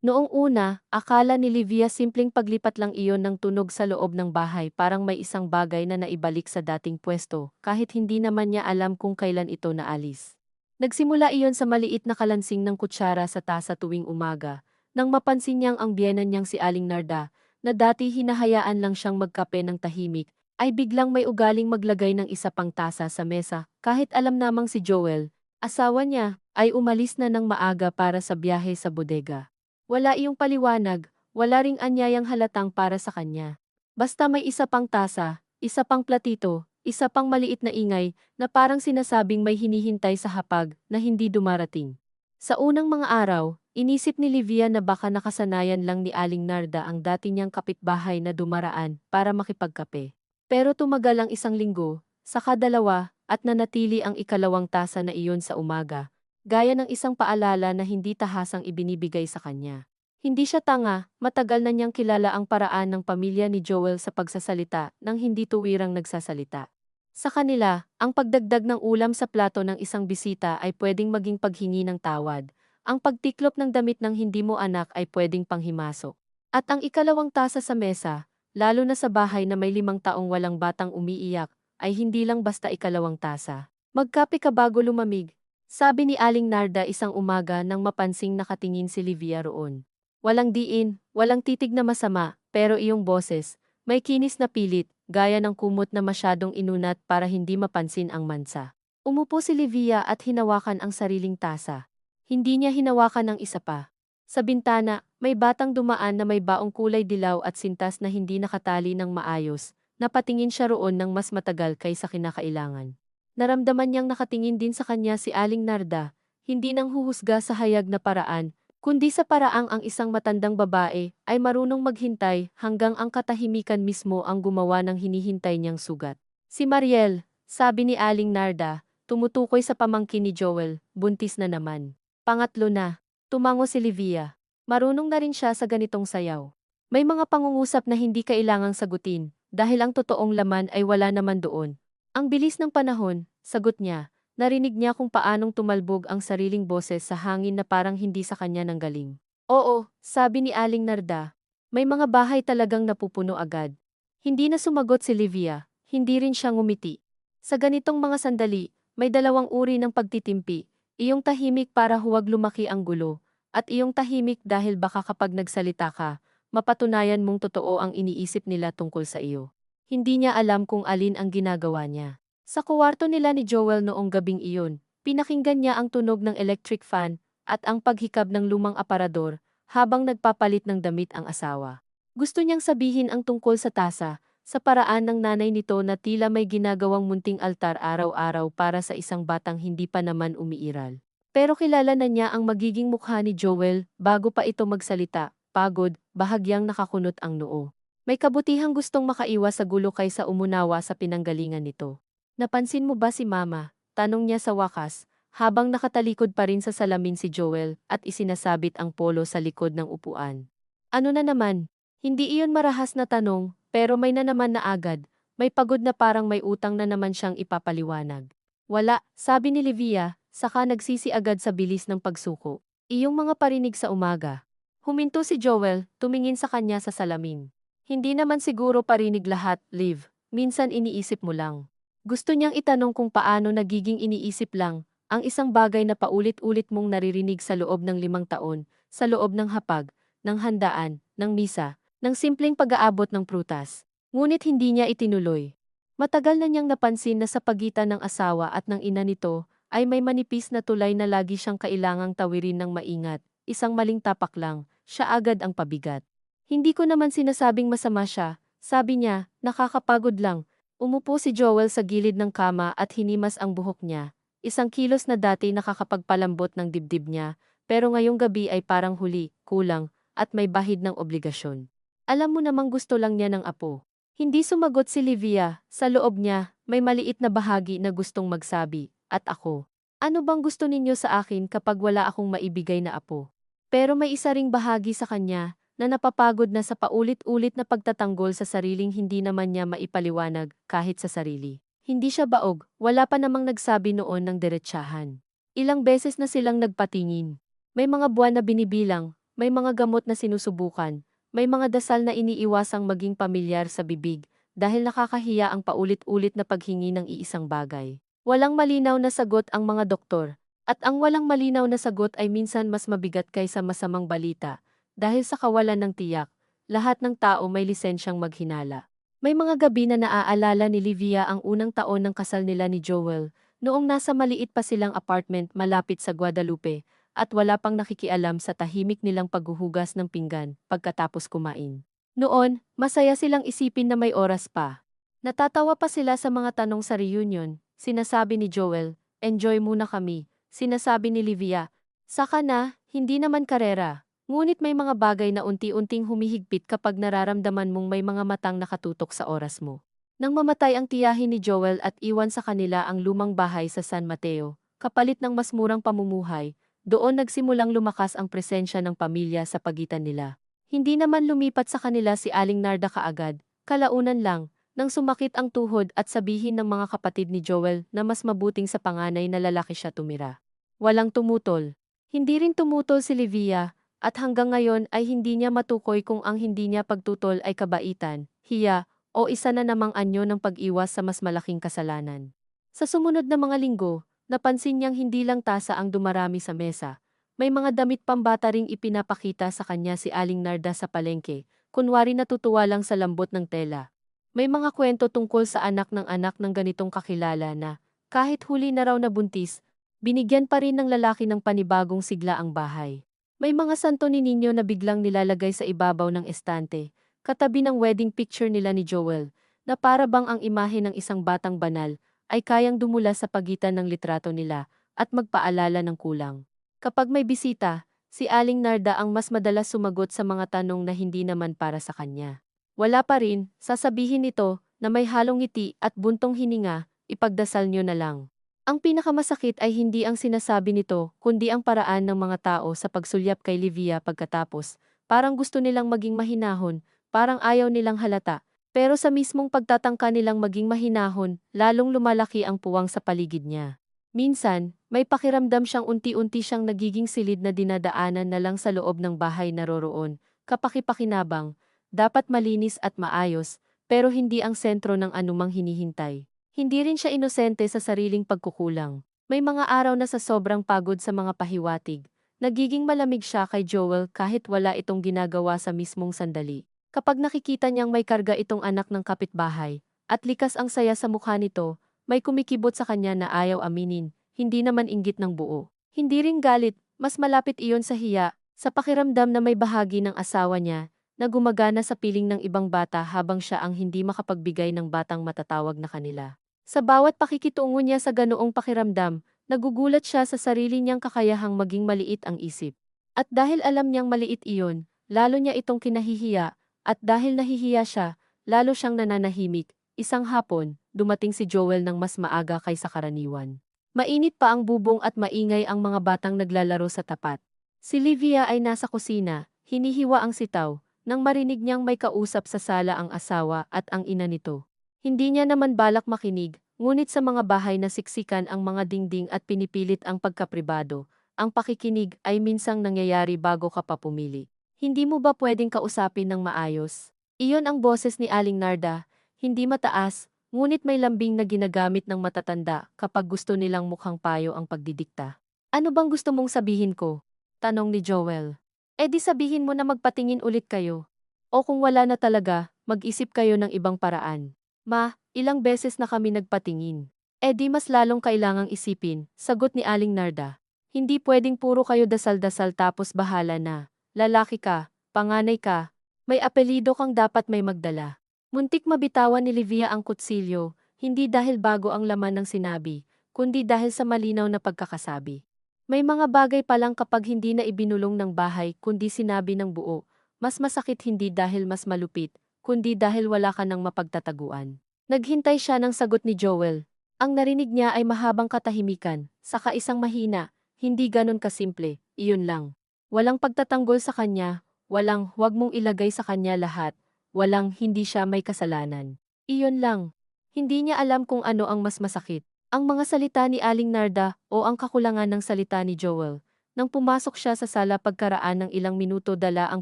Noong una, akala ni Livia simpleng paglipat lang iyon ng tunog sa loob ng bahay, parang may isang bagay na naibalik sa dating pwesto, kahit hindi naman niya alam kung kailan ito naalis. Nagsimula iyon sa maliit na kalansing ng kutsara sa tasa tuwing umaga, nang mapansin niyang ang biyenan niyang si Aling Narda, na dati hinahayaan lang siyang magkape ng tahimik, ay biglang may ugaling maglagay ng isa pang tasa sa mesa, kahit alam namang si Joel, asawa niya, ay umalis na ng maaga para sa biyahe sa bodega. Wala iyong paliwanag, wala ring anyayang halatang para sa kanya. Basta may isa pang tasa, isa pang platito, isa pang maliit na ingay, na parang sinasabing may hinihintay sa hapag na hindi dumarating. Sa unang mga araw, inisip ni Livia na baka nakasanayan lang ni Aling Narda ang dati niyang kapitbahay na dumaraan para makipagkape. Pero tumagal ang isang linggo, saka dalawa, at nanatili ang ikalawang tasa na iyon sa umaga, gaya ng isang paalala na hindi tahasang ibinibigay sa kanya. Hindi siya tanga, matagal na niyang kilala ang paraan ng pamilya ni Joel sa pagsasalita nang hindi tuwirang nagsasalita. Sa kanila, ang pagdagdag ng ulam sa plato ng isang bisita ay pwedeng maging paghingi ng tawad. Ang pagtiklop ng damit ng hindi mo anak ay pwedeng panghimasok. At ang ikalawang tasa sa mesa, lalo na sa bahay na may 5 taong walang batang umiiyak, ay hindi lang basta ikalawang tasa. Magkape ka bago lumamig, sabi ni Aling Narda isang umaga nang mapansing nakatingin si Livia roon. Walang diin, walang titig na masama, pero iyong boses, may kinis na pilit, gaya ng kumot na masyadong inunat para hindi mapansin ang mansa. Umupo si Livia at hinawakan ang sariling tasa. Hindi niya hinawakan ang isa pa. Sa bintana, may batang dumaan na may baong kulay dilaw at sintas na hindi nakatali ng maayos. Napatingin siya roon ng mas matagal kaysa kinakailangan. Naramdaman niyang nakatingin din sa kanya si Aling Narda, hindi nang huhusga sa hayag na paraan, kundi sa paraang ang isang matandang babae ay marunong maghintay hanggang ang katahimikan mismo ang gumawa ng hinihintay niyang sugat. Si Mariel, sabi ni Aling Narda, tumutukoy sa pamangkin ni Joel, buntis na naman. Pangatlo na, tumango si Livia. Marunong na rin siya sa ganitong sayaw. May mga pangungusap na hindi kailangang sagutin, dahil ang totoong laman ay wala naman doon. Ang bilis ng panahon, sagot niya. Narinig niya kung paanong tumalbog ang sariling boses sa hangin na parang hindi sa kanya nanggaling. Oo, sabi ni Aling Narda. May mga bahay talagang napupuno agad. Hindi na sumagot si Livia, hindi rin siya ngumiti. Sa ganitong mga sandali, may dalawang uri ng pagtitimpi, iyong tahimik para huwag lumaki ang gulo, at iyong tahimik dahil baka kapag nagsalita ka, mapatunayan mong totoo ang iniisip nila tungkol sa iyo. Hindi niya alam kung alin ang ginagawa niya. Sa kuwarto nila ni Joel noong gabing iyon, pinakinggan niya ang tunog ng electric fan at ang paghikab ng lumang aparador habang nagpapalit ng damit ang asawa. Gusto niyang sabihin ang tungkol sa tasa, sa paraan ng nanay nito na tila may ginagawang munting altar araw-araw para sa isang batang hindi pa naman umiiral. Pero kilala na niya ang magiging mukha ni Joel bago pa ito magsalita, pagod, bahagyang nakakunot ang noo. May kabutihang gustong makaiwas sa gulo kaysa umunawa sa pinanggalingan nito. Napansin mo ba si Mama? Tanong niya sa wakas, habang nakatalikod pa rin sa salamin si Joel at isinasabit ang polo sa likod ng upuan. Ano na naman? Hindi iyon marahas na tanong, pero may na naman na agad. May pagod na parang may utang na naman siyang ipapaliwanag. Wala, sabi ni Livia, saka nagsisi agad sa bilis ng pagsuko. Iyong mga parinig sa umaga. Huminto si Joel, tumingin sa kanya sa salamin. Hindi naman siguro parinig lahat, Liv. Minsan iniisip mo lang. Gusto niyang itanong kung paano nagiging iniisip lang ang isang bagay na paulit-ulit mong naririnig sa loob ng 5 taon, sa loob ng hapag, ng handaan, ng misa, ng simpleng pag-aabot ng prutas. Ngunit hindi niya itinuloy. Matagal na niyang napansin na sa pagitan ng asawa at ng ina nito ay may manipis na tulay na lagi siyang kailangang tawirin ng maingat. Isang maling tapak lang, siya agad ang pabigat. Hindi ko naman sinasabing masama siya, sabi niya, nakakapagod lang. Umupo si Joel sa gilid ng kama at hinimas ang buhok niya. Isang kilos na dati nakakapagpalambot ng dibdib niya, pero ngayong gabi ay parang huli, kulang, at may bahid ng obligasyon. Alam mo namang gusto lang niya ng apo. Hindi sumagot si Livia, sa loob niya, may maliit na bahagi na gustong magsabi, at ako. Ano bang gusto ninyo sa akin kapag wala akong maibigay na apo? Pero may isa ring bahagi sa kanya, na napapagod na sa paulit-ulit na pagtatanggol sa sariling hindi naman niya maipaliwanag kahit sa sarili. Hindi siya baog, wala pa namang nagsabi noon ng diretsahan. Ilang beses na silang nagpatingin. May mga buwan na binibilang, may mga gamot na sinusubukan, may mga dasal na iniiwasang maging pamilyar sa bibig, dahil nakakahiya ang paulit-ulit na paghingi ng iisang bagay. Walang malinaw na sagot ang mga doktor, at ang walang malinaw na sagot ay minsan mas mabigat kaysa masamang balita, dahil sa kawalan ng tiyak, lahat ng tao may lisensyang maghinala. May mga gabi na naaalala ni Livia ang unang taon ng kasal nila ni Joel, noong nasa maliit pa silang apartment malapit sa Guadalupe, at wala pang nakikialam sa tahimik nilang paghuhugas ng pinggan pagkatapos kumain. Noon, masaya silang isipin na may oras pa. Natatawa pa sila sa mga tanong sa reunion, sinasabi ni Joel, "Enjoy muna kami." Sinasabi ni Livia, "Saka na, hindi naman karera." Ngunit may mga bagay na unti-unting humihigpit kapag nararamdaman mong may mga matang nakatutok sa oras mo. Nang mamatay ang tiyahin ni Joel at iwan sa kanila ang lumang bahay sa San Mateo, kapalit ng mas murang pamumuhay, doon nagsimulang lumakas ang presensya ng pamilya sa pagitan nila. Hindi naman lumipat sa kanila si Aling Narda kaagad, kalaunan lang, nang sumakit ang tuhod at sabihin ng mga kapatid ni Joel na mas mabuting sa panganay na lalaki siya tumira. Walang tumutol. Hindi rin tumutol si Livia, at hanggang ngayon ay hindi niya matukoy kung ang hindi niya pagtutol ay kabaitan, hiya, o isa na namang anyo ng pag-iwas sa mas malaking kasalanan. Sa sumunod na mga linggo, napansin niyang hindi lang tasa ang dumarami sa mesa. May mga damit pambata ring ipinapakita sa kanya si Aling Narda sa palengke, kunwari natutuwa lang sa lambot ng tela. May mga kwento tungkol sa anak ng ganitong kakilala na, kahit huli na raw na buntis, binigyan pa rin ng lalaki ng panibagong sigla ang bahay. May mga santo ni Nino na biglang nilalagay sa ibabaw ng estante, katabi ng wedding picture nila ni Joel, na para bang ang imahe ng isang batang banal, ay kayang dumula sa pagitan ng litrato nila, at magpaalala ng kulang. Kapag may bisita, si Aling Narda ang mas madalas sumagot sa mga tanong na hindi naman para sa kanya. Wala pa rin, sasabihin nito, na may halong ngiti at buntong hininga, ipagdasal nyo na lang. Ang pinakamasakit ay hindi ang sinasabi nito, kundi ang paraan ng mga tao sa pagsulyap kay Livia pagkatapos. Parang gusto nilang maging mahinahon, parang ayaw nilang halata. Pero sa mismong pagtatangka nilang maging mahinahon, lalong lumalaki ang puwang sa paligid niya. Minsan, may pakiramdam siyang unti-unti siyang nagiging silid na dinadaanan na lang sa loob ng bahay naroroon, kapakipakinabang, dapat malinis at maayos, pero hindi ang sentro ng anumang hinihintay. Hindi rin siya inosente sa sariling pagkukulang. May mga araw na sa sobrang pagod sa mga pahiwatig, nagiging malamig siya kay Joel kahit wala itong ginagawa sa mismong sandali. Kapag nakikita niyang may karga itong anak ng kapitbahay, at likas ang saya sa mukha nito, may kumikibot sa kanya na ayaw aminin, hindi naman inggit ng buo. Hindi rin galit, mas malapit iyon sa hiya, sa pakiramdam na may bahagi ng asawa niya, na gumagana sa piling ng ibang bata habang siya ang hindi makapagbigay ng batang matatawag na kanila. Sa bawat pakikitungo niya sa ganoong pakiramdam, nagugulat siya sa sarili niyang kakayahang maging maliit ang isip. At dahil alam niyang maliit iyon, lalo niya itong kinahihiya, at dahil nahihiya siya, lalo siyang nananahimik. Isang hapon, dumating si Joel ng mas maaga kaysa karaniwan. Mainit pa ang bubong at maingay ang mga batang naglalaro sa tapat. Si Livia ay nasa kusina, hinihiwa ang sitaw, nang marinig niyang may kausap sa sala ang asawa at ang ina nito. Hindi niya naman balak makinig, ngunit sa mga bahay na siksikan ang mga dingding at pinipilit ang pagkapribado, ang pakikinig ay minsang nangyayari bago ka pa pumili. Hindi mo ba pwedeng kausapin ng maayos? Iyon ang boses ni Aling Narda, hindi mataas, ngunit may lambing na ginagamit ng matatanda kapag gusto nilang mukhang payo ang pagdidikta. "Ano bang gusto mong sabihin ko?" tanong ni Joel. "Eh di sabihin mo na magpatingin ulit kayo. O kung wala na talaga, mag-isip kayo ng ibang paraan." "Ma, ilang beses na kami nagpatingin." "Eh di mas lalong kailangang isipin," sagot ni Aling Narda. "Hindi pwedeng puro kayo dasal-dasal tapos bahala na. Lalaki ka, panganay ka, may apelyido kang dapat may magdala." Muntik mabitawan ni Livia ang kutsilyo, hindi dahil bago ang laman ng sinabi, kundi dahil sa malinaw na pagkakasabi. May mga bagay pa lang kapag hindi na ibinulong ng bahay kundi sinabi ng buo, mas masakit hindi dahil mas malupit, kundi dahil wala ka ng mapagtataguan. Naghintay siya ng sagot ni Joel. Ang narinig niya ay mahabang katahimikan, saka isang mahina, hindi ganon kasimple, iyon lang. Walang pagtatanggol sa kanya, walang huwag mong ilagay sa kanya lahat, walang hindi siya may kasalanan. Iyon lang. Hindi niya alam kung ano ang mas masakit. Ang mga salita ni Aling Narda o ang kakulangan ng salita ni Joel, Nang pumasok siya sa sala pagkaraan ng ilang minuto dala ang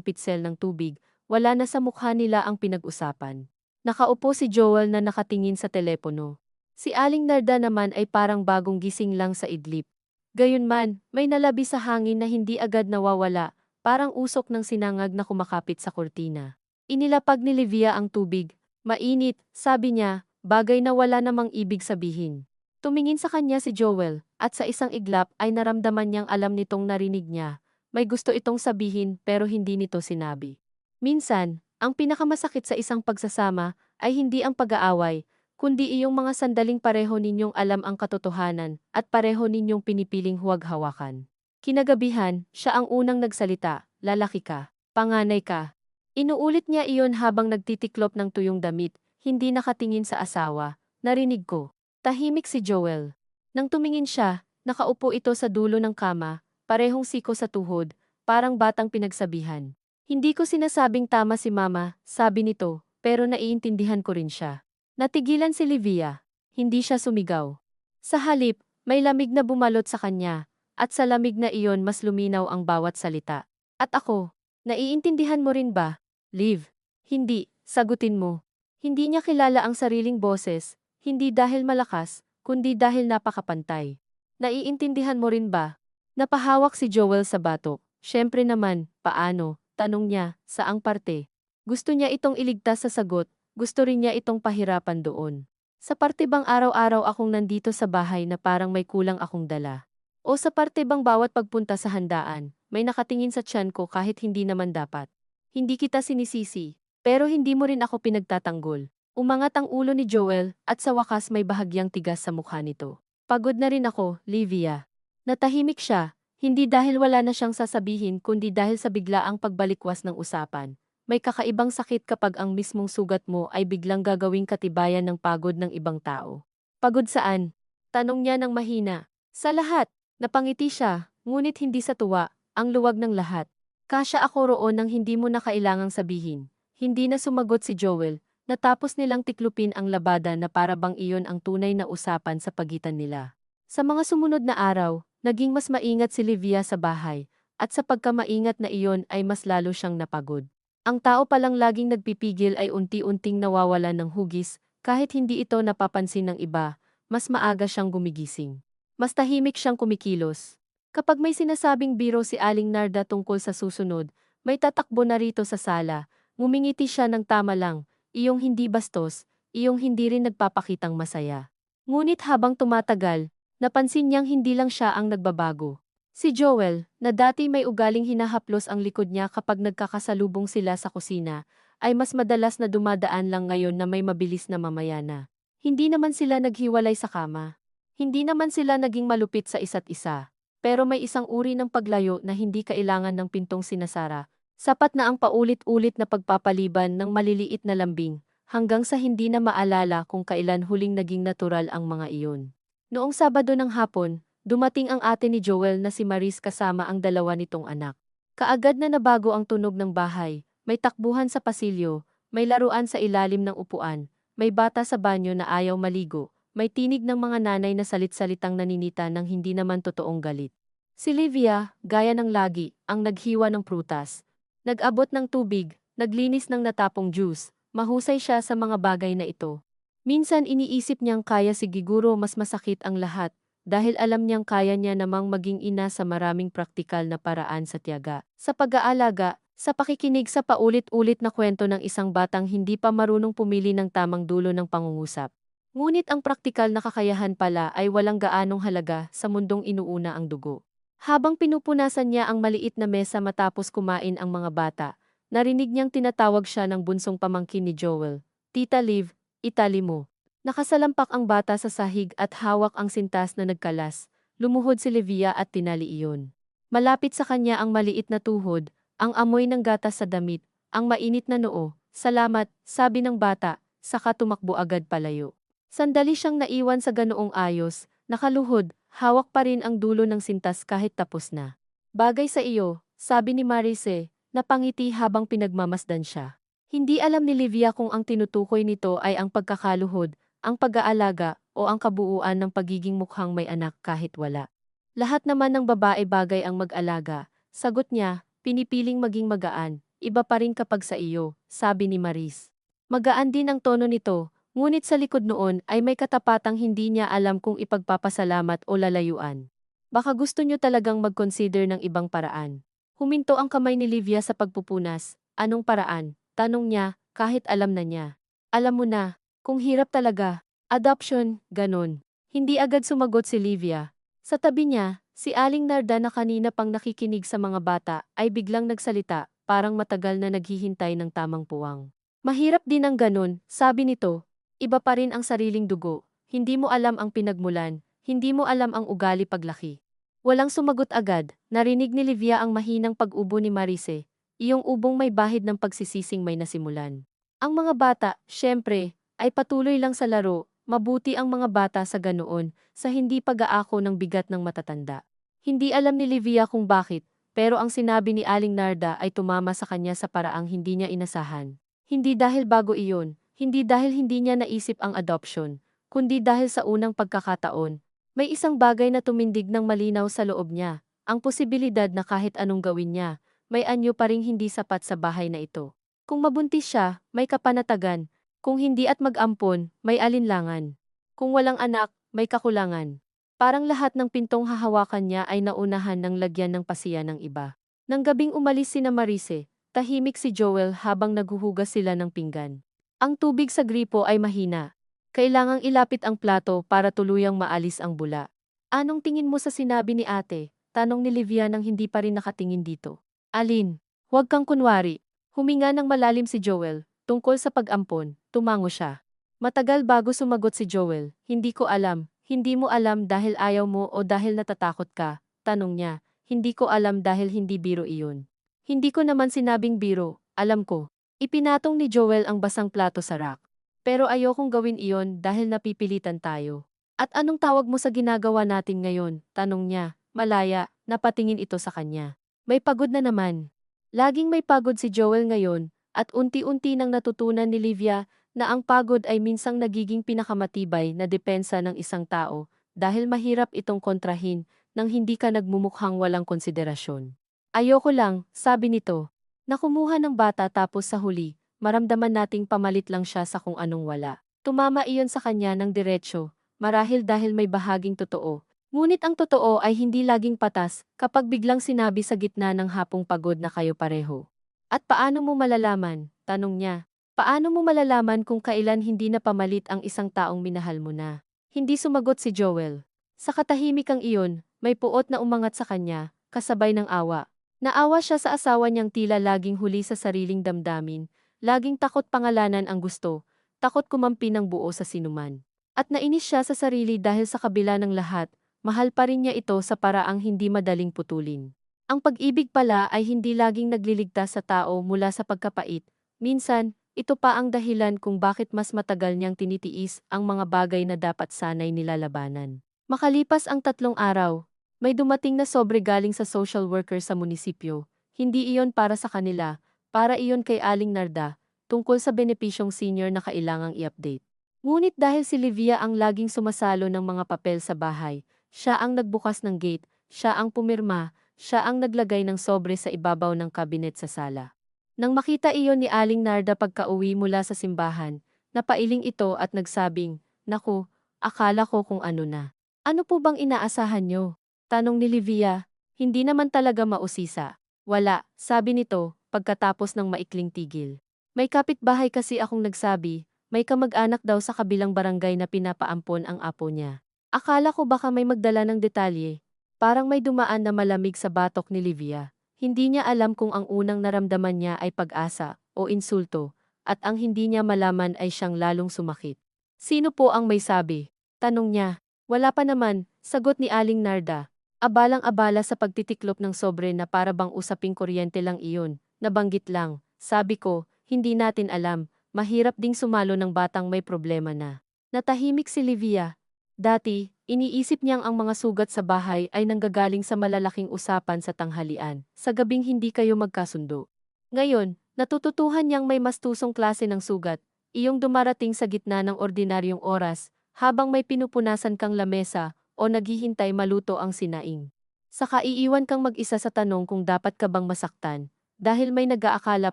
pitsel ng tubig, wala na sa mukha nila ang pinag-usapan. Nakaupo si Joel na nakatingin sa telepono. Si Aling Narda naman ay parang bagong gising lang sa idlip. Gayunman, may nalabi sa hangin na hindi agad nawawala, parang usok ng sinangag na kumakapit sa kurtina. Inilapag ni Livia ang tubig. Mainit, sabi niya, bagay na wala namang ibig sabihin. Tumingin sa kanya si Joel, at sa isang iglap ay naramdaman niyang alam nitong narinig niya. May gusto itong sabihin pero hindi nito sinabi. Minsan, ang pinakamasakit sa isang pagsasama ay hindi ang pag-aaway, kundi iyong mga sandaling pareho ninyong alam ang katotohanan at pareho ninyong pinipiling huwag hawakan. Kinagabihan, siya ang unang nagsalita, lalaki ka, panganay ka. Inuulit niya iyon habang nagtitiklop ng tuyong damit, hindi nakatingin sa asawa. Narinig ko. Tahimik si Joel. Nang tumingin siya, nakaupo ito sa dulo ng kama, parehong siko sa tuhod, parang batang pinagsabihan. Hindi ko sinasabing tama si Mama, sabi nito, pero naiintindihan ko rin siya. Natigilan si Livia. Hindi siya sumigaw. Sa halip, may lamig na bumalot sa kanya, at sa lamig na iyon mas luminaw ang bawat salita. At ako, naiintindihan mo rin ba, Liv? Hindi, sagutin mo. Hindi niya kilala ang sariling boses. Hindi dahil malakas, kundi dahil napakapantay. Naiintindihan mo rin ba? Napahawak si Joel sa batok. Siyempre naman, paano? Tanong niya, saang parte? Gusto niya itong iligtas sa sagot, gusto rin niya itong pahirapan doon. Sa parte bang araw-araw akong nandito sa bahay na parang may kulang akong dala? O sa parte bang bawat pagpunta sa handaan, may nakatingin sa tiyan ko kahit hindi naman dapat? Hindi kita sinisisi, pero hindi mo rin ako pinagtatanggol. Umangat ang ulo ni Joel at sa wakas may bahagyang tigas sa mukha nito. Pagod na rin ako, Livia. Natahimik siya, hindi dahil wala na siyang sasabihin kundi dahil sa biglaang pagbalikwas ng usapan. May kakaibang sakit kapag ang mismong sugat mo ay biglang gagawing katibayan ng pagod ng ibang tao. Pagod saan? Tanong niya ng mahina. Sa lahat. Napangiti siya, ngunit hindi sa tuwa, ang luwag ng lahat. Kasya ako roon nang hindi mo na kailangang sabihin. Hindi na sumagot si Joel. Natapos nilang tiklupin ang labada na para bang iyon ang tunay na usapan sa pagitan nila. Sa mga sumunod na araw, naging mas maingat si Livia sa bahay, at sa pagkamaingat na iyon ay mas lalo siyang napagod. Ang tao palang laging nagpipigil ay unti-unting nawawalan ng hugis, kahit hindi ito napapansin ng iba, mas maaga siyang gumigising. Mas tahimik siyang kumikilos. Kapag may sinasabing biro si Aling Narda tungkol sa susunod, may tatakbo na rito sa sala, ngumingiti siya ng tama lang, iyong hindi bastos, iyong hindi rin nagpapakitang masaya. Ngunit habang tumatagal, napansin niyang hindi lang siya ang nagbabago. Si Joel, na dati may ugaling hinahaplos ang likod niya kapag nagkakasalubong sila sa kusina, ay mas madalas na dumadaan lang ngayon na may mabilis na mamayana. Hindi naman sila naghiwalay sa kama. Hindi naman sila naging malupit sa isa't isa. Pero may isang uri ng paglayo na hindi kailangan ng pintong sinasara. Sapat na ang paulit-ulit na pagpapaliban ng maliliit na lambing, hanggang sa hindi na maalala kung kailan huling naging natural ang mga iyon. Noong Sabado ng hapon, dumating ang ate ni Joel na si Maris kasama ang dalawa nitong anak. Kaagad na nabago ang tunog ng bahay, may takbuhan sa pasilyo, may laruan sa ilalim ng upuan, may bata sa banyo na ayaw maligo, may tinig ng mga nanay na salit-salitang naninita ng hindi naman totoong galit. Si Livia, gaya ng lagi, ang naghiwa ng prutas. Nag-abot ng tubig, naglinis ng natapong juice, mahusay siya sa mga bagay na ito. Minsan iniisip niyang kaya siguro mas masakit ang lahat, dahil alam niyang kaya niya namang maging ina sa maraming praktikal na paraan sa tiyaga, sa pag-aalaga, sa pakikinig sa paulit-ulit na kwento ng isang batang hindi pa marunong pumili ng tamang dulo ng pangungusap. Ngunit ang praktikal na kakayahan pala ay walang gaanong halaga sa mundong inuuna ang dugo. Habang pinupunasan niya ang maliit na mesa matapos kumain ang mga bata, narinig niyang tinatawag siya ng bunsong pamangkin ni Joel. Tita Liv, itali mo. Nakasalampak ang bata sa sahig at hawak ang sintas na nagkalas. Lumuhod si Livia at tinali iyon. Malapit sa kanya ang maliit na tuhod, ang amoy ng gatas sa damit, ang mainit na noo. Salamat, sabi ng bata, saka tumakbo agad palayo. Sandali siyang naiwan sa ganoong ayos, nakaluhod, hawak pa rin ang dulo ng sintas kahit tapos na. Bagay sa iyo, sabi ni Marise, napangiti habang pinagmamasdan siya. Hindi alam ni Livia kung ang tinutukoy nito ay ang pagkakaluhod, ang pag-aalaga, o ang kabuuan ng pagiging mukhang may anak kahit wala. Lahat naman ng babae bagay ang mag-alaga. Sagot niya, pinipiling maging magaan. Iba pa rin kapag sa iyo, sabi ni Maris. Magaan din ang tono nito, ngunit sa likod noon ay may katapatang hindi niya alam kung ipagpapasalamat o lalayuan. Baka gusto niyo talagang mag-consider ng ibang paraan. Huminto ang kamay ni Livia sa pagpupunas. Anong paraan? Tanong niya, kahit alam na niya. Alam mo na, kung hirap talaga. Adoption, ganon. Hindi agad sumagot si Livia. Sa tabi niya, si Aling Narda na kanina pang nakikinig sa mga bata ay biglang nagsalita, parang matagal na naghihintay ng tamang puwang. Mahirap din ang ganon, sabi nito. Iba pa rin ang sariling dugo. Hindi mo alam ang pinagmulan, hindi mo alam ang ugali paglaki. Walang sumagot agad, narinig ni Livia ang mahinang pag-ubo ni Marise, iyong ubong may bahid ng pagsisising may nasimulan. Ang mga bata, syempre, ay patuloy lang sa laro, mabuti ang mga bata sa ganoon, sa hindi pag-aako ng bigat ng matatanda. Hindi alam ni Livia kung bakit, pero ang sinabi ni Aling Narda ay tumama sa kanya sa paraang hindi niya inasahan. Hindi dahil bago iyon, hindi dahil hindi niya naisip ang adoption, kundi dahil sa unang pagkakataon, may isang bagay na tumindig ng malinaw sa loob niya, ang posibilidad na kahit anong gawin niya, may anyo pa ring hindi sapat sa bahay na ito. Kung mabuntis siya, may kapanatagan. Kung hindi at mag-ampon, may alinlangan. Kung walang anak, may kakulangan. Parang lahat ng pintong hahawakan niya ay naunahan ng lagyan ng pasiya ng iba. Nang gabing umalis sina Marise, tahimik si Joel habang naghuhugas sila ng pinggan. Ang tubig sa gripo ay mahina. Kailangang ilapit ang plato para tuluyang maalis ang bula. Anong tingin mo sa sinabi ni ate? Tanong ni Livia nang hindi pa rin nakatingin dito. Alin? Huwag kang kunwari. Huminga ng malalim si Joel. Tungkol sa pag-ampon, tumango siya. Matagal bago sumagot si Joel. Hindi ko alam. Hindi mo alam dahil ayaw mo o dahil natatakot ka? Tanong niya. Hindi ko alam dahil hindi biro iyon. Hindi ko naman sinabing biro. Alam ko. Ipinatong ni Joel ang basang plato sa rack. Pero ayokong gawin iyon dahil napipilitan tayo. At anong tawag mo sa ginagawa natin ngayon? Tanong niya, malaya, napatingin ito sa kanya. May pagod na naman. Laging may pagod si Joel ngayon, at unti-unti nang natutunan ni Livia na ang pagod ay minsang nagiging pinakamatibay na depensa ng isang tao dahil mahirap itong kontrahin nang hindi ka nagmumukhang walang konsiderasyon. Ayoko lang, sabi nito, na kumuha ng bata tapos sa huli, maramdaman nating pamalit lang siya sa kung anong wala. Tumama iyon sa kanya ng diretsyo, marahil dahil may bahaging totoo. Ngunit ang totoo ay hindi laging patas kapag biglang sinabi sa gitna ng hapong pagod na kayo pareho. At paano mo malalaman? Tanong niya. Paano mo malalaman kung kailan hindi na pamalit ang isang taong minahal mo na? Hindi sumagot si Joel. Sa katahimikang iyon, may puot na umangat sa kanya, kasabay ng awa. Naawa siya sa asawa niyang tila laging huli sa sariling damdamin. Laging takot pangalanan ang gusto, takot kumampi ng buo sa sinuman. At nainis siya sa sarili dahil sa kabila ng lahat, mahal pa rin niya ito sa paraang hindi madaling putulin. Ang pag-ibig pala ay hindi laging nagliligtas sa tao mula sa pagkapait. Minsan, ito pa ang dahilan kung bakit mas matagal niyang tinitiis ang mga bagay na dapat sanay nilalabanan. Makalipas ang 3 araw, may dumating na sobre galing sa social worker sa munisipyo. Hindi iyon para sa kanila, para iyon kay Aling Narda, tungkol sa benepisyong senior na kailangang i-update. Ngunit dahil si Livia ang laging sumasalo ng mga papel sa bahay, siya ang nagbukas ng gate, siya ang pumirma, siya ang naglagay ng sobre sa ibabaw ng kabinet sa sala. Nang makita iyon ni Aling Narda pagka-uwi mula sa simbahan, napailing ito at nagsabing, "Naku, akala ko kung ano na. Ano po bang inaasahan niyo?" Tanong ni Livia, hindi naman talaga mausisa. "Wala," sabi nito, pagkatapos ng maikling tigil. "May kapitbahay kasi akong nagsabi, may kamag-anak daw sa kabilang barangay na pinapaampon ang apo niya. Akala ko baka may magdala ng detalye." Parang may dumaan na malamig sa batok ni Livia. Hindi niya alam kung ang unang naramdaman niya ay pag-asa o insulto, at ang hindi niya malaman ay siyang lalong sumakit. "Sino po ang may sabi?" Tanong niya. "Wala pa naman," sagot ni Aling Narda. Abalang-abala sa pagtitiklop ng sobre na para bang usaping kuryente lang iyon. Nabanggit lang, "Sabi ko, hindi natin alam, mahirap ding sumalo ng batang may problema na." Natahimik si Livia. Dati, iniisip niyang ang mga sugat sa bahay ay nanggagaling sa malalaking usapan sa tanghalian, sa gabing hindi kayo magkasundo. Ngayon, natututuhan niyang may mas tusong klase ng sugat, iyong dumarating sa gitna ng ordinaryong oras, habang may pinupunasan kang lamesa, o naghihintay maluto ang sinaing. Saka iiwan kang mag-isa sa tanong kung dapat ka bang masaktan, dahil may nag-aakala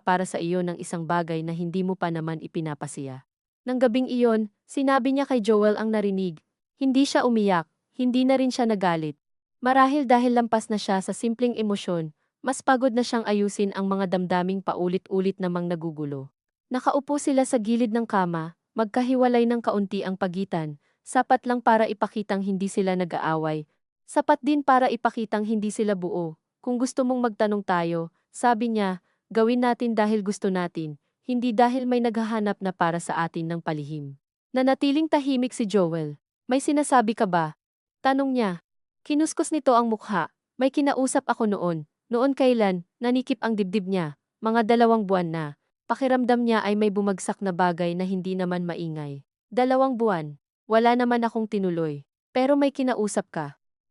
para sa iyo ng isang bagay na hindi mo pa naman ipinapasiya. Nang gabing iyon, sinabi niya kay Joel ang narinig. Hindi siya umiyak, hindi na rin siya nagalit. Marahil dahil lampas na siya sa simpleng emosyon, mas pagod na siyang ayusin ang mga damdaming paulit-ulit namang nagugulo. Nakaupo sila sa gilid ng kama, magkahiwalay ng kaunti ang pagitan, sapat lang para ipakitang hindi sila nag-aaway. Sapat din para ipakitang hindi sila buo. Kung gusto mong magtanong tayo, sabi niya, gawin natin dahil gusto natin, hindi dahil may naghahanap na para sa atin ng palihim. Nanatiling tahimik si Joel. May sinasabi ka ba? Tanong niya. Kinuskos nito ang mukha. May kinausap ako noon. Noon kailan, nanikip ang dibdib niya. Mga 2 buwan na. Pakiramdam niya ay may bumagsak na bagay na hindi naman maingay. 2 buwan. Wala naman akong tinuloy. Pero may kinausap ka.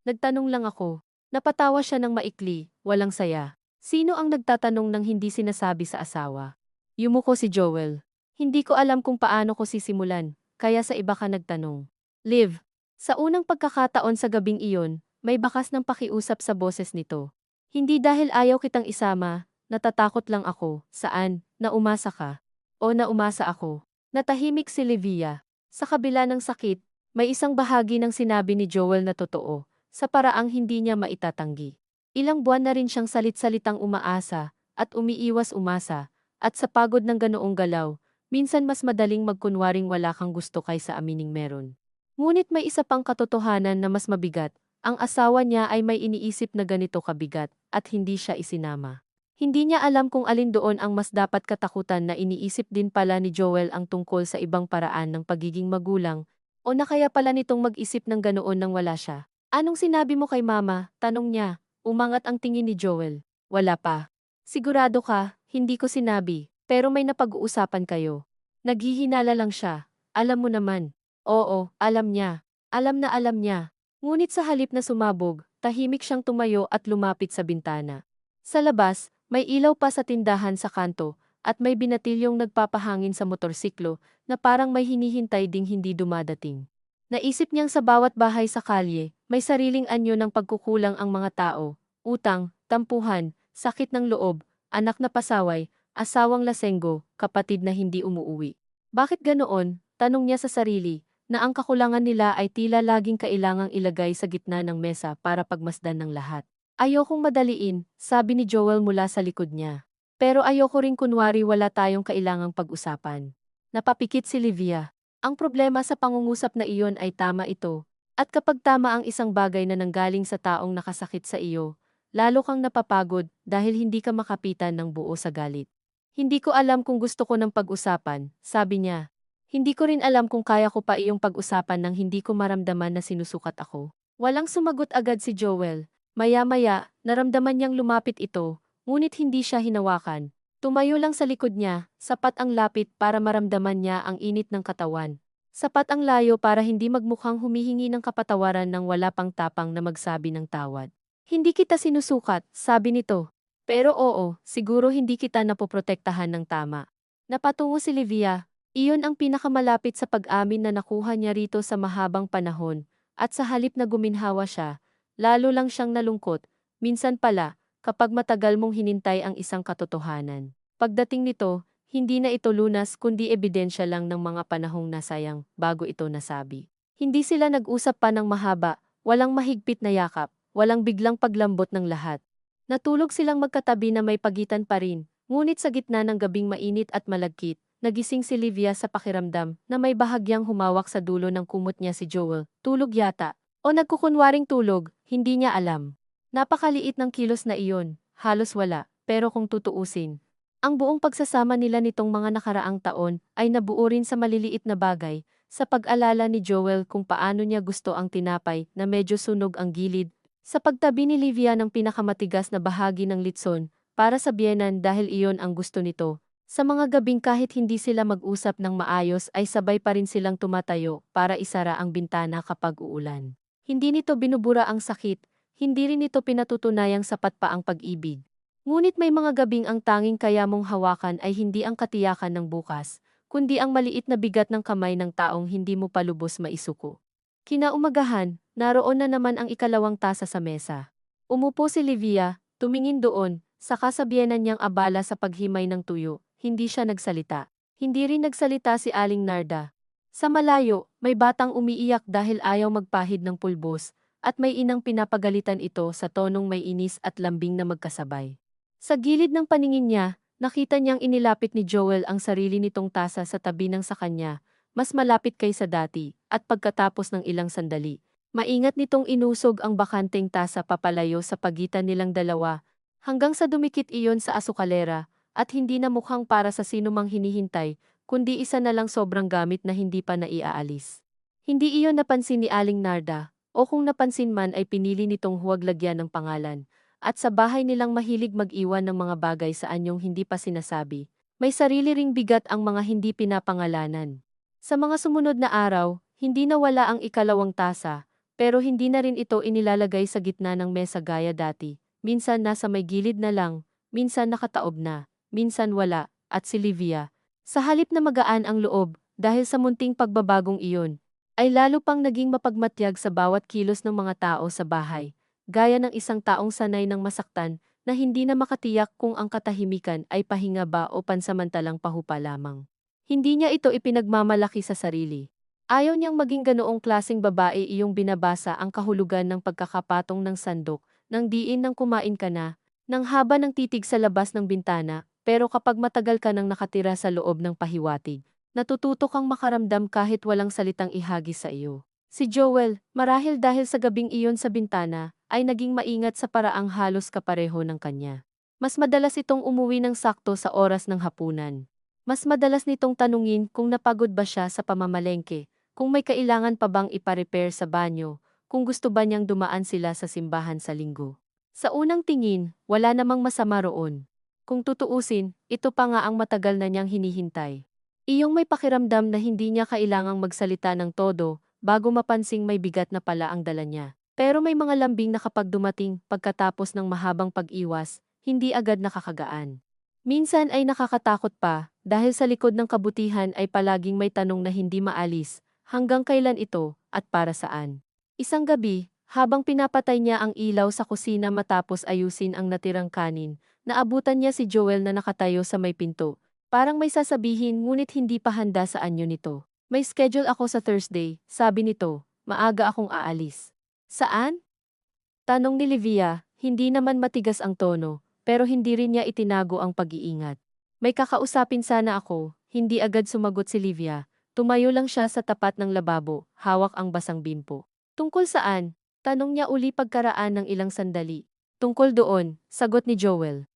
Nagtanong lang ako. Napatawa siya ng maikli, walang saya. Sino ang nagtatanong ng hindi sinasabi sa asawa? Yumuko si Joel. Hindi ko alam kung paano ko sisimulan, kaya sa iba ka nagtanong. Liv. Sa unang pagkakataon sa gabing iyon, may bakas ng pakiusap sa boses nito. Hindi dahil ayaw kitang isama, natatakot lang ako. Saan? Naumasa ka? O naumasa ako? Natahimik si Livia. Sa kabila ng sakit, may isang bahagi ng sinabi ni Joel na totoo, sa paraang hindi niya maitatanggi. Ilang buwan na rin siyang salit-salitang umaasa, at umiiwas umasa, at sa pagod ng ganoong galaw, minsan mas madaling magkunwaring wala kang gusto kaysa amining meron. Ngunit may isa pang katotohanan na mas mabigat, ang asawa niya ay may iniisip na ganito kabigat, at hindi siya isinama. Hindi niya alam kung alin doon ang mas dapat katakutan na iniisip din pala ni Joel ang tungkol sa ibang paraan ng pagiging magulang, o na kaya pala nitong mag-isip ng ganoon nang wala siya. Anong sinabi mo kay mama? Tanong niya. Umangat ang tingin ni Joel. Wala pa. Sigurado ka, hindi ko sinabi, pero may napag-uusapan kayo. Naghihinala lang siya. Alam mo naman. Oo, alam niya. Alam na alam niya. Ngunit sa halip na sumabog, tahimik siyang tumayo at lumapit sa bintana. Sa labas, may ilaw pa sa tindahan sa kanto, at may binatilyong nagpapahangin sa motorsiklo na parang may hinihintay ding hindi dumadating. Naisip niyang sa bawat bahay sa kalye, may sariling anyo ng pagkukulang ang mga tao, utang, tampuhan, sakit ng loob, anak na pasaway, asawang lasenggo, kapatid na hindi umuuwi. Bakit ganoon? Tanong niya sa sarili, na ang kakulangan nila ay tila laging kailangang ilagay sa gitna ng mesa para pagmasdan ng lahat. Ayokong madaliin, sabi ni Joel mula sa likod niya. Pero ayoko ring kunwari wala tayong kailangang pag-usapan. Napapikit si Livia. Ang problema sa pangungusap na iyon ay tama ito. At kapag tama ang isang bagay na nanggaling sa taong nakasakit sa iyo, lalo kang napapagod dahil hindi ka makapitan ng buo sa galit. Hindi ko alam kung gusto ko ng pag-usapan, sabi niya. Hindi ko rin alam kung kaya ko pa iyong pag-usapan nang hindi ko maramdaman na sinusukat ako. Walang sumagot agad si Joel. Maya-maya, naramdaman niyang lumapit ito, ngunit hindi siya hinawakan. Tumayo lang sa likod niya, sapat ang lapit para maramdaman niya ang init ng katawan. Sapat ang layo para hindi magmukhang humihingi ng kapatawaran nang wala pang tapang na magsabi ng tawad. Hindi kita sinusukat, sabi nito. Pero oo, siguro hindi kita napoprotektahan ng tama. Napatungo si Livia. Iyon ang pinakamalapit sa pag-amin na nakuha niya rito sa mahabang panahon, at sa halip na guminhawa siya, lalo lang siyang nalungkot. Minsan pala, kapag matagal mong hinintay ang isang katotohanan. Pagdating nito, hindi na ito lunas kundi ebidensya lang ng mga panahong nasayang bago ito nasabi. Hindi sila nag-usap pa ng mahaba, walang mahigpit na yakap, walang biglang paglambot ng lahat. Natulog silang magkatabi na may pagitan pa rin, ngunit sa gitna ng gabing mainit at malagkit, nagising si Livia sa pakiramdam na may bahagyang humawak sa dulo ng kumot niya si Joel. Tulog yata, o nagkukunwaring tulog, hindi niya alam. Napakaliit ng kilos na iyon, halos wala, pero kung tutuusin, ang buong pagsasama nila nitong mga nakaraang taon ay nabuo rin sa maliliit na bagay, sa pag-alala ni Joel kung paano niya gusto ang tinapay na medyo sunog ang gilid, sa pagtabi ni Livia ng pinakamatigas na bahagi ng litson para sa biyenan dahil iyon ang gusto nito. Sa mga gabing kahit hindi sila mag-usap ng maayos ay sabay pa rin silang tumatayo para isara ang bintana kapag uulan. Hindi nito binubura ang sakit. Hindi rin ito pinatutunayang sapat pa ang pag-ibig. Ngunit may mga gabing ang tanging kaya mong hawakan ay hindi ang katiyakan ng bukas, kundi ang maliit na bigat ng kamay ng taong hindi mo palubos maisuko. Kinaumagahan, naroon na naman ang ikalawang tasa sa mesa. Umupo si Livia, tumingin doon, saka sabyenan niyang abala sa paghimay ng tuyo, hindi siya nagsalita. Hindi rin nagsalita si Aling Narda. Sa malayo, may batang umiiyak dahil ayaw magpahid ng pulbos, at may inang pinapagalitan ito sa tonong may inis at lambing na magkasabay. Sa gilid ng paningin niya, nakita niyang inilapit ni Joel ang sarili nitong tasa sa tabi ng sa kanya, mas malapit kaysa dati, at pagkatapos ng ilang sandali, maingat nitong inusog ang bakanteng tasa papalayo sa pagitan nilang dalawa, hanggang sa dumikit iyon sa asukalera, at hindi na mukhang para sa sinumang hinihintay, kundi isa na lang sobrang gamit na hindi pa naiaalis. Hindi iyon napansin ni Aling Narda, o kung napansin man ay pinili nitong huwag lagyan ng pangalan, at sa bahay nilang mahilig mag-iwan ng mga bagay sa anyong hindi pa sinasabi, may sarili ring bigat ang mga hindi pinapangalanan. Sa mga sumunod na araw, hindi nawala ang ikalawang tasa, pero hindi na rin ito inilalagay sa gitna ng mesa gaya dati, minsan nasa may gilid na lang, minsan nakataob na, minsan wala, at si Livia, sa halip na magaan ang loob, dahil sa munting pagbabagong iyon, ay lalo pang naging mapagmatyag sa bawat kilos ng mga tao sa bahay, gaya ng isang taong sanay ng masaktan na hindi na makatiyak kung ang katahimikan ay pahinga ba o pansamantalang pahupa lamang. Hindi niya ito ipinagmamalaki sa sarili. Ayaw niyang maging ganoong klaseng babae iyong binabasa ang kahulugan ng pagkakapatong ng sandok, ng diin ng kumain ka na, ng haba ng titig sa labas ng bintana, pero kapag matagal ka nang nakatira sa loob ng pahiwatig, natututo kang makaramdam kahit walang salitang ihagis sa iyo. Si Joel, marahil dahil sa gabing iyon sa bintana, ay naging maingat sa paraang halos kapareho ng kanya. Mas madalas itong umuwi ng sakto sa oras ng hapunan. Mas madalas nitong tanungin kung napagod ba siya sa pamamalengke, kung may kailangan pa bang ipa-repair sa banyo, kung gusto ba niyang dumaan sila sa simbahan sa linggo. Sa unang tingin, wala namang masama roon. Kung tutuusin, ito pa nga ang matagal na niyang hinihintay. Iyong may pakiramdam na hindi niya kailangang magsalita ng todo bago mapansing may bigat na pala ang dala niya. Pero may mga lambing na kapag dumating pagkatapos ng mahabang pag-iwas, hindi agad nakakagaan. Minsan ay nakakatakot pa dahil sa likod ng kabutihan ay palaging may tanong na hindi maalis, hanggang kailan ito at para saan. Isang gabi, habang pinapatay niya ang ilaw sa kusina matapos ayusin ang natirang kanin, naabutan niya si Joel na nakatayo sa may pinto. Parang may sasabihin ngunit hindi pa handa sa anyo nito. May schedule ako sa Thursday, sabi nito, maaga akong aalis. Saan? Tanong ni Livia, hindi naman matigas ang tono, pero hindi rin niya itinago ang pag-iingat. May kakausapin sana ako, hindi agad sumagot si Livia. Tumayo lang siya sa tapat ng lababo, hawak ang basang bimpo. Tungkol saan? Tanong niya uli pagkaraan ng ilang sandali. Tungkol doon, sagot ni Joel.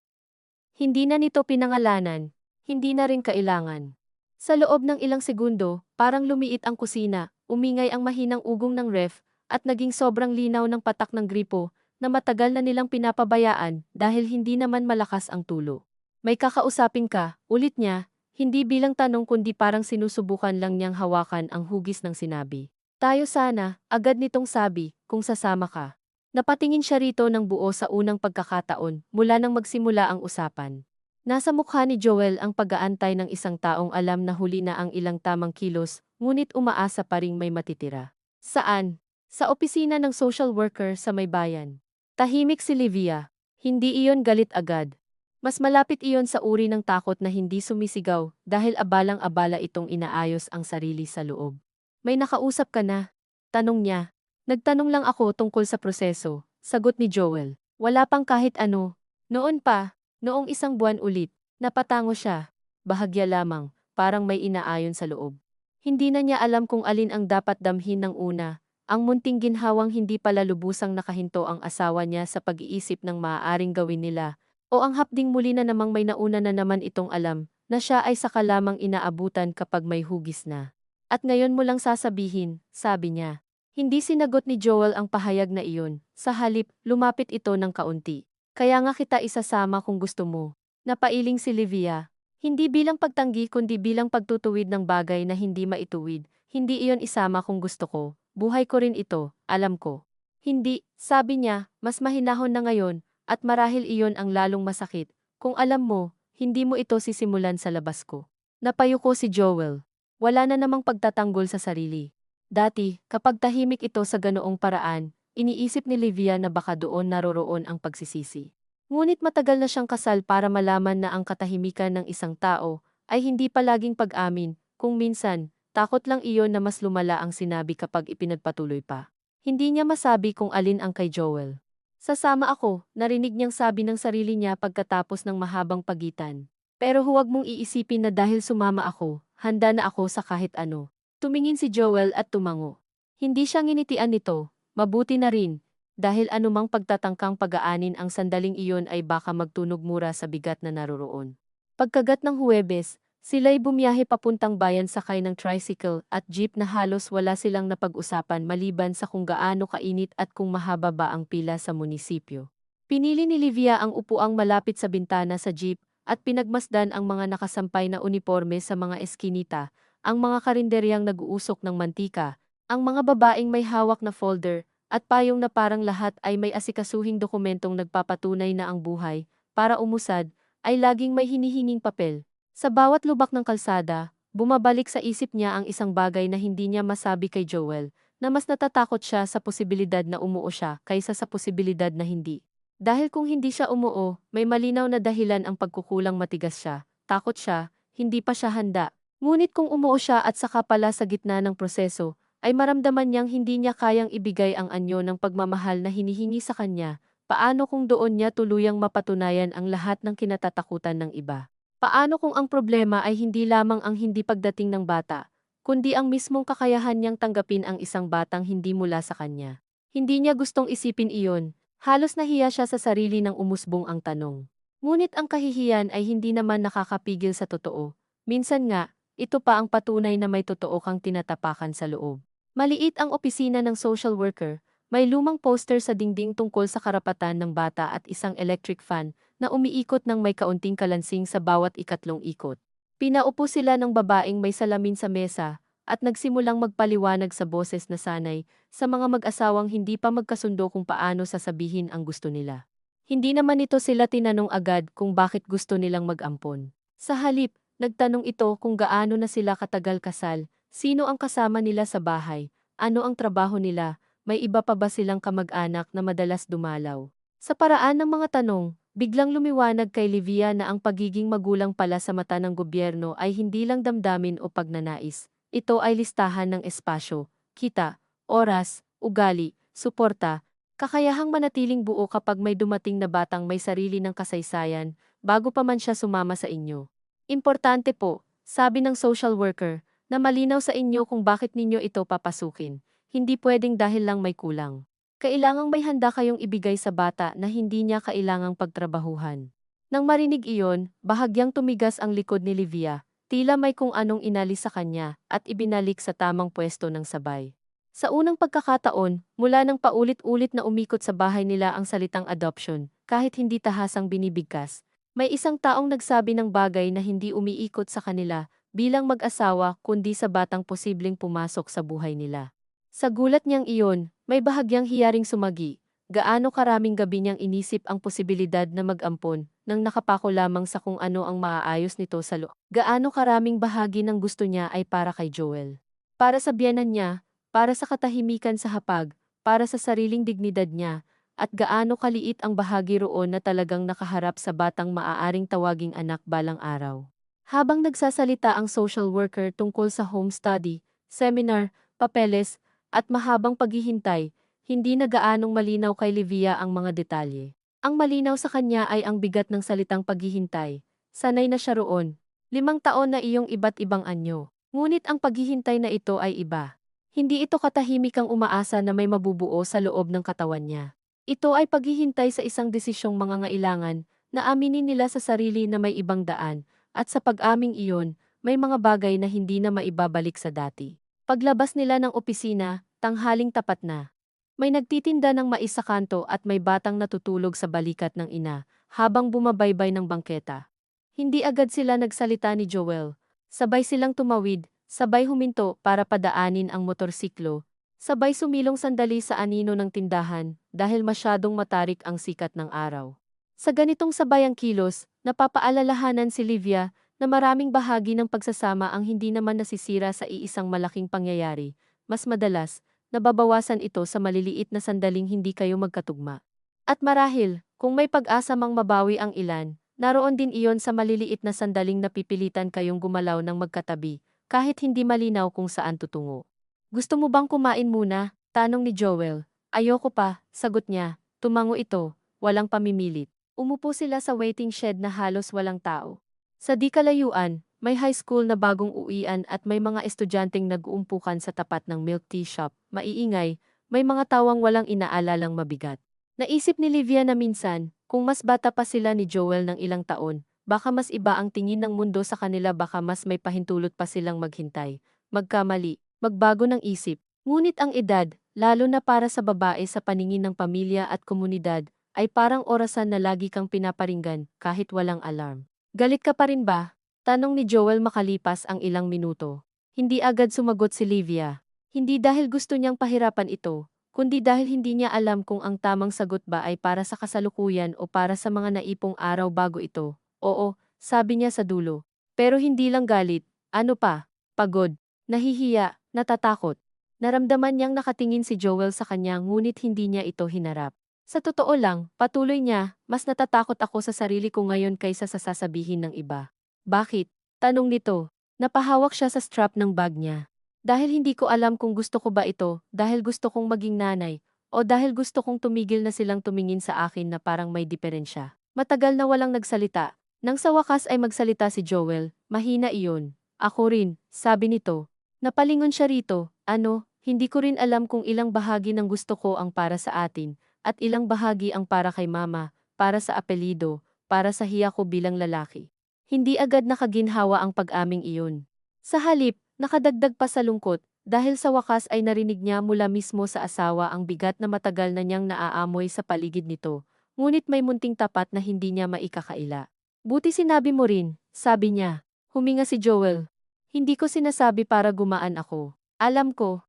Hindi na nito pinangalanan, hindi na rin kailangan. Sa loob ng ilang segundo, parang lumiit ang kusina, umingay ang mahinang ugong ng ref, at naging sobrang linaw ng patak ng gripo, na matagal na nilang pinapabayaan dahil hindi naman malakas ang tulo. May kakausapin ka, ulit niya, hindi bilang tanong kundi parang sinusubukan lang niyang hawakan ang hugis ng sinabi. Tayo sana, agad nitong sabi, kung sasama ka. Napatingin siya rito ng buo sa unang pagkakataon mula nang magsimula ang usapan. Nasa mukha ni Joel ang pag-aantay ng isang taong alam na huli na ang ilang tamang kilos, ngunit umaasa pa ring may matitira. Saan? Sa opisina ng social worker sa may bayan. Tahimik si Livia. Hindi iyon galit agad. Mas malapit iyon sa uri ng takot na hindi sumisigaw dahil abalang-abala itong inaayos ang sarili sa loob. May nakausap ka na? Tanong niya. Nagtanong lang ako tungkol sa proseso, sagot ni Joel. Wala pang kahit ano. Noon pa. Noong isang buwan ulit, napatango siya. Bahagya lamang, parang may inaayon sa loob. Hindi na niya alam kung alin ang dapat damhin ng una, ang munting ginhawang hindi pala lubusang nakahinto ang asawa niya sa pag-iisip ng maaaring gawin nila, o ang hapding muli na namang may nauna na naman itong alam, na siya ay saka lamang inaabutan kapag may hugis na. At ngayon mo lang sasabihin, sabi niya. Hindi sinagot ni Joel ang pahayag na iyon, sa halip, lumapit ito ng kaunti. Kaya nga kita isasama kung gusto mo. Napailing si Livia. Hindi bilang pagtanggi kundi bilang pagtutuwid ng bagay na hindi maituwid. Hindi iyon isama kung gusto ko. Buhay ko rin ito, alam ko. Hindi, sabi niya, mas mahinahon na ngayon, at marahil iyon ang lalong masakit. Kung alam mo, hindi mo ito sisimulan sa labas ko. Napayuko si Joel. Wala na namang pagtatanggol sa sarili. Dati, kapag tahimik ito sa ganoong paraan, iniisip ni Livia na baka doon naroroon ang pagsisisi. Ngunit matagal na siyang kasal para malaman na ang katahimikan ng isang tao ay hindi palaging pag-amin, kung minsan, takot lang iyon na mas lumala ang sinabi kapag ipinagpatuloy pa. Hindi niya masabi kung alin ang kay Joel. Sasama ako, narinig niyang sabi ng sarili niya pagkatapos ng mahabang pagitan. Pero huwag mong iisipin na dahil sumama ako, handa na ako sa kahit ano. Tumingin si Joel at tumango. Hindi siya nginitian nito, mabuti na rin, dahil anumang pagtatangkang pag-aanin ang sandaling iyon ay baka magtunog mura sa bigat na naroroon. Pagkagat ng Huwebes, sila'y bumiyahe papuntang bayan sakay ng tricycle at jeep na halos wala silang napag-usapan maliban sa kung gaano kainit at kung mahaba ba ang pila sa munisipyo. Pinili ni Livia ang upuang malapit sa bintana sa jeep at pinagmasdan ang mga nakasampay na uniforme sa mga eskinita, ang mga karinderyang nag-uusok ng mantika, ang mga babaeng may hawak na folder, at payong na parang lahat ay may asikasuhing dokumentong nagpapatunay na ang buhay, para umusad, ay laging may hinihinging papel. Sa bawat lubak ng kalsada, bumabalik sa isip niya ang isang bagay na hindi niya masabi kay Joel, na mas natatakot siya sa posibilidad na umuo siya kaysa sa posibilidad na hindi. Dahil kung hindi siya umuo, may malinaw na dahilan ang pagkukulang matigas siya, takot siya, hindi pa siya handa. Ngunit kung umuo siya at saka pala sa gitna ng proseso, ay maramdaman niyang hindi niya kayang ibigay ang anyo ng pagmamahal na hinihingi sa kanya. Paano kung doon niya tuluyang mapatunayan ang lahat ng kinatatakutan ng iba? Paano kung ang problema ay hindi lamang ang hindi pagdating ng bata, kundi ang mismong kakayahan niyang tanggapin ang isang batang hindi mula sa kanya? Hindi niya gustong isipin iyon, halos nahiya siya sa sarili nang umusbong ang tanong. Ngunit ang kahihiyan ay hindi naman nakakapigil sa totoo. Minsan nga, ito pa ang patunay na may totoo kang tinatapakan sa loob. Maliit ang opisina ng social worker, may lumang poster sa dingding tungkol sa karapatan ng bata at isang electric fan na umiikot ng may kaunting kalansing sa bawat ikatlong ikot. Pinaupo sila ng babaeng may salamin sa mesa at nagsimulang magpaliwanag sa boses na sanay sa mga mag-asawang hindi pa magkasundo kung paano sasabihin ang gusto nila. Hindi naman ito sila tinanong agad kung bakit gusto nilang mag-ampon. Sa halip, nagtanong ito kung gaano na sila katagal kasal, sino ang kasama nila sa bahay, ano ang trabaho nila, may iba pa ba silang kamag-anak na madalas dumalaw. Sa paraan ng mga tanong, biglang lumiwanag kay Livia na ang pagiging magulang pala sa mata ng gobyerno ay hindi lang damdamin o pagnanais. Ito ay listahan ng espasyo, kita, oras, ugali, suporta, kakayahang manatiling buo kapag may dumating na batang may sarili ng kasaysayan, bago pa man siya sumama sa inyo. Importante po, sabi ng social worker, na malinaw sa inyo kung bakit ninyo ito papasukin. Hindi pwedeng dahil lang may kulang. Kailangang may handa kayong ibigay sa bata na hindi niya kailangang pagtrabahuhan. Nang marinig iyon, bahagyang tumigas ang likod ni Livia, tila may kung anong inalis sa kanya at ibinalik sa tamang pwesto ng sabay. Sa unang pagkakataon, mula nang paulit-ulit na umikot sa bahay nila ang salitang adoption, kahit hindi tahasang binibigkas, may isang taong nagsabi ng bagay na hindi umiikot sa kanila bilang mag-asawa kundi sa batang posibleng pumasok sa buhay nila. Sa gulat niyang iyon, may bahagyang hiyaring sumagi. Gaano karaming gabi niyang inisip ang posibilidad na mag-ampon nang nakapako lamang sa kung ano ang maaayos nito sa loob. Gaano karaming bahagi ng gusto niya ay para kay Joel. Para sa biyenan niya, para sa katahimikan sa hapag, para sa sariling dignidad niya, at gaano kaliit ang bahagi roon na talagang nakaharap sa batang maaaring tawaging anak balang araw. Habang nagsasalita ang social worker tungkol sa home study, seminar, papeles, at mahabang paghihintay, hindi na gaanong malinaw kay Livia ang mga detalye. Ang malinaw sa kanya ay ang bigat ng salitang paghihintay. Sanay na siya roon. 5 taon na iyong iba't ibang anyo. Ngunit ang paghihintay na ito ay iba. Hindi ito katahimikang umaasa na may mabubuo sa loob ng katawan niya. Ito ay paghihintay sa isang desisyong mangangailangan na aminin nila sa sarili na may ibang daan, at sa pag-aming iyon, may mga bagay na hindi na maibabalik sa dati. Paglabas nila ng opisina, tanghaling tapat na. May nagtitinda ng mais sa kanto at may batang natutulog sa balikat ng ina, habang bumabaybay ng bangketa. Hindi agad sila nagsalita ni Joel. Sabay silang tumawid, sabay huminto para padaanin ang motorsiklo. Sabay sumilong sandali sa anino ng tindahan dahil masyadong matarik ang sikat ng araw. Sa ganitong sabayang kilos, napapaalalahanan si Livia na maraming bahagi ng pagsasama ang hindi naman nasisira sa iisang malaking pangyayari, mas madalas, nababawasan ito sa maliliit na sandaling hindi kayo magkatugma. At marahil, kung may pag-asa mang mabawi ang ilan, naroon din iyon sa maliliit na sandaling napipilitan kayong gumalaw ng magkatabi, kahit hindi malinaw kung saan tutungo. Gusto mo bang kumain muna? Tanong ni Joel. Ayoko pa, sagot niya. Tumango ito, walang pamimilit. Umupo sila sa waiting shed na halos walang tao. Sa di kalayuan, may high school na bagong uwian at may mga estudyanteng nag-uumpukan sa tapat ng milk tea shop. Maiingay, may mga tawang walang inaalalang mabigat. Naisip ni Livia na minsan, kung mas bata pa sila ni Joel ng ilang taon, baka mas iba ang tingin ng mundo sa kanila, baka mas may pahintulot pa silang maghintay, magkamali, magbago ng isip. Ngunit ang edad, lalo na para sa babae sa paningin ng pamilya at komunidad, ay parang orasan na lagi kang pinaparinggan kahit walang alarm. Galit ka pa rin ba? Tanong ni Joel makalipas ang ilang minuto. Hindi agad sumagot si Livia. Hindi dahil gusto niyang pahirapan ito, kundi dahil hindi niya alam kung ang tamang sagot ba ay para sa kasalukuyan o para sa mga naipong araw bago ito. Oo, sabi niya sa dulo. Pero hindi lang galit, ano pa? Pagod, nahihiya, natatakot. Naramdaman niyang nakatingin si Joel sa kanya ngunit hindi niya ito hinarap. Sa totoo lang, patuloy niya, mas natatakot ako sa sarili ko ngayon kaysa sa sasabihin ng iba. Bakit? Tanong nito. Napahawak siya sa strap ng bag niya. Dahil hindi ko alam kung gusto ko ba ito, dahil gusto kong maging nanay, o dahil gusto kong tumigil na silang tumingin sa akin na parang may diferensya. Matagal na walang nagsalita. Nang sa wakas ay magsalita si Joel, mahina iyon. Ako rin, sabi nito. Napalingon siya rito. Ano, hindi ko rin alam kung ilang bahagi ng gusto ko ang para sa atin, at ilang bahagi ang para kay mama, para sa apelido, para sa hiya ko bilang lalaki. Hindi agad nakaginhawa ang pag-aming iyon. Sa halip, nakadagdag pa sa lungkot, dahil sa wakas ay narinig niya mula mismo sa asawa ang bigat na matagal na niyang naaamoy sa paligid nito, ngunit may munting tapat na hindi niya maikakaila. Buti sinabi mo rin, sabi niya. Huminga si Joel. Hindi ko sinasabi para gumaan ako. Alam ko.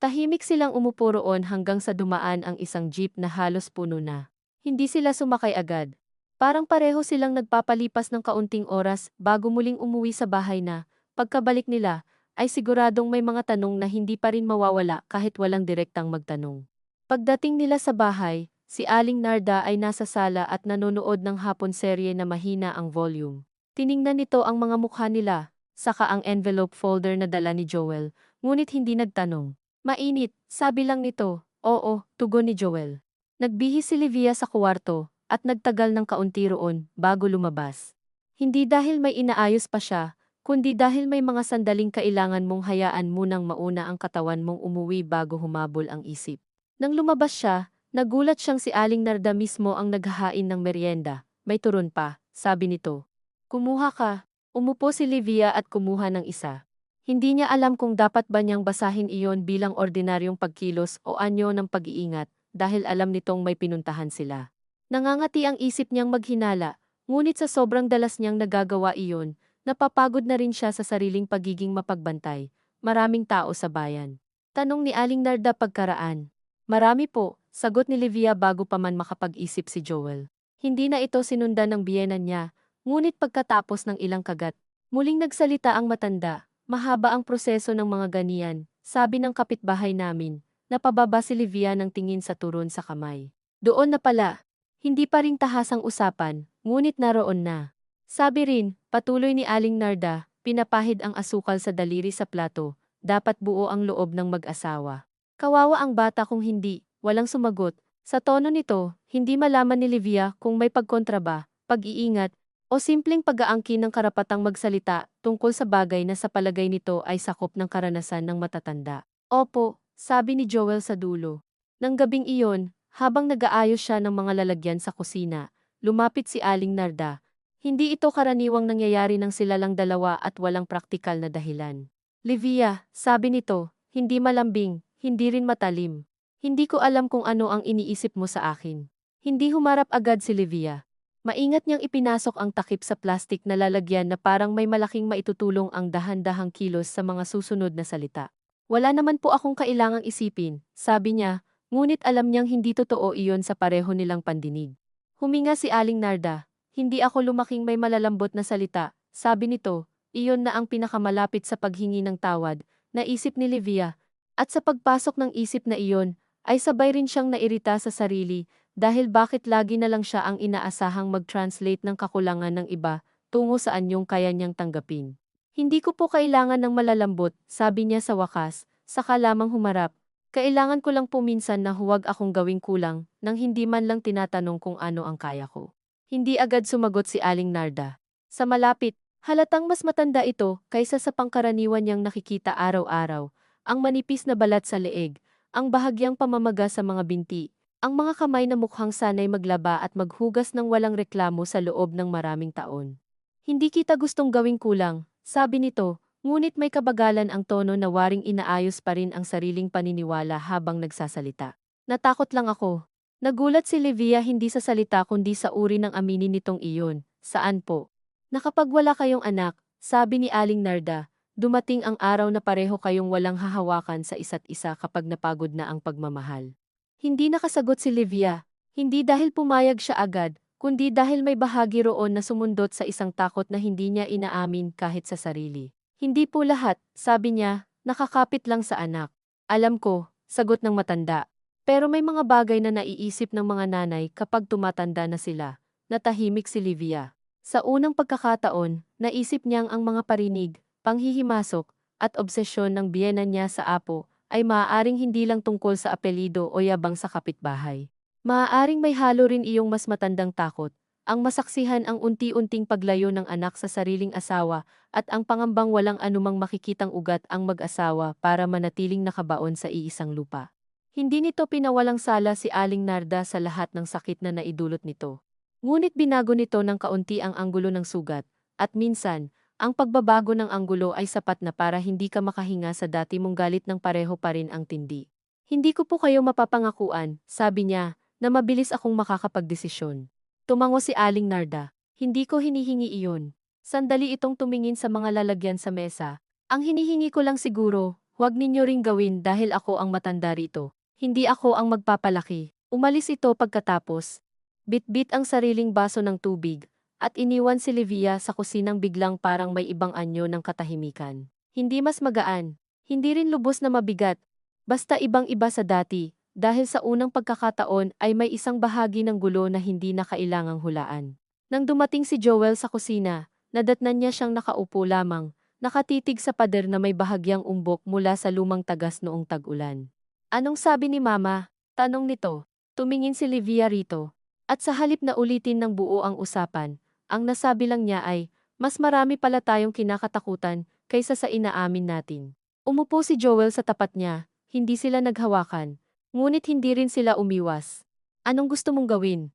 Tahimik silang umupo roon hanggang sa dumaan ang isang jeep na halos puno na. Hindi sila sumakay agad. Parang pareho silang nagpapalipas ng kaunting oras bago muling umuwi sa bahay na, pagkabalik nila, ay siguradong may mga tanong na hindi pa rin mawawala kahit walang direktang magtanong. Pagdating nila sa bahay, si Aling Narda ay nasa sala at nanonood ng hapon serye na mahina ang volume. Tiningnan nito ang mga mukha nila, saka ang envelope folder na dala ni Joel, ngunit hindi nagtanong. Mainit, sabi lang nito. Oo, tugon ni Joel. Nagbihis si Livia sa kwarto, at nagtagal ng kaunti roon, bago lumabas. Hindi dahil may inaayos pa siya, kundi dahil may mga sandaling kailangan mong hayaan munang mauna ang katawan mong umuwi bago humabol ang isip. Nang lumabas siya, nagulat siyang si Aling Narda mismo ang naghahain ng merienda. May turon pa, sabi nito. Kumuha ka. Umupo si Livia at kumuha ng isa. Hindi niya alam kung dapat ba niyang basahin iyon bilang ordinaryong pagkilos o anyo ng pag-iingat, dahil alam nitong may pinuntahan sila. Nangangati ang isip niyang maghinala, ngunit sa sobrang dalas niyang nagagawa iyon, napapagod na rin siya sa sariling pagiging mapagbantay. Maraming tao sa bayan. Tanong ni Aling Narda pagkaraan. Marami po, sagot ni Livia bago pa man makapag-isip si Joel. Hindi na ito sinundan ng biyenan niya, ngunit pagkatapos ng ilang kagat, muling nagsalita ang matanda. Mahaba ang proseso ng mga ganiyan, sabi ng kapitbahay namin. Napababa si Livia ng tingin sa turon sa kamay. Doon na pala. Hindi pa ring tahasang usapan, ngunit naroon na. Sabi rin, patuloy ni Aling Narda, pinapahid ang asukal sa daliri sa plato. Dapat buo ang loob ng mag-asawa. Kawawa ang bata kung hindi, walang sumagot. Sa tono nito, hindi malaman ni Livia kung may pagkontra ba, pag-iingat, o simpleng pag-aangkin ng karapatang magsalita tungkol sa bagay na sa palagay nito ay sakop ng karanasan ng matatanda. Opo, sabi ni Joel sa dulo. Nang gabing iyon, habang nag-aayos siya ng mga lalagyan sa kusina, lumapit si Aling Narda. Hindi ito karaniwang nangyayari ng sila lang dalawa at walang praktikal na dahilan. Livia, sabi nito, hindi malambing, hindi rin matalim. Hindi ko alam kung ano ang iniisip mo sa akin. Hindi humarap agad si Livia. Maingat niyang ipinasok ang takip sa plastik na lalagyan na parang may malaking maitutulong ang dahan-dahang kilos sa mga susunod na salita. Wala naman po akong kailangang isipin, sabi niya, ngunit alam niyang hindi totoo iyon sa pareho nilang pandinig. Huminga si Aling Narda, hindi ako lumaking may malalambot na salita, sabi nito, iyon na ang pinakamalapit sa paghingi ng tawad, naisip ni Livia, At sa pagpasok ng isip na iyon, ay sabay rin siyang nairita sa sarili dahil bakit lagi na lang siya ang inaasahang mag-translate ng kakulangan ng iba tungo sa anyong kaya niyang tanggapin. Hindi ko po kailangan ng malalambot, sabi niya sa wakas, saka lamang humarap. Kailangan ko lang po minsan na huwag akong gawing kulang nang hindi man lang tinatanong kung ano ang kaya ko. Hindi agad sumagot si Aling Narda. Sa malapit, halatang mas matanda ito kaysa sa pangkaraniwan niyang nakikita araw-araw. Ang manipis na balat sa leeg, ang bahagyang pamamaga sa mga binti, ang mga kamay na mukhang sanay maglaba at maghugas ng walang reklamo sa loob ng maraming taon. Hindi kita gustong gawing kulang, sabi nito, ngunit may kabagalan ang tono na waring inaayos pa rin ang sariling paniniwala habang nagsasalita. Natakot lang ako. Nagulat si Livia hindi sa salita kundi sa uri ng aminin nitong iyon. Saan po? Nakapag wala kayong anak, sabi ni Aling Narda, dumating ang araw na pareho kayong walang hahawakan sa isa't isa kapag napagod na ang pagmamahal. Hindi nakasagot si Livia, hindi dahil pumayag siya agad, kundi dahil may bahagi roon na sumundot sa isang takot na hindi niya inaamin kahit sa sarili. Hindi po lahat, sabi niya, nakakapit lang sa anak. Alam ko, sagot ng matanda. Pero may mga bagay na naiisip ng mga nanay kapag tumatanda na sila. Natahimik si Livia. Sa unang pagkakataon, naisip niyang ang mga parinig, panghihimasok, at obsesyon ng biyenan niya sa apo ay maaaring hindi lang tungkol sa apelido o yabang sa kapitbahay. Maaaring may halo rin iyong mas matandang takot, ang masaksihan ang unti-unting paglayo ng anak sa sariling asawa at ang pangambang walang anumang makikitang ugat ang mag-asawa para manatiling nakabaon sa iisang lupa. Hindi nito pinawalang sala si Aling Narda sa lahat ng sakit na naidulot nito. Ngunit binago nito ng kaunti ang anggulo ng sugat, at minsan, ang pagbabago ng anggulo ay sapat na para hindi ka makahinga sa dati mong galit ng pareho pa rin ang tindi. Hindi ko po kayo mapapangakuan, sabi niya, na mabilis akong makakapagdesisyon. Tumango si Aling Narda, hindi ko hinihingi iyon. Sandali itong tumingin sa mga lalagyan sa mesa. Ang hinihingi ko lang siguro, huwag ninyo ring gawin dahil ako ang matanda rito. Hindi ako ang magpapalaki. Umalis ito pagkatapos. Bit-bit ang sariling baso ng tubig at iniwan si Livia sa kusinang biglang parang may ibang anyo ng katahimikan. Hindi mas magaan, hindi rin lubos na mabigat, basta ibang-iba sa dati, dahil sa unang pagkakataon ay may isang bahagi ng gulo na hindi na kailangang hulaan. Nang dumating si Joel sa kusina, nadatnan niya siyang nakaupo lamang, nakatitig sa pader na may bahagyang umbok mula sa lumang tagas noong tag-ulan. Anong sabi ni Mama? Tanong nito. Tumingin si Livia rito. At sa halip na ulitin ng buo ang usapan, ang nasabi lang niya ay, mas marami pala tayong kinakatakutan kaysa sa inaamin natin. Umupo si Joel sa tapat niya, hindi sila naghawakan, ngunit hindi rin sila umiwas. Anong gusto mong gawin?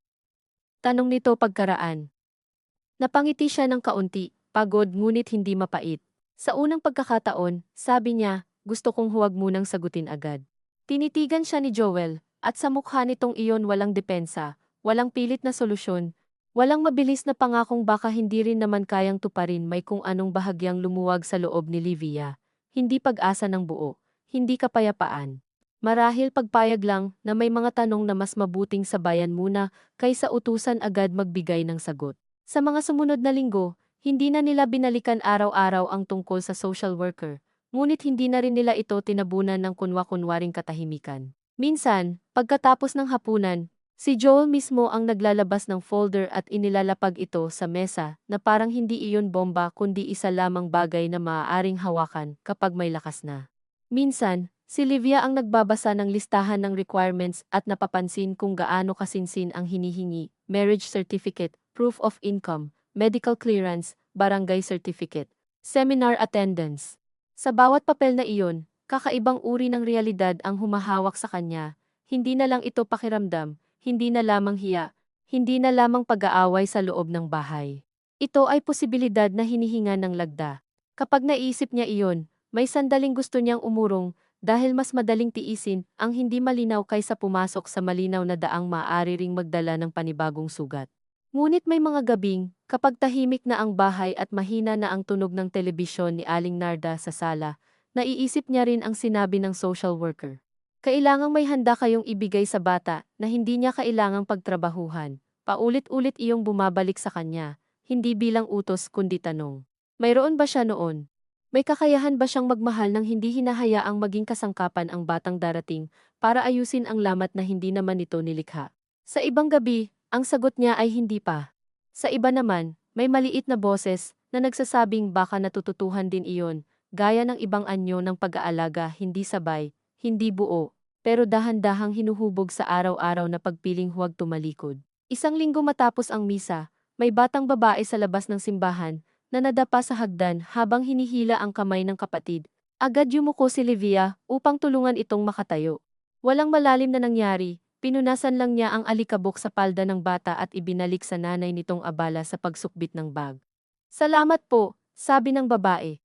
Tanong nito pagkaraan. Napangiti siya ng kaunti, pagod ngunit hindi mapait. Sa unang pagkakataon, sabi niya, gusto kong huwag munang sagutin agad. Tinitigan siya ni Joel, at sa mukha nitong iyon walang depensa, walang pilit na solusyon, walang mabilis na pangakong baka hindi rin naman kayang tuparin may kung anong bahagyang lumuwag sa loob ni Livia. Hindi pag-asa ng buo, hindi kapayapaan. Marahil pagpayag lang na may mga tanong na mas mabuting sabayan muna kaysa utusan agad magbigay ng sagot. Sa mga sumunod na linggo, hindi na nila binalikan araw-araw ang tungkol sa social worker, ngunit hindi na rin nila ito tinabunan ng kunwa-kunwaring katahimikan. Minsan, pagkatapos ng hapunan, si Joel mismo ang naglalabas ng folder at inilalapag ito sa mesa na parang hindi iyon bomba kundi isa lamang bagay na maaaring hawakan kapag may lakas na. Minsan, si Livia ang nagbabasa ng listahan ng requirements at napapansin kung gaano kasinsin ang hinihingi, marriage certificate, proof of income, medical clearance, barangay certificate, seminar attendance. Sa bawat papel na iyon, kakaibang uri ng realidad ang humahawak sa kanya. Hindi na lang ito pakiramdam, hindi na lamang hiya, hindi na lamang pag-aaway sa loob ng bahay. Ito ay posibilidad na hinihinga ng lagda. Kapag naisip niya iyon, may sandaling gusto niyang umurong dahil mas madaling tiisin ang hindi malinaw kaysa pumasok sa malinaw na daang maaari ring magdala ng panibagong sugat. Ngunit may mga gabing, kapag tahimik na ang bahay at mahina na ang tunog ng telebisyon ni Aling Narda sa sala, naiisip niya rin ang sinabi ng social worker. Kailangang may handa kayong ibigay sa bata na hindi niya kailangang pagtrabahuhan. Paulit-ulit iyong bumabalik sa kanya, hindi bilang utos kundi tanong. Mayroon ba siya noon? May kakayahan ba siyang magmahal nang hindi hinahayaang maging kasangkapan ang batang darating para ayusin ang lamat na hindi naman ito nilikha? Sa ibang gabi, ang sagot niya ay hindi pa. Sa iba naman, may maliit na boses na nagsasabing baka natututuhan din iyon, gaya ng ibang anyo ng pag-aalaga, hindi sabay, hindi buo, pero dahan-dahang hinuhubog sa araw-araw na pagpiling huwag tumalikod. Isang linggo matapos ang misa, may batang babae sa labas ng simbahan na nadapa sa hagdan habang hinihila ang kamay ng kapatid. Agad yumuko si Livia upang tulungan itong makatayo. Walang malalim na nangyari, pinunasan lang niya ang alikabok sa palda ng bata at ibinalik sa nanay nitong abala sa pagsukbit ng bag. Salamat po, sabi ng babae.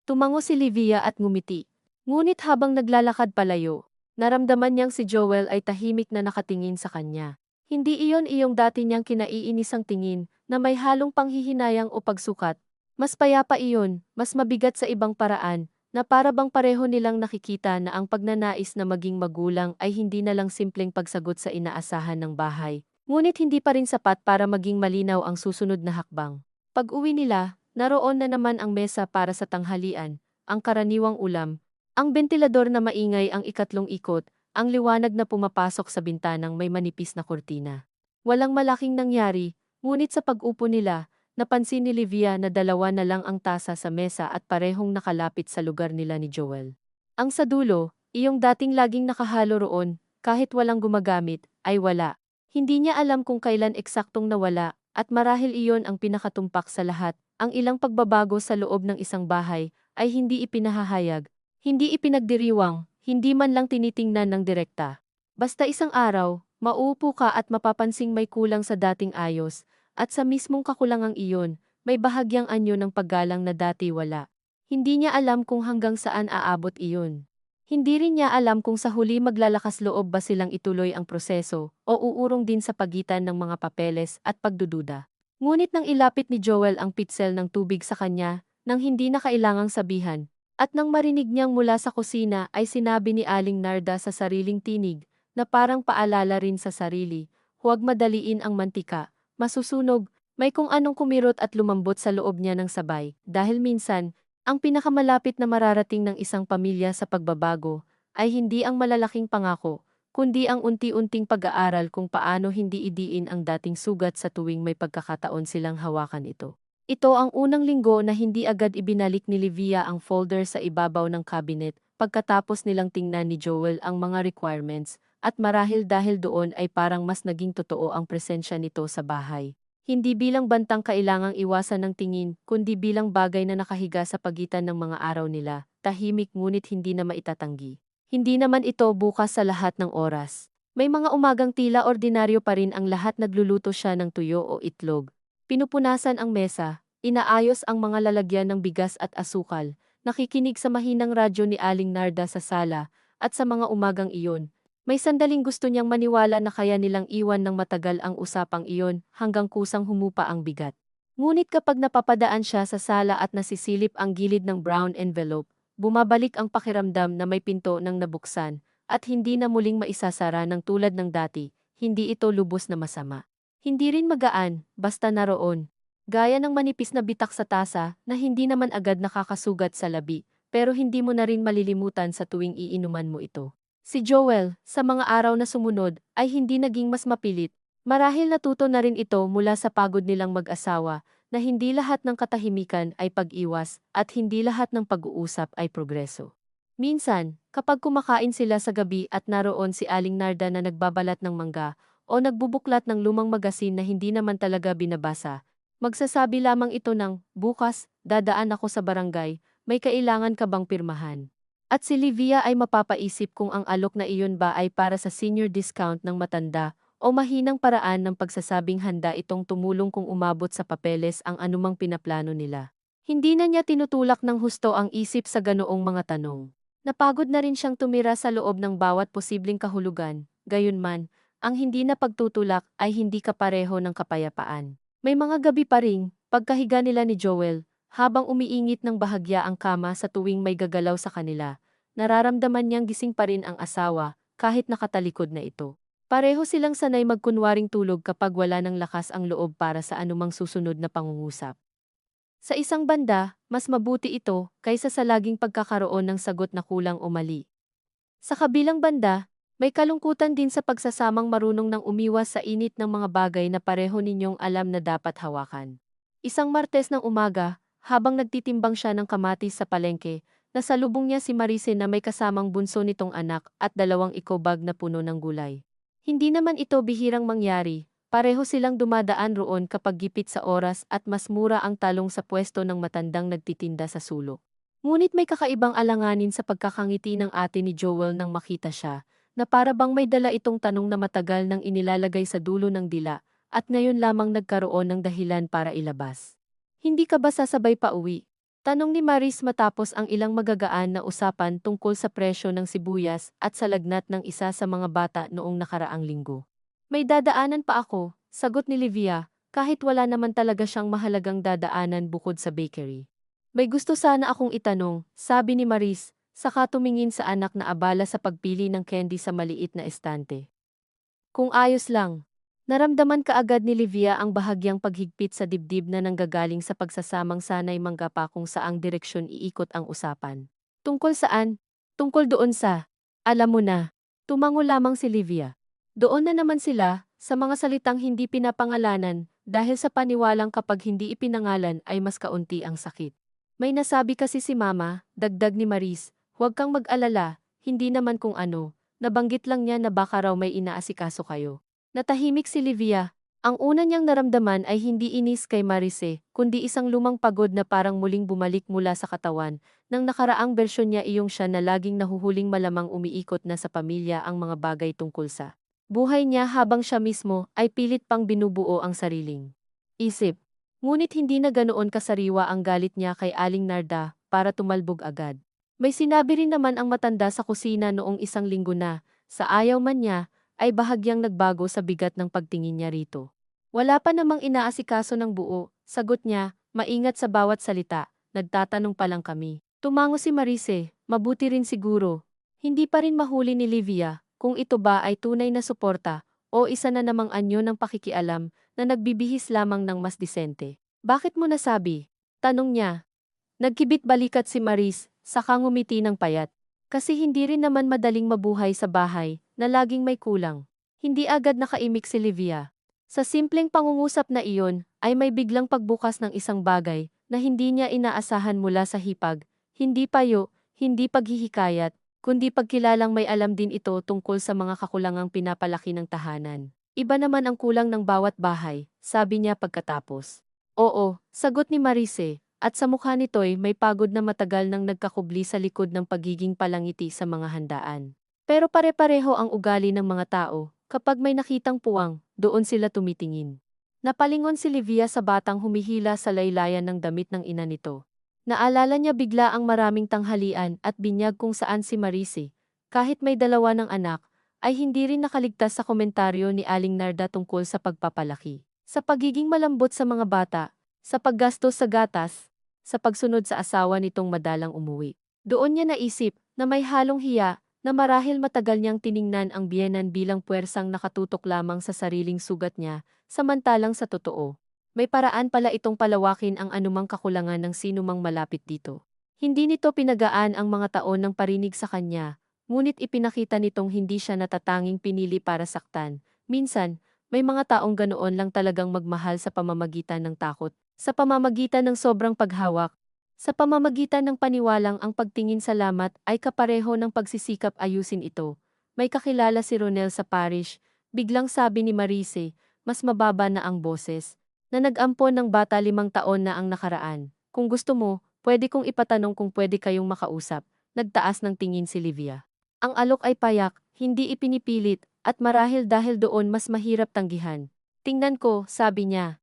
Tumango si Livia at ngumiti. Ngunit habang naglalakad palayo, naramdaman niyang si Joel ay tahimik na nakatingin sa kanya. Hindi iyon iyong dati niyang kinaiinisang tingin na may halong panghihinayang o pagsukat. Mas payapa iyon, mas mabigat sa ibang paraan, na para bang pareho nilang nakikita na ang pagnanais na maging magulang ay hindi na lang simpleng pagsagot sa inaasahan ng bahay. Ngunit hindi pa rin sapat para maging malinaw ang susunod na hakbang. Pag-uwi nila, naroon na naman ang mesa para sa tanghalian, ang karaniwang ulam, ang bentilador na maingay ang ikatlong ikot, ang liwanag na pumapasok sa bintanang may manipis na kurtina. Walang malaking nangyari, ngunit sa pag-upo nila, napansin ni Livia na dalawa na lang ang tasa sa mesa at parehong nakalapit sa lugar nila ni Joel. Ang sa dulo, iyong dating laging nakahalo roon, kahit walang gumagamit, ay wala. Hindi niya alam kung kailan eksaktong nawala, at marahil iyon ang pinakatumpak sa lahat. Ang ilang pagbabago sa loob ng isang bahay ay hindi ipinahahayag, hindi ipinagdiriwang, hindi man lang tinitingnan ng direkta. Basta isang araw, mauupo ka at mapapansing may kulang sa dating ayos, at sa mismong kakulangang iyon, may bahagyang anyo ng paggalang na dati wala. Hindi niya alam kung hanggang saan aabot iyon. Hindi rin niya alam kung sa huli maglalakas loob ba silang ituloy ang proseso o uurong din sa pagitan ng mga papeles at pagdududa. Ngunit nang ilapit ni Joel ang pitsel ng tubig sa kanya, nang hindi na kailangang sabihan, at nang marinig niyang mula sa kusina ay sinabi ni Aling Narda sa sariling tinig, na parang paalala rin sa sarili, huwag madaliin ang mantika, masusunog, may kung anong kumirot at lumambot sa loob niya ng sabay, dahil minsan, ang pinakamalapit na mararating ng isang pamilya sa pagbabago, ay hindi ang malalaking pangako, kundi ang unti-unting pag-aaral kung paano hindi idiin ang dating sugat sa tuwing may pagkakataon silang hawakan ito. Ito ang unang linggo na hindi agad ibinalik ni Livia ang folder sa ibabaw ng cabinet pagkatapos nilang tingnan ni Joel ang mga requirements at marahil dahil doon ay parang mas naging totoo ang presensya nito sa bahay. Hindi bilang bantang kailangang iwasan ng tingin, kundi bilang bagay na nakahiga sa pagitan ng mga araw nila, tahimik ngunit hindi na maitatanggi. Hindi naman ito bukas sa lahat ng oras. May mga umagang tila ordinaryo pa rin ang lahat nagluluto siya ng tuyo o itlog. Pinupunasan ang mesa, inaayos ang mga lalagyan ng bigas at asukal, nakikinig sa mahinang radyo ni Aling Narda sa sala, at sa mga umagang iyon, may sandaling gusto niyang maniwala na kaya nilang iwan ng matagal ang usapang iyon hanggang kusang humupa ang bigat. Ngunit kapag napapadaan siya sa sala at nasisilip ang gilid ng brown envelope, bumabalik ang pakiramdam na may pinto nang nabuksan, at hindi na muling maisasara ng tulad ng dati, hindi ito lubos na masama. Hindi rin magaan, basta naroon. Gaya ng manipis na bitak sa tasa na hindi naman agad nakakasugat sa labi, pero hindi mo na rin malilimutan sa tuwing iinuman mo ito. Si Joel, sa mga araw na sumunod, ay hindi naging mas mapilit. Marahil natuto na rin ito mula sa pagod nilang mag-asawa, na hindi lahat ng katahimikan ay pag-iwas, at hindi lahat ng pag-uusap ay progreso. Minsan, kapag kumakain sila sa gabi at naroon si Aling Narda na nagbabalat ng mangga, o nagbubuklat ng lumang magasin na hindi naman talaga binabasa, magsasabi lamang ito ng, bukas, dadaan ako sa barangay, may kailangan ka bang pirmahan? At si Livia ay mapapaisip kung ang alok na iyon ba ay para sa senior discount ng matanda, o mahinang paraan ng pagsasabing handa itong tumulong kung umabot sa papeles ang anumang pinaplano nila. Hindi na niya tinutulak ng husto ang isip sa ganoong mga tanong. Napagod na rin siyang tumira sa loob ng bawat posibleng kahulugan, gayunman, ang hindi na pagtutulak ay hindi kapareho ng kapayapaan. May mga gabi pa ring, pagkahiga nila ni Joel, habang umiingit ng bahagya ang kama sa tuwing may gagalaw sa kanila, nararamdaman niyang gising pa rin ang asawa, kahit nakatalikod na ito. Pareho silang sanay magkunwaring tulog kapag wala ng lakas ang loob para sa anumang susunod na pangungusap. Sa isang banda, mas mabuti ito kaysa sa laging pagkakaroon ng sagot na kulang o mali. Sa kabilang banda, may kalungkutan din sa pagsasamang marunong ng umiwas sa init ng mga bagay na pareho ninyong alam na dapat hawakan. Isang Martes ng umaga, habang nagtitimbang siya ng kamatis sa palengke, nasalubong niya si Marise na may kasamang bunso nitong anak at dalawang eco-bag na puno ng gulay. Hindi naman ito bihirang mangyari, pareho silang dumadaan roon kapag gipit sa oras at mas mura ang talong sa pwesto ng matandang nagtitinda sa sulok. Ngunit may kakaibang alanganin sa pagkakangiti ng ate ni Joel nang makita siya, na para bang may dala itong tanong na matagal nang inilalagay sa dulo ng dila, at ngayon lamang nagkaroon ng dahilan para ilabas. Hindi ka ba sasabay pa uwi? Tanong ni Maris matapos ang ilang magagaan na usapan tungkol sa presyo ng sibuyas at sa lagnat ng isa sa mga bata noong nakaraang linggo. May dadaanan pa ako, sagot ni Livia, kahit wala naman talaga siyang mahalagang dadaanan bukod sa bakery. May gusto sana akong itanong, sabi ni Maris, saka tumingin sa anak na abala sa pagpili ng candy sa maliit na estante. Kung ayos lang. Naramdaman kaagad ni Livia ang bahagyang paghigpit sa dibdib na nanggagaling sa pagsasamang sanay manggapa kung saang direksyon iikot ang usapan. Tungkol saan? Tungkol doon sa, alam mo na. Tumango lamang si Livia. Doon na naman sila, sa mga salitang hindi pinapangalanan, dahil sa paniwalang kapag hindi ipinangalan ay mas kaunti ang sakit. May nasabi kasi si Mama, dagdag ni Maris, huwag kang mag-alala, hindi naman kung ano, nabanggit lang niya na baka raw may inaasikaso kayo. Natahimik si Livia. Ang una niyang naramdaman ay hindi inis kay Marise, kundi isang lumang pagod na parang muling bumalik mula sa katawan, nang nakaraang bersyon niya iyong siya na laging nahuhuling malamang umiikot na sa pamilya ang mga bagay tungkol sa buhay niya habang siya mismo ay pilit pang binubuo ang sariling isip. Ngunit hindi na ganoon kasariwa ang galit niya kay Aling Narda para tumalbog agad. May sinabi rin naman ang matanda sa kusina noong isang linggo na, sa ayaw man niya, ay bahagyang nagbago sa bigat ng pagtingin niya rito. Wala pa namang inaasikaso ng buo, sagot niya, maingat sa bawat salita, nagtatanong pa lang kami. Tumango si Marise, mabuti rin siguro. Hindi pa rin mahuli ni Livia, kung ito ba ay tunay na suporta, o isa na namang anyo ng pakikialam, na nagbibihis lamang ng mas disente. Bakit mo nasabi? Tanong niya. Nagkibit balikat si Maris, saka ngumiti ng payat. Kasi hindi rin naman madaling mabuhay sa bahay, na laging may kulang. Hindi agad nakaimik si Livia. Sa simpleng pangungusap na iyon, ay may biglang pagbukas ng isang bagay, na hindi niya inaasahan mula sa hipag, hindi payo, hindi paghihikayat, kundi pagkilalang may alam din ito tungkol sa mga kakulangang pinapalaki ng tahanan. Iba naman ang kulang ng bawat bahay, sabi niya pagkatapos. Oo, sagot ni Marise. At sa mukha nito'y may pagod na matagal nang nagkakubli sa likod ng pagiging palangiti sa mga handaan. Pero pare-pareho ang ugali ng mga tao, kapag may nakitang puwang, doon sila tumitingin. Napalingon si Livia sa batang humihila sa laylayan ng damit ng ina nito. Naalala niya bigla ang maraming tanghalian at binyag kung saan si Marise, kahit may dalawa ng anak, ay hindi rin nakaligtas sa komentaryo ni Aling Narda tungkol sa pagpapalaki. Sa pagiging malambot sa mga bata, sa paggastos sa gatas, sa pagsunod sa asawa nitong madalang umuwi. Doon niya naisip na may halong hiya na marahil matagal niyang tiningnan ang biyenan bilang puwersang nakatutok lamang sa sariling sugat niya, samantalang sa totoo. May paraan pala itong palawakin ang anumang kakulangan ng sinumang malapit dito. Hindi nito pinagaan ang mga taon ng parinig sa kanya, ngunit ipinakita nitong hindi siya natatanging pinili para saktan. Minsan, may mga taong ganoon lang talagang magmahal sa pamamagitan ng takot, sa pamamagitan ng sobrang paghawak, sa pamamagitan ng paniwalang ang pagtingin salamat ay kapareho ng pagsisikap ayusin ito. May kakilala si Ronel sa parish, biglang sabi ni Marise, mas mababa na ang boses, na nag-ampon ng bata 5 taon na ang nakaraan. Kung gusto mo, pwede kong ipatanong kung pwede kayong makausap. Nagtaas ng tingin si Livia. Ang alok ay payak, hindi ipinipilit, at marahil dahil doon mas mahirap tanggihan. Tingnan ko, sabi niya.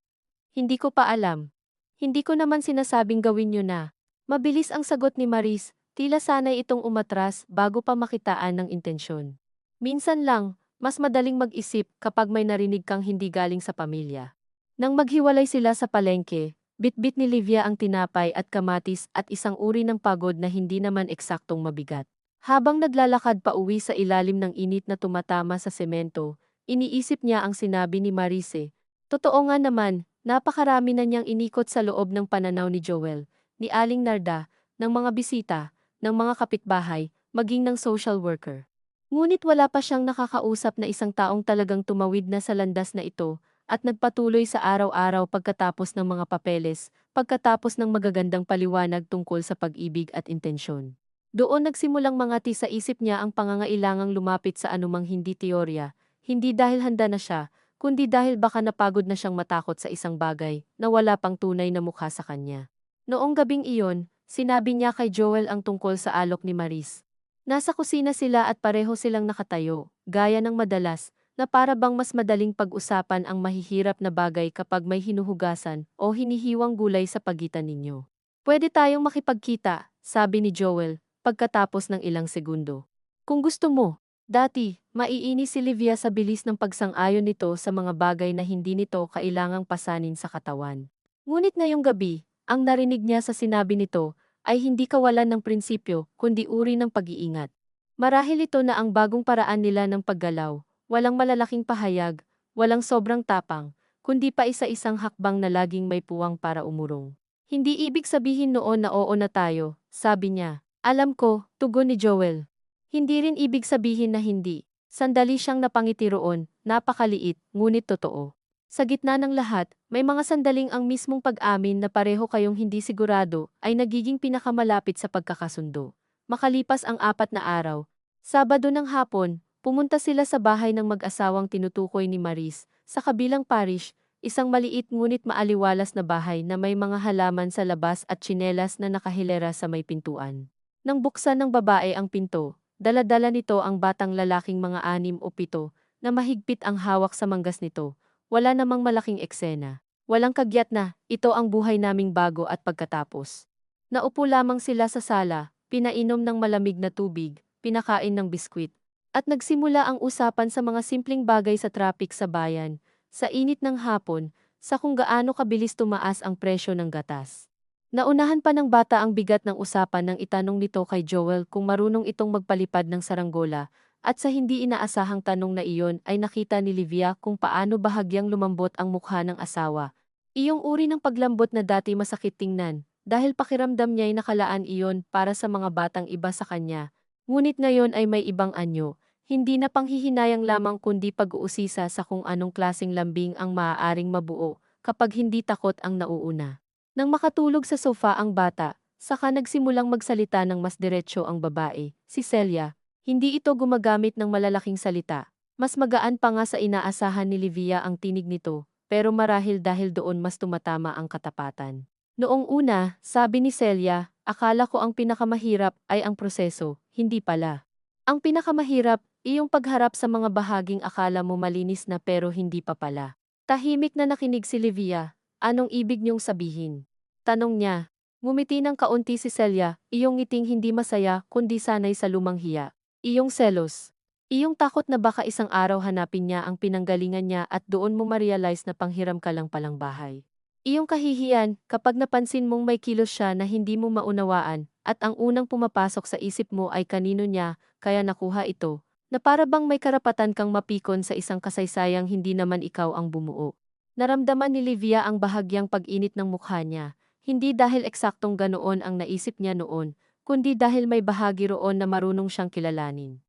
Hindi ko pa alam. Hindi ko naman sinasabing gawin niyo na. Mabilis ang sagot ni Maris, tila sanay itong umatras bago pa makitaan ng intensyon. Minsan lang, mas madaling mag-isip kapag may narinig kang hindi galing sa pamilya. Nang maghiwalay sila sa palengke, bitbit ni Livia ang tinapay at kamatis at isang uri ng pagod na hindi naman eksaktong mabigat. Habang naglalakad pa uwi sa ilalim ng init na tumatama sa semento, iniisip niya ang sinabi ni Marise. Totoo nga naman, Napakarami na niyang inikot sa loob ng pananaw ni Joel, ni Aling Narda, ng mga bisita, ng mga kapitbahay, maging ng social worker. Ngunit wala pa siyang nakakausap na isang taong talagang tumawid na sa landas na ito at nagpatuloy sa araw-araw pagkatapos ng mga papeles, pagkatapos ng magagandang paliwanag tungkol sa pag-ibig at intensyon. Doon nagsimulang mangati sa isip niya ang pangangailangang lumapit sa anumang hindi teorya, hindi dahil handa na siya, kundi dahil baka napagod na siyang matakot sa isang bagay na wala pang tunay na mukha sa kanya. Noong gabing iyon, sinabi niya kay Joel ang tungkol sa alok ni Maris. Nasa kusina sila at pareho silang nakatayo, gaya ng madalas, na para bang mas madaling pag-usapan ang mahihirap na bagay kapag may hinuhugasan o hinihiwang gulay sa pagitan ninyo. Pwede tayong makipagkita, sabi ni Joel, pagkatapos ng ilang segundo. Kung gusto mo. Dati, maiinis si Livia sa bilis ng pagsang-ayon nito sa mga bagay na hindi nito kailangang pasanin sa katawan. Ngunit ngayong gabi, ang narinig niya sa sinabi nito ay hindi kawalan ng prinsipyo kundi uri ng pag-iingat. Marahil ito na ang bagong paraan nila ng paggalaw, walang malalaking pahayag, walang sobrang tapang, kundi pa isa-isang hakbang na laging may puwang para umurong. Hindi ibig sabihin noon na oo na tayo, sabi niya. Alam ko, tugon ni Joel. Hindi rin ibig sabihin na hindi. Sandali siyang napangiti roon, napakaliit, ngunit totoo. Sa gitna ng lahat, may mga sandaling ang mismong pag-amin na pareho kayong hindi sigurado ay nagiging pinakamalapit sa pagkakasundo. Makalipas ang 4 na araw, Sabado ng hapon, pumunta sila sa bahay ng mag-asawang tinutukoy ni Maris, sa kabilang parish, isang maliit ngunit maaliwalas na bahay na may mga halaman sa labas at tsinelas na nakahilera sa may pintuan. Nang buksan ng babae ang pinto, dala-dala nito ang batang lalaking mga 6 o 7 na mahigpit ang hawak sa manggas nito. Wala namang malaking eksena. Walang kagyat na, ito ang buhay naming bago at pagkatapos. Naupo lamang sila sa sala, pinainom ng malamig na tubig, pinakain ng biskwit, at nagsimula ang usapan sa mga simpleng bagay sa traffic sa bayan, sa init ng hapon, sa kung gaano kabilis tumaas ang presyo ng gatas. Naunahan pa ng bata ang bigat ng usapan nang itanong nito kay Joel kung marunong itong magpalipad ng saranggola, at sa hindi inaasahang tanong na iyon ay nakita ni Livia kung paano bahagyang lumambot ang mukha ng asawa. Iyong uri ng paglambot na dati masakit tingnan, dahil pakiramdam niya'y nakalaan iyon para sa mga batang iba sa kanya. Ngunit ngayon ay may ibang anyo, hindi na panghihinayang lamang kundi pag-uusisa sa kung anong klaseng lambing ang maaaring mabuo kapag hindi takot ang nauuna. Nang makatulog sa sofa ang bata, saka nagsimulang magsalita ng mas diretsyo ang babae, si Celia. Hindi ito gumagamit ng malalaking salita. Mas magaan pa nga sa inaasahan ni Livia ang tinig nito, pero marahil dahil doon mas tumatama ang katapatan. Noong una, sabi ni Celia, akala ko ang pinakamahirap ay ang proseso, hindi pala. Ang pinakamahirap, iyong pagharap sa mga bahaging akala mo malinis na pero hindi pa pala. Tahimik na nakinig si Livia. Anong ibig niyong sabihin? Tanong niya. Ngumiti ng kaunti si Celia, iyong ngiting hindi masaya kundi sanay sa lumang hiya. Iyong selos. Iyong takot na baka isang araw hanapin niya ang pinanggalingan niya at doon mo ma-realize na panghiram ka lang palang bahay. Iyong kahihiyan kapag napansin mong may kilos siya na hindi mo maunawaan at ang unang pumapasok sa isip mo ay kanino niya kaya nakuha ito, na para bang may karapatan kang mapikon sa isang kasaysayang hindi naman ikaw ang bumuo. Naramdaman ni Livia ang bahagyang pag-init ng mukha niya, hindi dahil eksaktong ganoon ang naisip niya noon, kundi dahil may bahagi roon na marunong siyang kilalanin.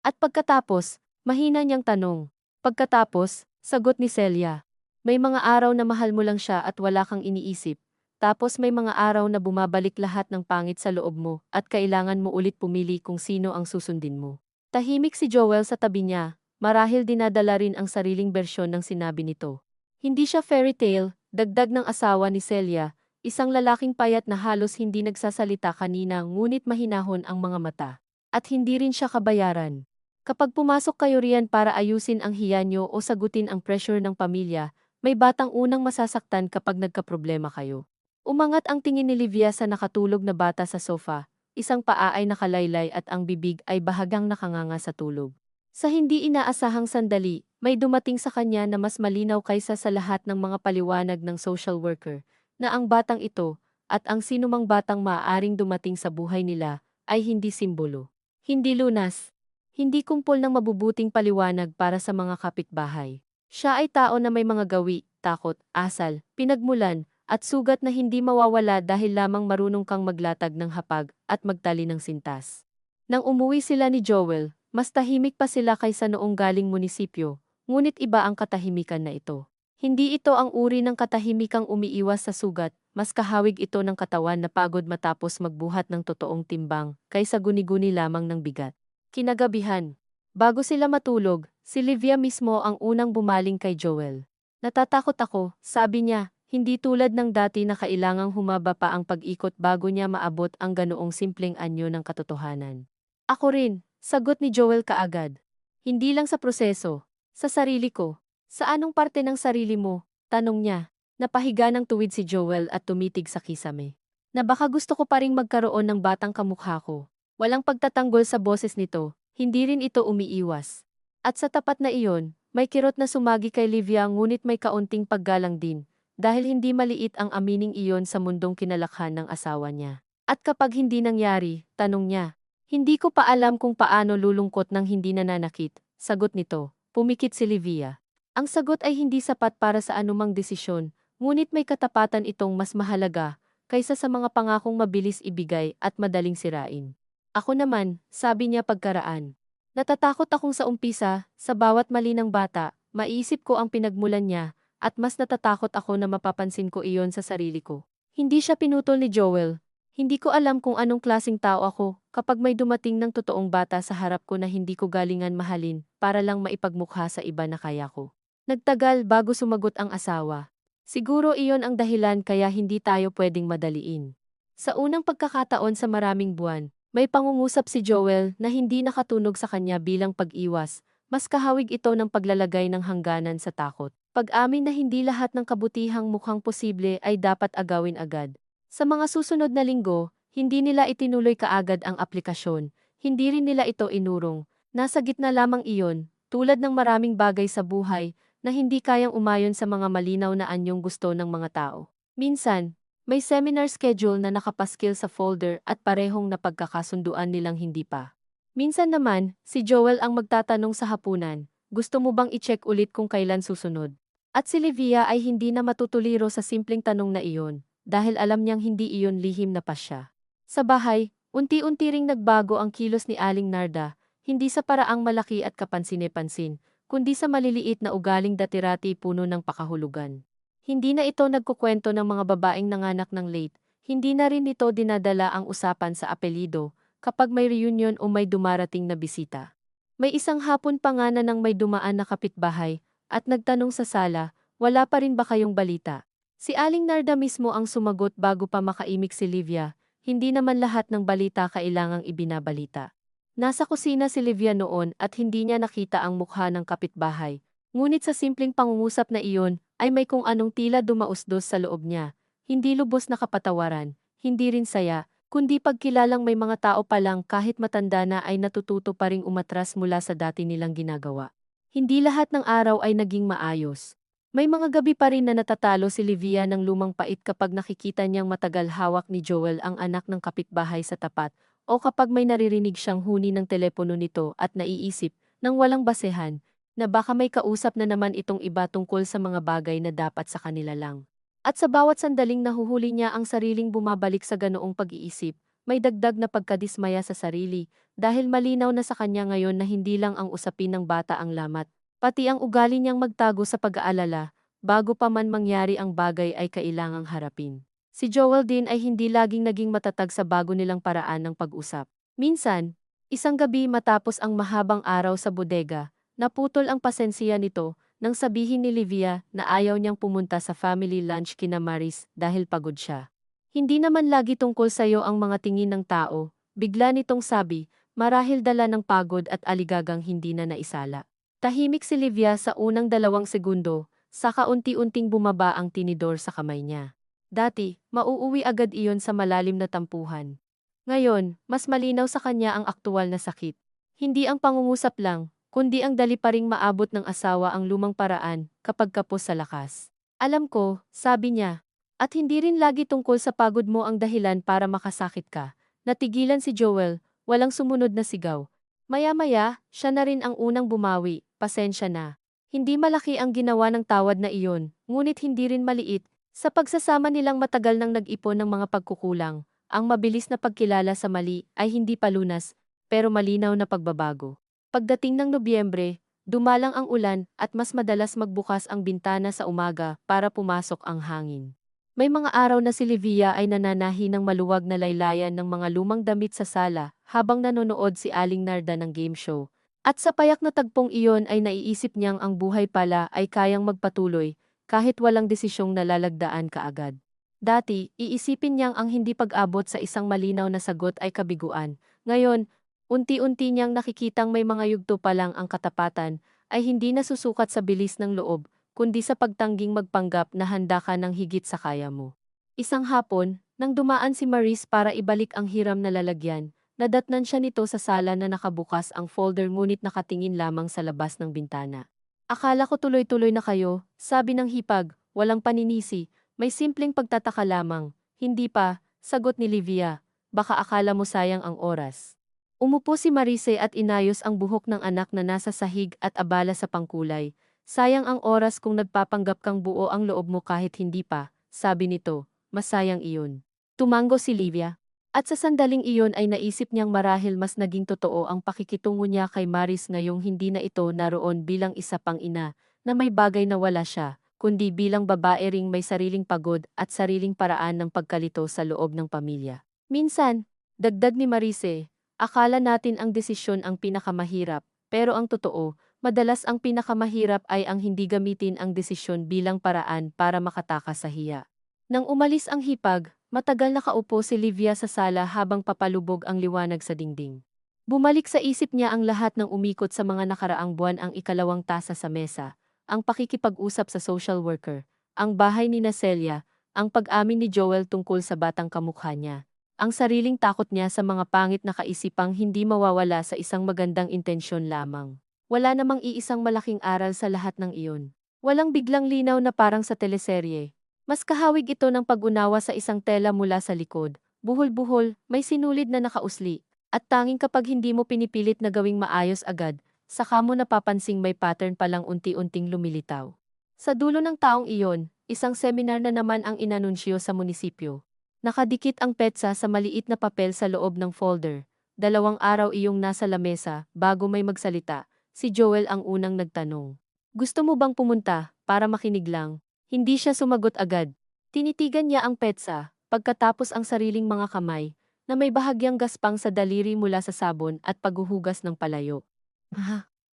At pagkatapos, mahina niyang tanong. Pagkatapos, sagot ni Celia. May mga araw na mahal mo lang siya at wala kang iniisip. Tapos may mga araw na bumabalik lahat ng pangit sa loob mo at kailangan mo ulit pumili kung sino ang susundin mo. Tahimik si Joel sa tabi niya, marahil dinadala rin ang sariling bersyon ng sinabi nito. Hindi siya fairy tale, dagdag ng asawa ni Celia, isang lalaking payat na halos hindi nagsasalita kanina ngunit mahinahon ang mga mata. At hindi rin siya kabayaran. Kapag pumasok kayo riyan para ayusin ang hiya nyo o sagutin ang pressure ng pamilya, may batang unang masasaktan kapag nagkaproblema kayo. Umangat ang tingin ni Livia sa nakatulog na bata sa sofa, isang paa ay nakalaylay at ang bibig ay bahagang nakanganga sa tulog. Sa hindi inaasahang sandali, may dumating sa kanya na mas malinaw kaysa sa lahat ng mga paliwanag ng social worker, na ang batang ito, at ang sinumang batang maaaring dumating sa buhay nila, ay hindi simbolo. Hindi lunas. Hindi kumpol ng mabubuting paliwanag para sa mga kapitbahay. Siya ay tao na may mga gawi, takot, asal, pinagmulan, at sugat na hindi mawawala dahil lamang marunong kang maglatag ng hapag at magtali ng sintas. Nang umuwi sila ni Joel, mas tahimik pa sila kaysa noong galing munisipyo, ngunit iba ang katahimikan na ito. Hindi ito ang uri ng katahimikang umiiwas sa sugat, mas kahawig ito ng katawan na pagod matapos magbuhat ng totoong timbang, kaysa guni-guni lamang ng bigat. Kinagabihan. Bago sila matulog, si Livia mismo ang unang bumaling kay Joel. Natatakot ako, sabi niya, hindi tulad ng dati na kailangang humaba pa ang pag-ikot bago niya maabot ang ganoong simpleng anyo ng katotohanan. Ako rin, sagot ni Joel kaagad. Hindi lang sa proseso, sa sarili ko. Sa anong parte ng sarili mo? Tanong niya. Napahiga ng tuwid si Joel at tumitig sa kisame. Na baka gusto ko pa ring magkaroon ng batang kamukha ko. Walang pagtatanggol sa boses nito, hindi rin ito umiiwas. At sa tapat na iyon, may kirot na sumagi kay Livia ngunit may kaunting paggalang din, dahil hindi maliit ang amining iyon sa mundong kinalakhan ng asawa niya. At kapag hindi nangyari, tanong niya, hindi ko pa alam kung paano lulungkot ng hindi nananakit, sagot nito, pumikit si Livia. Ang sagot ay hindi sapat para sa anumang desisyon, ngunit may katapatan itong mas mahalaga, kaysa sa mga pangakong mabilis ibigay at madaling sirain. Ako naman, sabi niya pagkaraan. Natatakot akong sa umpisa, sa bawat mali ng bata, maiisip ko ang pinagmulan niya, at mas natatakot ako na mapapansin ko iyon sa sarili ko. Hindi siya pinutol ni Joel. Hindi ko alam kung anong klaseng tao ako, kapag may dumating ng totoong bata sa harap ko na hindi ko galingan mahalin, para lang maipagmukha sa iba na kaya ko. Nagtagal bago sumagot ang asawa. Siguro iyon ang dahilan kaya hindi tayo pwedeng madaliin. Sa unang pagkakataon sa maraming buwan, may pangungusap si Joel na hindi nakatunog sa kanya bilang pag-iwas, mas kahawig ito ng paglalagay ng hangganan sa takot. Pag-amin na hindi lahat ng kabutihang mukhang posible ay dapat agawin agad. Sa mga susunod na linggo, hindi nila itinuloy kaagad ang aplikasyon, hindi rin nila ito inurong. Nasa gitna lamang iyon, tulad ng maraming bagay sa buhay, na hindi kayang umayon sa mga malinaw na anyong gusto ng mga tao. Minsan, may seminar schedule na nakapaskil sa folder at parehong napagkakasunduan nilang hindi pa. Minsan naman, si Joel ang magtatanong sa hapunan, gusto mo bang i-check ulit kung kailan susunod? At si Livia ay hindi na matutuliro sa simpleng tanong na iyon, dahil alam niyang hindi iyon lihim na pasya. Sa bahay, unti-unti ring nagbago ang kilos ni Aling Narda, hindi sa paraang malaki at kapansin-pansin, kundi sa maliliit na ugaling dati-rati puno ng pakahulugan. Hindi na ito nagkukwento ng mga babaeng nanganak ng late, hindi na rin ito dinadala ang usapan sa apelido, kapag may reunion o may dumarating na bisita. May isang hapon pa nga na nang may dumaan na kapitbahay, at nagtanong sa sala, wala pa rin ba kayong balita? Si Aling Narda mismo ang sumagot bago pa makaimik si Livia, hindi naman lahat ng balita kailangang ibinabalita. Nasa kusina si Livia noon at hindi niya nakita ang mukha ng kapitbahay, ngunit sa simpleng pangungusap na iyon, ay may kung anong tila dumausdos sa loob niya, hindi lubos na kapatawaran, hindi rin saya, kundi pagkilalang may mga tao pa lang kahit matanda na ay natututo pa ring umatras mula sa dati nilang ginagawa. Hindi lahat ng araw ay naging maayos. May mga gabi pa rin na natatalo si Livia ng lumang pait kapag nakikita niyang matagal hawak ni Joel ang anak ng kapitbahay sa tapat, o kapag may naririnig siyang huni ng telepono nito at naiisip, nang walang basehan, na baka may kausap na naman itong iba tungkol sa mga bagay na dapat sa kanila lang. At sa bawat sandaling nahuhuli niya ang sariling bumabalik sa ganoong pag-iisip, may dagdag na pagkadismaya sa sarili, dahil malinaw na sa kanya ngayon na hindi lang ang usapin ng bata ang lamat, pati ang ugali niyang magtago sa pag-aalala, bago pa man mangyari ang bagay ay kailangang harapin. Si Joel din ay hindi laging naging matatag sa bago nilang paraan ng pag-usap. Minsan, isang gabi matapos ang mahabang araw sa bodega, naputol ang pasensiya nito nang sabihin ni Livia na ayaw niyang pumunta sa family lunch kina Maris dahil pagod siya. Hindi naman lagi tungkol sa'yo ang mga tingin ng tao, bigla nitong sabi, marahil dala ng pagod at aligagang hindi na naisala. Tahimik si Livia sa unang 2 segundo, saka unti-unting bumaba ang tinidor sa kamay niya. Dati, mauuwi agad iyon sa malalim na tampuhan. Ngayon, mas malinaw sa kanya ang aktuwal na sakit. Hindi ang pangungusap lang, kundi ang dali pa ring maabot ng asawa ang lumang paraan kapag kapos sa lakas. Alam ko, sabi niya, at hindi rin lagi tungkol sa pagod mo ang dahilan para makasakit ka. Natigilan si Joel, walang sumunod na sigaw. Maya-maya, siya na rin ang unang bumawi, pasensya na. Hindi malaki ang ginawa ng tawad na iyon, ngunit hindi rin maliit. Sa pagsasama nilang matagal nang nag-ipon ng mga pagkukulang, ang mabilis na pagkilala sa mali ay hindi palunas, pero malinaw na pagbabago. Pagdating ng Nobyembre, dumalang ang ulan at mas madalas magbukas ang bintana sa umaga para pumasok ang hangin. May mga araw na si Livia ay nananahi ng maluwag na laylayan ng mga lumang damit sa sala habang nanonood si Aling Narda ng game show. At sa payak na tagpong iyon ay naiisip niyang ang buhay pala ay kayang magpatuloy kahit walang desisyong nalalagdaan kaagad. Dati, iisipin niyang ang hindi pag-abot sa isang malinaw na sagot ay kabiguan. Ngayon, unti-unti niyang nakikitang may mga yugto pa lang ang katapatan ay hindi nasusukat sa bilis ng loob, kundi sa pagtangging magpanggap na handa ka ng higit sa kaya mo. Isang hapon, nang dumaan si Maris para ibalik ang hiram na lalagyan, nadatnan siya nito sa sala na nakabukas ang folder ngunit nakatingin lamang sa labas ng bintana. Akala ko tuloy-tuloy na kayo, sabi ng hipag, walang paninisi, may simpleng pagtataka lamang. Hindi pa, sagot ni Livia, baka akala mo sayang ang oras. Umupo si Marise at inayos ang buhok ng anak na nasa sahig at abala sa pangkulay. Sayang ang oras kung nagpapanggap kang buo ang loob mo kahit hindi pa, sabi nito, masayang iyon. Tumango si Livia. At sa sandaling iyon ay naisip niyang marahil mas naging totoo ang pakikitungo niya kay Maris ngayong hindi na ito naroon bilang isa pang ina, na may bagay na wala siya, kundi bilang babae ring may sariling pagod at sariling paraan ng pagkalito sa loob ng pamilya. Minsan, dagdag ni Marise, akala natin ang desisyon ang pinakamahirap, pero ang totoo, madalas ang pinakamahirap ay ang hindi gamitin ang desisyon bilang paraan para makatakas sa hiya. Nang umalis ang hipag, matagal nakaupo si Livia sa sala habang papalubog ang liwanag sa dingding. Bumalik sa isip niya ang lahat ng umikot sa mga nakaraang buwan, ang ikalawang tasa sa mesa, ang pakikipag-usap sa social worker, ang bahay ni Celia, ang pag-amin ni Joel tungkol sa batang kamukha niya, ang sariling takot niya sa mga pangit na kaisipang hindi mawawala sa isang magandang intensyon lamang. Wala namang iisang malaking aral sa lahat ng iyon. Walang biglang linaw na parang sa teleserye. Mas kahawig ito ng pag-unawa sa isang tela mula sa likod, buhol-buhol, may sinulid na nakausli, at tanging kapag hindi mo pinipilit na gawing maayos agad, saka mo napapansing may pattern palang unti-unting lumilitaw. Sa dulo ng taong iyon, isang seminar na naman ang inanunsyo sa munisipyo. Nakadikit ang petsa sa maliit na papel sa loob ng folder. 2 araw iyong nasa lamesa, bago may magsalita, si Joel ang unang nagtanong. Gusto mo bang pumunta, para makinig lang? Hindi siya sumagot agad. Tinitigan niya ang petsa, pagkatapos ang sariling mga kamay, na may bahagyang gaspang sa daliri mula sa sabon at paghuhugas ng palayo.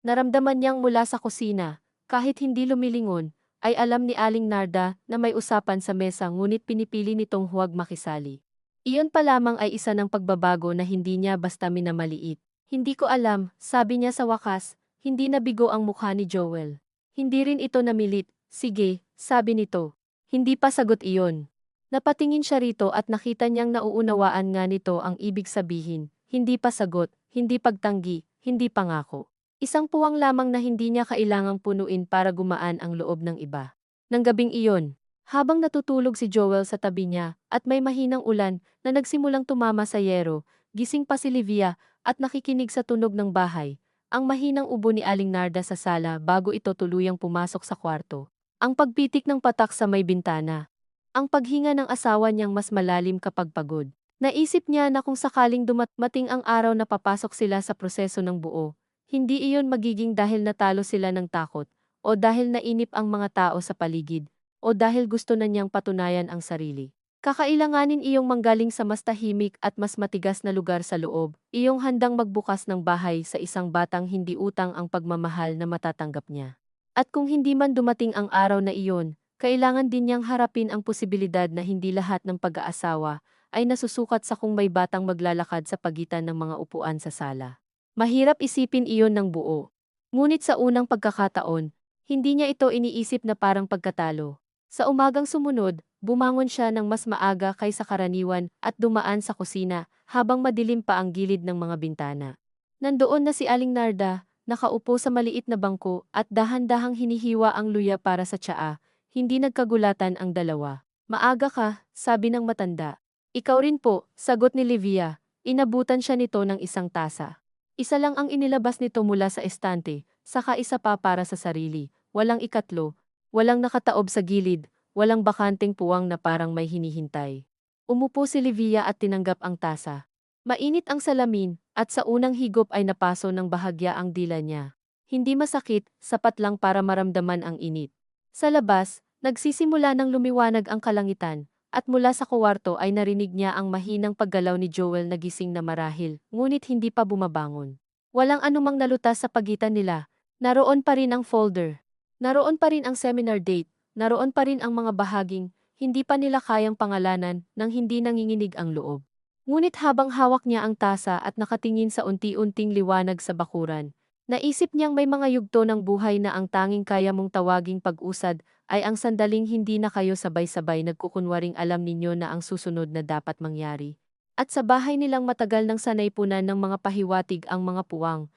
Naramdaman niyang mula sa kusina, kahit hindi lumilingon, ay alam ni Aling Narda na may usapan sa mesa ngunit pinipili nitong huwag makisali. Iyon pa lamang ay isa ng pagbabago na hindi niya basta minamaliit. Hindi ko alam, sabi niya sa wakas, hindi nabigo ang mukha ni Joel. Hindi rin ito namilit. Sige, sabi nito. Hindi pa sagot iyon. Napatingin siya rito at nakita niyang nauunawaan nga nito ang ibig sabihin. Hindi pa sagot, hindi pagtanggi, hindi pangako. Isang puwang lamang na hindi niya kailangang punuin para gumaan ang loob ng iba. Nang gabing iyon, habang natutulog si Joel sa tabi niya at may mahinang ulan na nagsimulang tumama sa yero, gising pa si Livia at nakikinig sa tunog ng bahay. Ang mahinang ubo ni Aling Narda sa sala bago ito tuluyang pumasok sa kwarto. Ang pagpitik ng patak sa may bintana. Ang paghinga ng asawa niyang mas malalim kapag pagod. Naisip niya na kung sakaling dumating ang araw na papasok sila sa proseso ng buo, hindi iyon magiging dahil natalo sila ng takot, o dahil nainip ang mga tao sa paligid, o dahil gusto na niyang patunayan ang sarili. Kakailanganin iyong manggaling sa mas tahimik at mas matigas na lugar sa loob, iyong handang magbukas ng bahay sa isang batang hindi utang ang pagmamahal na matatanggap niya. At kung hindi man dumating ang araw na iyon, kailangan din niyang harapin ang posibilidad na hindi lahat ng pag-aasawa ay nasusukat sa kung may batang maglalakad sa pagitan ng mga upuan sa sala. Mahirap isipin iyon ng buo. Ngunit sa unang pagkakataon, hindi niya ito iniisip na parang pagkatalo. Sa umagang sumunod, bumangon siya ng mas maaga kaysa karaniwan at dumaan sa kusina habang madilim pa ang gilid ng mga bintana. Nandoon na si Aling Narda, nakaupo sa maliit na bangko at dahan-dahang hinihiwa ang luya para sa tsaa. Hindi nagkagulatan ang dalawa. Maaga ka, sabi ng matanda. Ikaw rin po, sagot ni Livia. Inabutan siya nito ng isang tasa. Isa lang ang inilabas nito mula sa estante, saka isa pa para sa sarili. walang ikatlo, walang nakataob sa gilid, walang bakanteng puwang na parang may hinihintay. Umupo si Livia at tinanggap ang tasa. Mainit ang salamin, at sa unang higop ay napaso ng bahagya ang dila niya. Hindi masakit, sapat lang para maramdaman ang init. Sa labas, nagsisimula ng lumiwanag ang kalangitan, at mula sa kuwarto ay narinig niya ang mahinang paggalaw ni Joel na gising na marahil, ngunit hindi pa bumabangon. Walang anumang nalutas sa pagitan nila. Naroon pa rin ang folder. Naroon pa rin ang seminar date. Naroon pa rin ang mga bahaging hindi pa nila kayang pangalanan nang hindi nanginginig ang loob. Ngunit habang hawak niya ang tasa at nakatingin sa unti-unting liwanag sa bakuran, naisip niyang may mga yugto ng buhay na ang tanging kaya mong tawaging pag-usad ay ang sandaling hindi na kayo sabay-sabay nagkukunwaring alam ninyo na ang susunod na dapat mangyari. At sa bahay nilang matagal nang sanay punan ng mga pahiwatig ang mga puwang,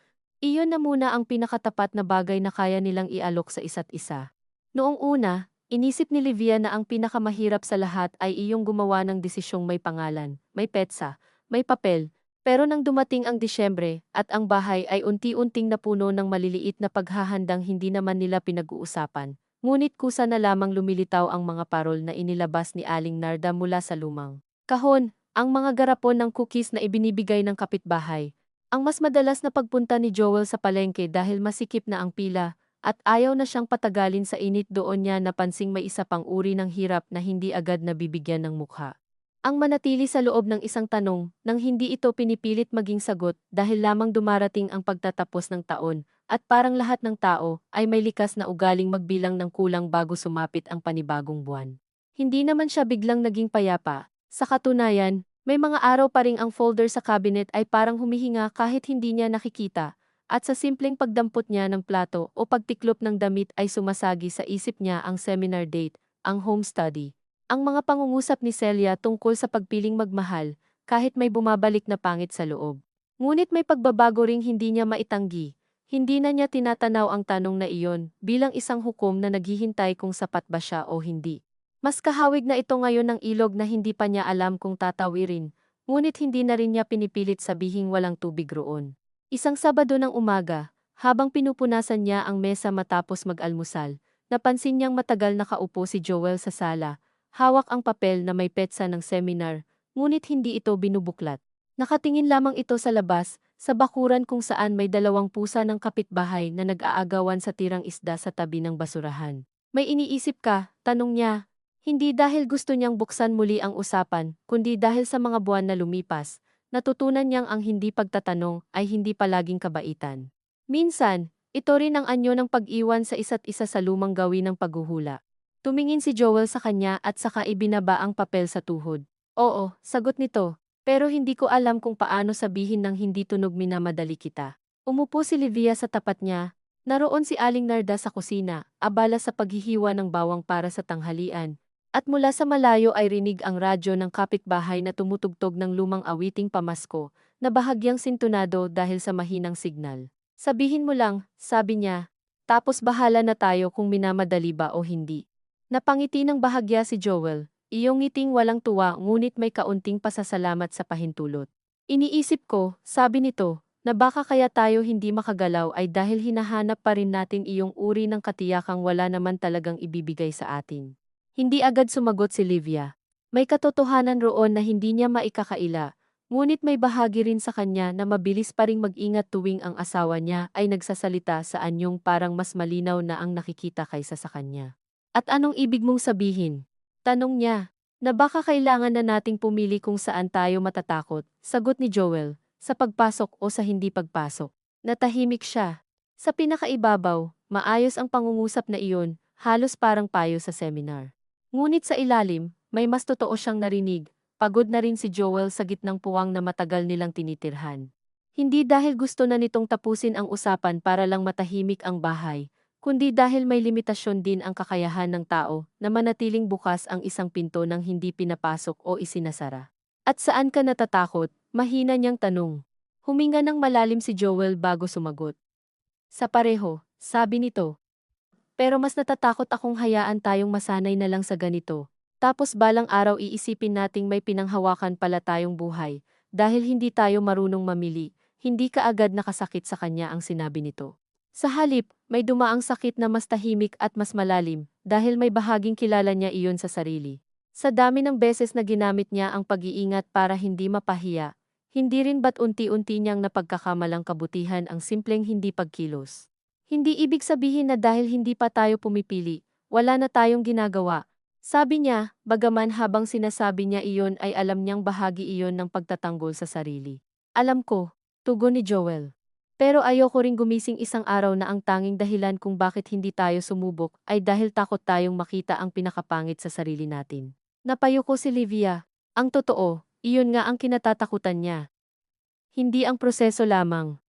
iyon na muna ang pinakatapat na bagay na kaya nilang ialok sa isa't isa. Noong una, inisip ni Livia na ang pinakamahirap sa lahat ay iyong gumawa ng desisyong may pangalan, may petsa, may papel, pero nang dumating ang Disyembre at ang bahay ay unti-unting napuno ng maliliit na paghahandang hindi naman nila pinag-uusapan, ngunit kusa na lamang lumilitaw ang mga parol na inilabas ni Aling Narda mula sa lumang kahon, ang mga garapon ng cookies na ibinibigay ng kapitbahay. Ang mas madalas na pagpunta ni Joel sa palengke dahil masikip na ang pila, at ayaw na siyang patagalin sa init doon niya napansing may isa pang uri ng hirap na hindi agad nabibigyan ng mukha. Ang manatili sa loob ng isang tanong nang hindi ito pinipilit maging sagot dahil lamang dumarating ang pagtatapos ng taon, at parang lahat ng tao ay may likas na ugaling magbilang ng kulang bago sumapit ang panibagong buwan. Hindi naman siya biglang naging payapa. Sa katunayan, may mga araw pa ring ang folder sa cabinet ay parang humihinga kahit hindi niya nakikita, at sa simpleng pagdampot niya ng plato o pagtiklop ng damit ay sumasagi sa isip niya ang seminar date, ang home study, ang mga pangungusap ni Celia tungkol sa pagpiling magmahal, kahit may bumabalik na pangit sa loob. Ngunit may pagbabago ring hindi niya maitanggi. Hindi na niya tinatanaw ang tanong na iyon bilang isang hukom na naghihintay kung sapat ba siya o hindi. Mas kahawig na ito ngayon ng ilog na hindi pa niya alam kung tatawirin, ngunit hindi na rin niya pinipilit sabihing walang tubig roon. Isang Sabado ng umaga, habang pinupunasan niya ang mesa matapos mag-almusal, napansin niyang matagal nakaupo si Joel sa sala, hawak ang papel na may petsa ng seminar, ngunit hindi ito binubuklat. Nakatingin lamang ito sa labas, sa bakuran kung saan may dalawang pusa ng kapitbahay na nag-aagawan sa tirang isda sa tabi ng basurahan. May iniisip ka? Tanong niya. Hindi dahil gusto niyang buksan muli ang usapan, kundi dahil sa mga buwan na lumipas, natutunan niyang ang hindi pagtatanong ay hindi palaging kabaitan. Minsan, ito rin ang anyo ng pag-iwan sa isa't isa sa lumang gawin ng paghuhula. Tumingin si Joel sa kanya at saka ibinaba ang papel sa tuhod. Oo, sagot nito, pero hindi ko alam kung paano sabihin ng hindi tunog minamadali kita. Umupo si Livia sa tapat niya. Naroon si Aling Narda sa kusina, abala sa paghihiwa ng bawang para sa tanghalian. At mula sa malayo ay rinig ang radyo ng kapitbahay na tumutugtog ng lumang awiting pamasko, na bahagyang sintonado dahil sa mahinang signal. Sabihin mo lang, sabi niya, tapos bahala na tayo kung minamadali ba o hindi. Napangiti ng bahagya si Joel, iyong ngiting walang tuwa ngunit may kaunting pasasalamat sa pahintulot. Iniisip ko, sabi nito, na baka kaya tayo hindi makagalaw ay dahil hinahanap pa rin natin iyong uri ng katiyakang wala naman talagang ibibigay sa atin. Hindi agad sumagot si Livia. May katotohanan roon na hindi niya maikakaila, ngunit may bahagi rin sa kanya na mabilis pa ring mag-ingat tuwing ang asawa niya ay nagsasalita sa anyong parang mas malinaw na ang nakikita kaysa sa kanya. At anong ibig mong sabihin? Tanong niya, na baka kailangan na nating pumili kung saan tayo matatakot, sagot ni Joel, sa pagpasok o sa hindi pagpasok. Natahimik siya. Sa pinakaibabaw, maayos ang pangungusap na iyon, halos parang payo sa seminar. Ngunit sa ilalim, may mas totoo siyang narinig. Pagod na rin si Joel sa gitnang puwang na matagal nilang tinitirhan. Hindi dahil gusto na nitong tapusin ang usapan para lang matahimik ang bahay, kundi dahil may limitasyon din ang kakayahan ng tao na manatiling bukas ang isang pinto nang hindi pinapasok o isinasara. At saan ka natatakot? Mahina niyang tanong. Huminga ng malalim si Joel bago sumagot. Sa pareho, sabi nito. Pero mas natatakot akong hayaan tayong masanay na lang sa ganito. Tapos balang araw iisipin nating may pinanghawakan pala tayong buhay. Dahil hindi tayo marunong mamili, hindi kaagad nakasakit sa kanya ang sinabi nito. Sa halip, may dumaang sakit na mas tahimik at mas malalim dahil may bahaging kilala niya iyon sa sarili. Sa dami ng beses na ginamit niya ang pag-iingat para hindi mapahiya, hindi rin ba't unti-unti niyang napagkakamalang kabutihan ang simpleng hindi pagkilos. Hindi ibig sabihin na dahil hindi pa tayo pumipili, wala na tayong ginagawa. Sabi niya, bagaman habang sinasabi niya iyon ay alam niyang bahagi iyon ng pagtatanggol sa sarili. Alam ko, tugon ni Joel. Pero ayoko ring gumising isang araw na ang tanging dahilan kung bakit hindi tayo sumubok ay dahil takot tayong makita ang pinakapangit sa sarili natin. Napayuko si Livia. Ang totoo, iyon nga ang kinatatakutan niya. Hindi ang proseso lamang.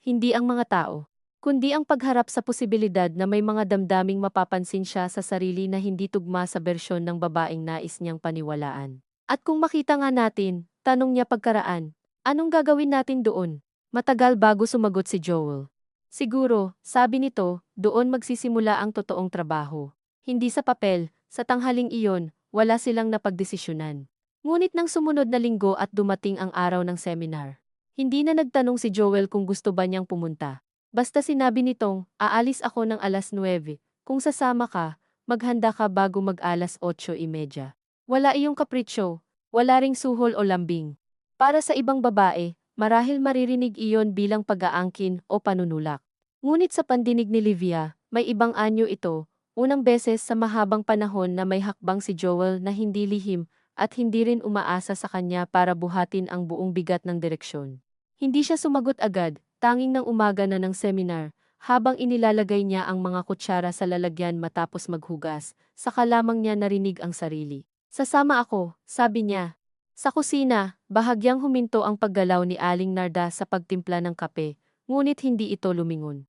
Hindi ang mga tao. Kundi ang pagharap sa posibilidad na may mga damdaming mapapansin siya sa sarili na hindi tugma sa bersyon ng babaeng nais niyang paniwalaan. At kung makita nga natin, tanong niya pagkaraan, anong gagawin natin doon? Matagal bago sumagot si Joel. Siguro, sabi nito, doon magsisimula ang totoong trabaho. Hindi sa papel, sa tanghaling iyon, wala silang napagdesisyonan. Ngunit nang sumunod na linggo at dumating ang araw ng seminar, hindi na nagtanong si Joel kung gusto ba niyang pumunta. Basta sinabi nitong, aalis ako ng alas 9, kung sasama ka, maghanda ka bago mag-alas 8:30. Wala iyong kapritsyo, wala ring suhol o lambing. Para sa ibang babae, marahil maririnig iyon bilang pag-aangkin o panunulak. Ngunit sa pandinig ni Livia, may ibang anyo ito, unang beses sa mahabang panahon na may hakbang si Joel na hindi lihim at hindi rin umaasa sa kanya para buhatin ang buong bigat ng direksyon. Hindi siya sumagot agad, tanging ng umaga na ng seminar, habang inilalagay niya ang mga kutsara sa lalagyan matapos maghugas, saka lamang niya narinig ang sarili. Sasama ako, sabi niya. Sa kusina, bahagyang huminto ang paggalaw ni Aling Narda sa pagtimpla ng kape, ngunit hindi ito lumingon.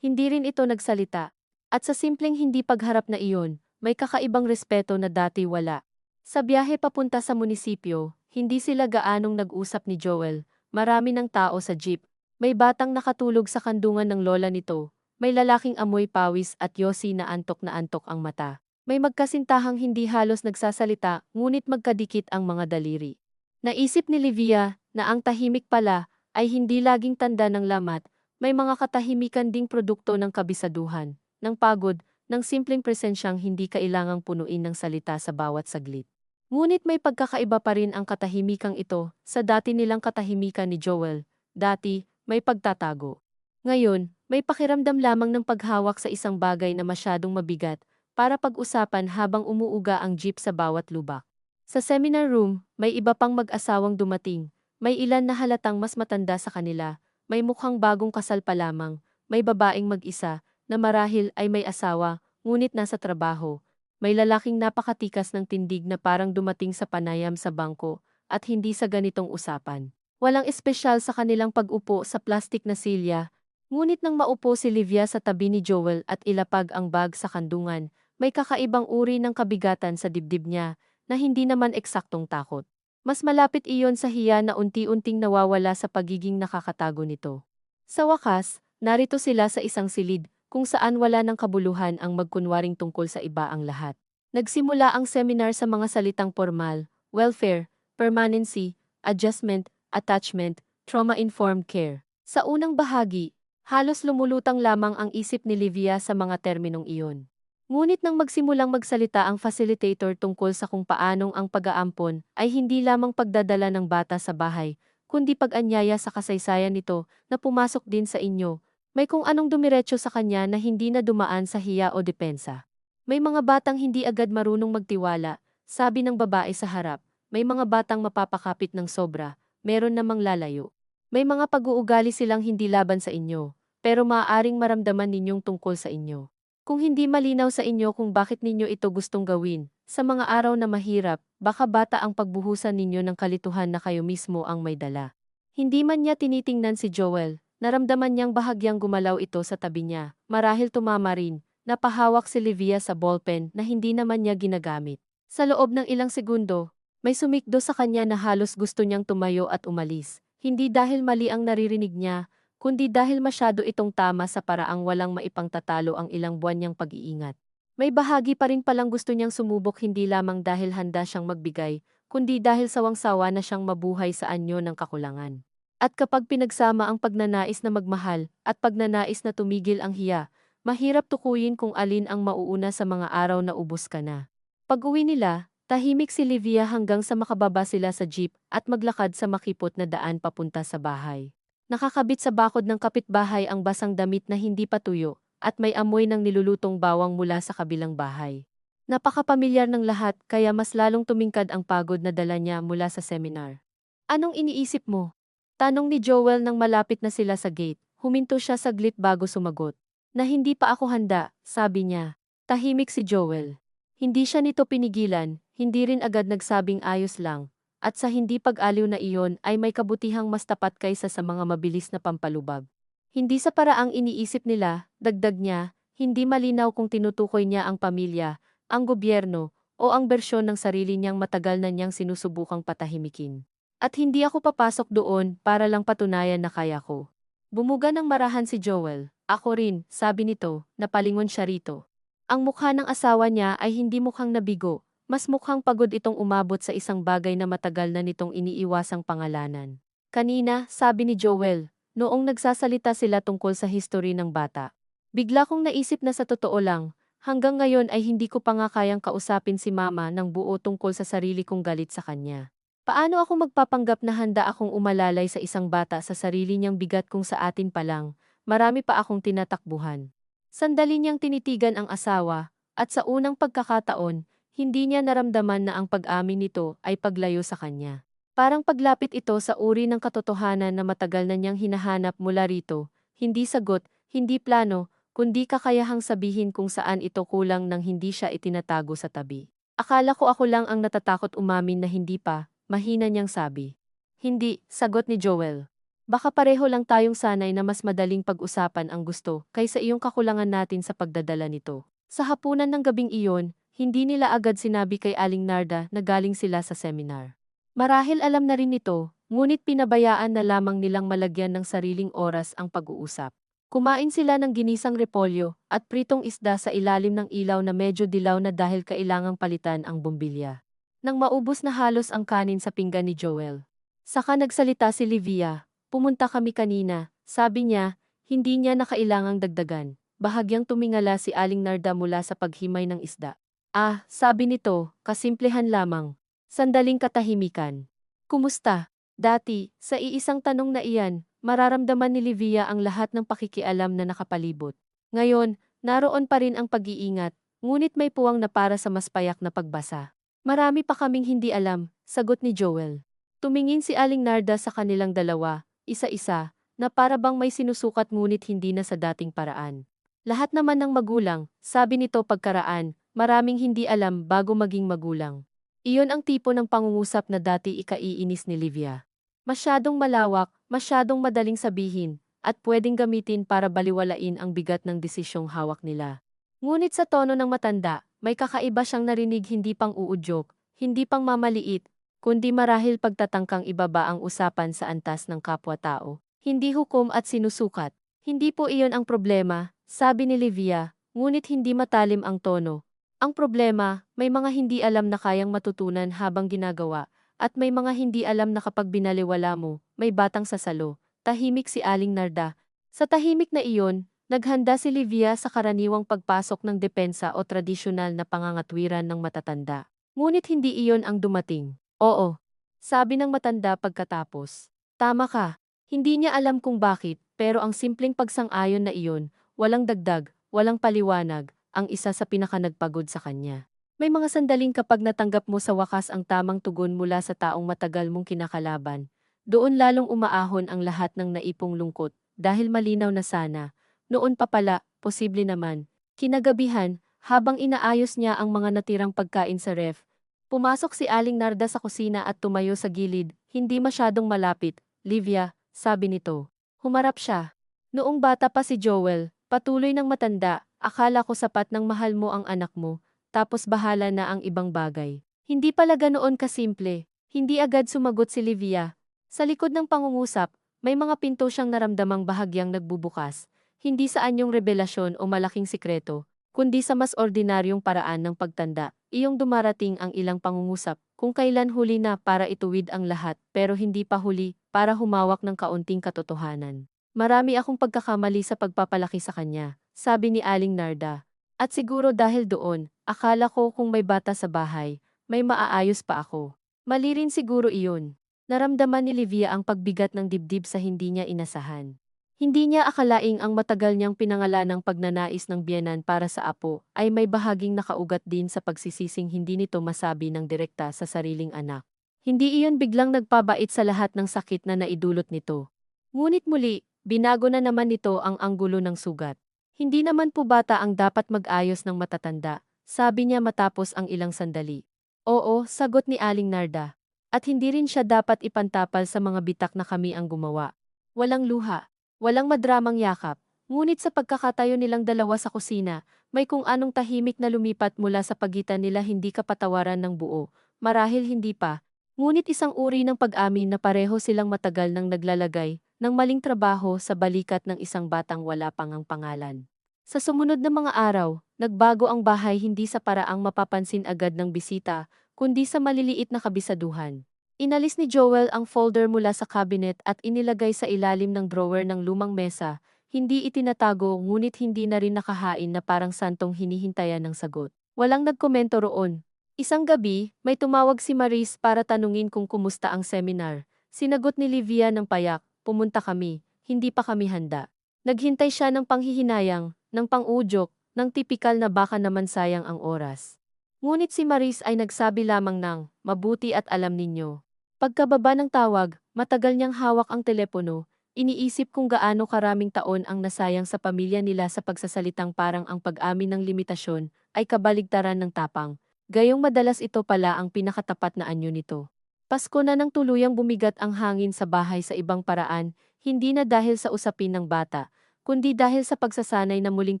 Hindi rin ito nagsalita. At sa simpleng hindi pagharap na iyon, may kakaibang respeto na dati wala. Sa biyahe papunta sa munisipyo, hindi sila gaanong nag-usap ni Joel. Marami ng tao sa jeep. May batang nakatulog sa kandungan ng lola nito. May lalaking amoy pawis at yosi na antok ang mata. May magkasintahang hindi halos nagsasalita, ngunit magkadikit ang mga daliri. Naisip ni Livia na ang tahimik pala ay hindi laging tanda ng lamat. May mga katahimikan ding produkto ng kabisaduhan, ng pagod, ng simpleng presensyang hindi kailangang punuin ng salita sa bawat saglit. Ngunit may pagkakaiba pa rin ang katahimikang ito sa dati nilang katahimikan ni Joel. Dati, may pagtatago. Ngayon, may pakiramdam lamang ng paghawak sa isang bagay na masyadong mabigat para pag-usapan habang umuuga ang jeep sa bawat lubak. Sa seminar room, may iba pang mag-asawang dumating. May ilan na halatang mas matanda sa kanila. May mukhang bagong kasal pa lamang. May babaeng mag-isa na marahil ay may asawa, ngunit nasa trabaho. May lalaking napakatikas ng tindig na parang dumating sa panayam sa bangko at hindi sa ganitong usapan. Walang espesyal sa kanilang pag-upo sa plastik na silya, ngunit nang maupo si Livia sa tabi ni Joel at ilapag ang bag sa kandungan, may kakaibang uri ng kabigatan sa dibdib niya na hindi naman eksaktong takot. Mas malapit iyon sa hiya na unti-unting nawawala sa pagiging nakakatago nito. Sa wakas, narito sila sa isang silid, kung saan wala ng kabuluhan ang magkunwaring tungkol sa iba ang lahat. Nagsimula ang seminar sa mga salitang formal, welfare, permanency, adjustment, attachment, trauma-informed care. Sa unang bahagi, halos lumulutang lamang ang isip ni Livia sa mga terminong iyon. Ngunit nang magsimulang magsalita ang facilitator tungkol sa kung paanong ang pag-aampon ay hindi lamang pagdadala ng bata sa bahay, kundi pag-anyaya sa kasaysayan nito na pumasok din sa inyo, may kung anong dumiretso sa kanya na hindi na dumaan sa hiya o depensa. May mga batang hindi agad marunong magtiwala, sabi ng babae sa harap. May mga batang mapapakapit ng sobra, meron namang lalayo. May mga pag-uugali silang hindi laban sa inyo, pero maaaring maramdaman ninyong tungkol sa inyo. Kung hindi malinaw sa inyo kung bakit ninyo ito gustong gawin, sa mga araw na mahirap, baka bata ang pagbuhusan ninyo ng kalituhan na kayo mismo ang may dala. Hindi man niya tinitingnan si Joel, naramdaman niyang bahagyang gumalaw ito sa tabi niya, marahil tumama rin, napahawak si Livia sa ballpen na hindi naman niya ginagamit. Sa loob ng ilang segundo, may sumikdo sa kanya na halos gusto niyang tumayo at umalis, hindi dahil mali ang naririnig niya, kundi dahil masyado itong tama sa paraang walang maipangtatalo ang ilang buwan niyang pag-iingat. May bahagi pa rin palang gusto niyang sumubok hindi lamang dahil handa siyang magbigay, kundi dahil sawang-sawa na siyang mabuhay sa anyo ng kakulangan. At kapag pinagsama ang pagnanais na magmahal at pagnanais na tumigil ang hiya, mahirap tukuyin kung alin ang mauuna sa mga araw na ubos ka na. Pag-uwi nila, tahimik si Livia hanggang sa makababa sila sa jeep at maglakad sa makipot na daan papunta sa bahay. Nakakabit sa bakod ng kapitbahay ang basang damit na hindi pa tuyo at may amoy ng nilulutong bawang mula sa kabilang bahay. Napakapamilyar ng lahat kaya mas lalong tumingkad ang pagod na dala niya mula sa seminar. Anong iniisip mo? Tanong ni Joel nang malapit na sila sa gate. Huminto siya saglit bago sumagot. Na hindi pa ako handa, sabi niya. Tahimik si Joel. Hindi siya nito pinigilan, hindi rin agad nagsabing ayos lang. At sa hindi pag-aliw na iyon ay may kabutihang mas tapat kaysa sa mga mabilis na pampalubag. Hindi sa paraang iniisip nila, dagdag niya, hindi malinaw kung tinutukoy niya ang pamilya, ang gobyerno, o ang bersyon ng sarili niyang matagal na niyang sinusubukang patahimikin. At hindi ako papasok doon para lang patunayan na kaya ko. Bumuga ng marahan si Joel. Ako rin, sabi nito, napalingon siya rito. Ang mukha ng asawa niya ay hindi mukhang nabigo, mas mukhang pagod itong umabot sa isang bagay na matagal na nitong iniiwasang pangalanan. Kanina, sabi ni Joel, noong nagsasalita sila tungkol sa history ng bata. Bigla kong naisip na sa totoo lang, hanggang ngayon ay hindi ko pa nga kayang kausapin si mama ng buo tungkol sa sarili kong galit sa kanya. Paano ako magpapanggap na handa akong umalalay sa isang bata sa sarili niyang bigat kung sa atin pa lang, marami pa akong tinatakbuhan. Sandali niyang tinitigan ang asawa, at sa unang pagkakataon, hindi niya naramdaman na ang pag-amin nito ay paglayo sa kanya. Parang paglapit ito sa uri ng katotohanan na matagal na niyang hinahanap mula rito, hindi sagot, hindi plano, kundi kakayahang sabihin kung saan ito kulang nang hindi siya itinatago sa tabi. Akala ko ako lang ang natatakot umamin na hindi pa, mahina niyang sabi. Hindi, sagot ni Joel. Baka pareho lang tayong sanay na mas madaling pag-usapan ang gusto kaysa iyong kakulangan natin sa pagdadala nito. Sa hapunan ng gabing iyon, hindi nila agad sinabi kay Aling Narda na galing sila sa seminar. Marahil alam na rin nito, ngunit pinabayaan na lamang nilang malagyan ng sariling oras ang pag-uusap. Kumain sila ng ginisang repolyo at pritong isda sa ilalim ng ilaw na medyo dilaw na dahil kailangang palitan ang bumbilya. Nang maubos na halos ang kanin sa pinggan ni Joel. Saka nagsalita si Livia, pumunta kami kanina, sabi niya, hindi niya na kailangang dagdagan. Bahagyang tumingala si Aling Narda mula sa paghimay ng isda. Ah, sabi nito, kasimplehan lamang. Sandaling katahimikan. Kumusta? Dati, sa iisang tanong na iyan, mararamdaman ni Livia ang lahat ng pakikialam na nakapalibot. Ngayon, naroon pa rin ang pag-iingat, ngunit may puwang na para sa mas payak na pagbasa. Marami pa kaming hindi alam, sagot ni Joel. Tumingin si Aling Narda sa kanilang dalawa, isa-isa, na para bang may sinusukat ngunit hindi na sa dating paraan. Lahat naman ng magulang, sabi nito pagkaraan, maraming hindi alam bago maging magulang. Iyon ang tipo ng pangungusap na dati ikaiinis ni Livia. Masyadong malawak, masyadong madaling sabihin, at pwedeng gamitin para baliwalain ang bigat ng desisyong hawak nila. Ngunit sa tono ng matanda, may kakaiba siyang narinig hindi pang uudyok, hindi pang mamaliit, kundi marahil pagtatangkang ibaba ang usapan sa antas ng kapwa-tao. Hindi hukom at sinusukat. Hindi po iyon ang problema, sabi ni Livia, ngunit hindi matalim ang tono. Ang problema, may mga hindi alam na kayang matutunan habang ginagawa, at may mga hindi alam na kapag binaliwala mo, may batang sasalo. Tahimik si Aling Narda. Sa tahimik na iyon, naghanda si Livia sa karaniwang pagpasok ng depensa o tradisyonal na pangangatwiran ng matatanda. Ngunit hindi iyon ang dumating. Oo, sabi ng matanda pagkatapos. Tama ka. Hindi niya alam kung bakit, pero ang simpleng pagsang-ayon na iyon, walang dagdag, walang paliwanag, ang isa sa pinakanagpagod sa kanya. May mga sandaling kapag natanggap mo sa wakas ang tamang tugon mula sa taong matagal mong kinakalaban, doon lalong umaahon ang lahat ng naipong lungkot, dahil malinaw na sana. Noon pa pala, posible naman. Kinagabihan, habang inaayos niya ang mga natirang pagkain sa ref, pumasok si Aling Narda sa kusina at tumayo sa gilid, hindi masyadong malapit. Livia, sabi nito. Humarap siya. Noong bata pa si Joel, patuloy ng matanda, akala ko sapat ng mahal mo ang anak mo, tapos bahala na ang ibang bagay. Hindi pala ganoon kasimple. Hindi agad sumagot si Livia. Sa likod ng pangungusap, may mga pinto siyang naramdamang bahagyang nagbubukas. Hindi sa anyong revelasyon o malaking sikreto, kundi sa mas ordinaryong paraan ng pagtanda, iyong dumarating ang ilang pangungusap, kung kailan huli na para ituwid ang lahat pero hindi pa huli para humawak ng kaunting katotohanan. Marami akong pagkakamali sa pagpapalaki sa kanya, sabi ni Aling Narda. At siguro dahil doon, akala ko kung may bata sa bahay, may maaayos pa ako. Mali rin siguro iyon. Naramdaman ni Livia ang pagbigat ng dibdib sa hindi niya inasahan. Hindi niya akalaing ang matagal niyang pinangalanang pagnanais ng biyenan para sa apo ay may bahaging nakaugat din sa pagsisising hindi nito masabi ng direkta sa sariling anak. Hindi iyon biglang nagpabait sa lahat ng sakit na naidulot nito. Ngunit muli, binago na naman nito ang anggulo ng sugat. Hindi naman po bata ang dapat mag-ayos ng matatanda, sabi niya matapos ang ilang sandali. Oo, sagot ni Aling Narda. At hindi rin siya dapat ipantapal sa mga bitak na kami ang gumawa. Walang luha. Walang madramang yakap, ngunit sa pagkakatayo nilang dalawa sa kusina, may kung anong tahimik na lumipat mula sa pagitan nila hindi kapatawaran ng buo, marahil hindi pa. Ngunit isang uri ng pag-amin na pareho silang matagal nang naglalagay ng maling trabaho sa balikat ng isang batang wala pang ang pangalan. Sa sumunod na mga araw, nagbago ang bahay hindi sa paraang mapapansin agad ng bisita, kundi sa maliliit na kabisaduhan. Inalis ni Joel ang folder mula sa cabinet at inilagay sa ilalim ng drawer ng lumang mesa, hindi itinatago ngunit hindi na rin nakahain na parang santong hinihintayan ng sagot. Walang nagkomento roon. Isang gabi, may tumawag si Maris para tanungin kung kumusta ang seminar. Sinagot ni Livia ng payak, pumunta kami, hindi pa kami handa. Naghintay siya ng panghihinayang, ng pang-udyok, ng tipikal na baka naman sayang ang oras. Ngunit si Maris ay nagsabi lamang ng, mabuti at alam ninyo. Pagkababa ng tawag, matagal niyang hawak ang telepono, iniisip kung gaano karaming taon ang nasayang sa pamilya nila sa pagsasalitang parang ang pag-amin ng limitasyon ay kabaligtaran ng tapang. Gayong madalas ito pala ang pinakatapat na anyo nito. Pasko na nang tuluyang bumigat ang hangin sa bahay sa ibang paraan, hindi na dahil sa usapin ng bata, kundi dahil sa pagsasanay na muling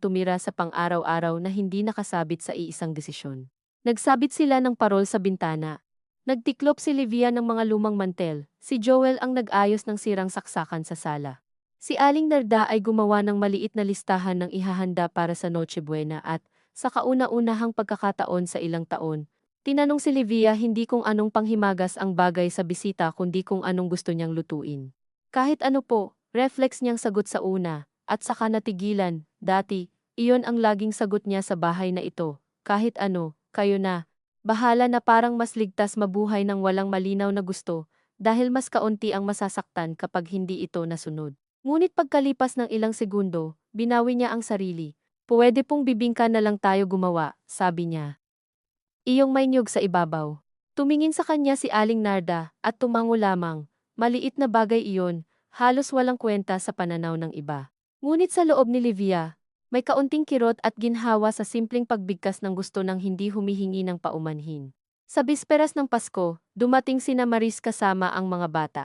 tumira sa pang-araw-araw na hindi nakasabit sa iisang desisyon. Nagsabit sila ng parol sa bintana. Nagtiklop si Livia ng mga lumang mantel, si Joel ang nag-ayos ng sirang saksakan sa sala. Si Aling Narda ay gumawa ng maliit na listahan ng ihahanda para sa Noche Buena at, sa kauna-unahang pagkakataon sa ilang taon, tinanong si Livia hindi kung anong panghimagas ang bagay sa bisita kundi kung anong gusto niyang lutuin. Kahit ano po, reflex niyang sagot sa una, at saka natigilan, dati, iyon ang laging sagot niya sa bahay na ito, kahit ano, kayo na. Bahala na parang mas ligtas mabuhay ng walang malinaw na gusto, dahil mas kaunti ang masasaktan kapag hindi ito nasunod. Ngunit pagkalipas ng ilang segundo, binawi niya ang sarili. Pwede pong bibingka na lang tayo gumawa, sabi niya. Iyong may niyog sa ibabaw. Tumingin sa kanya si Aling Narda, at tumango lamang. Maliit na bagay iyon, halos walang kwenta sa pananaw ng iba. Ngunit sa loob ni Livia, may kaunting kirot at ginhawa sa simpleng pagbigkas ng gusto ng hindi humihingi ng paumanhin. Sa bisperas ng Pasko, dumating sina Maris kasama ang mga bata.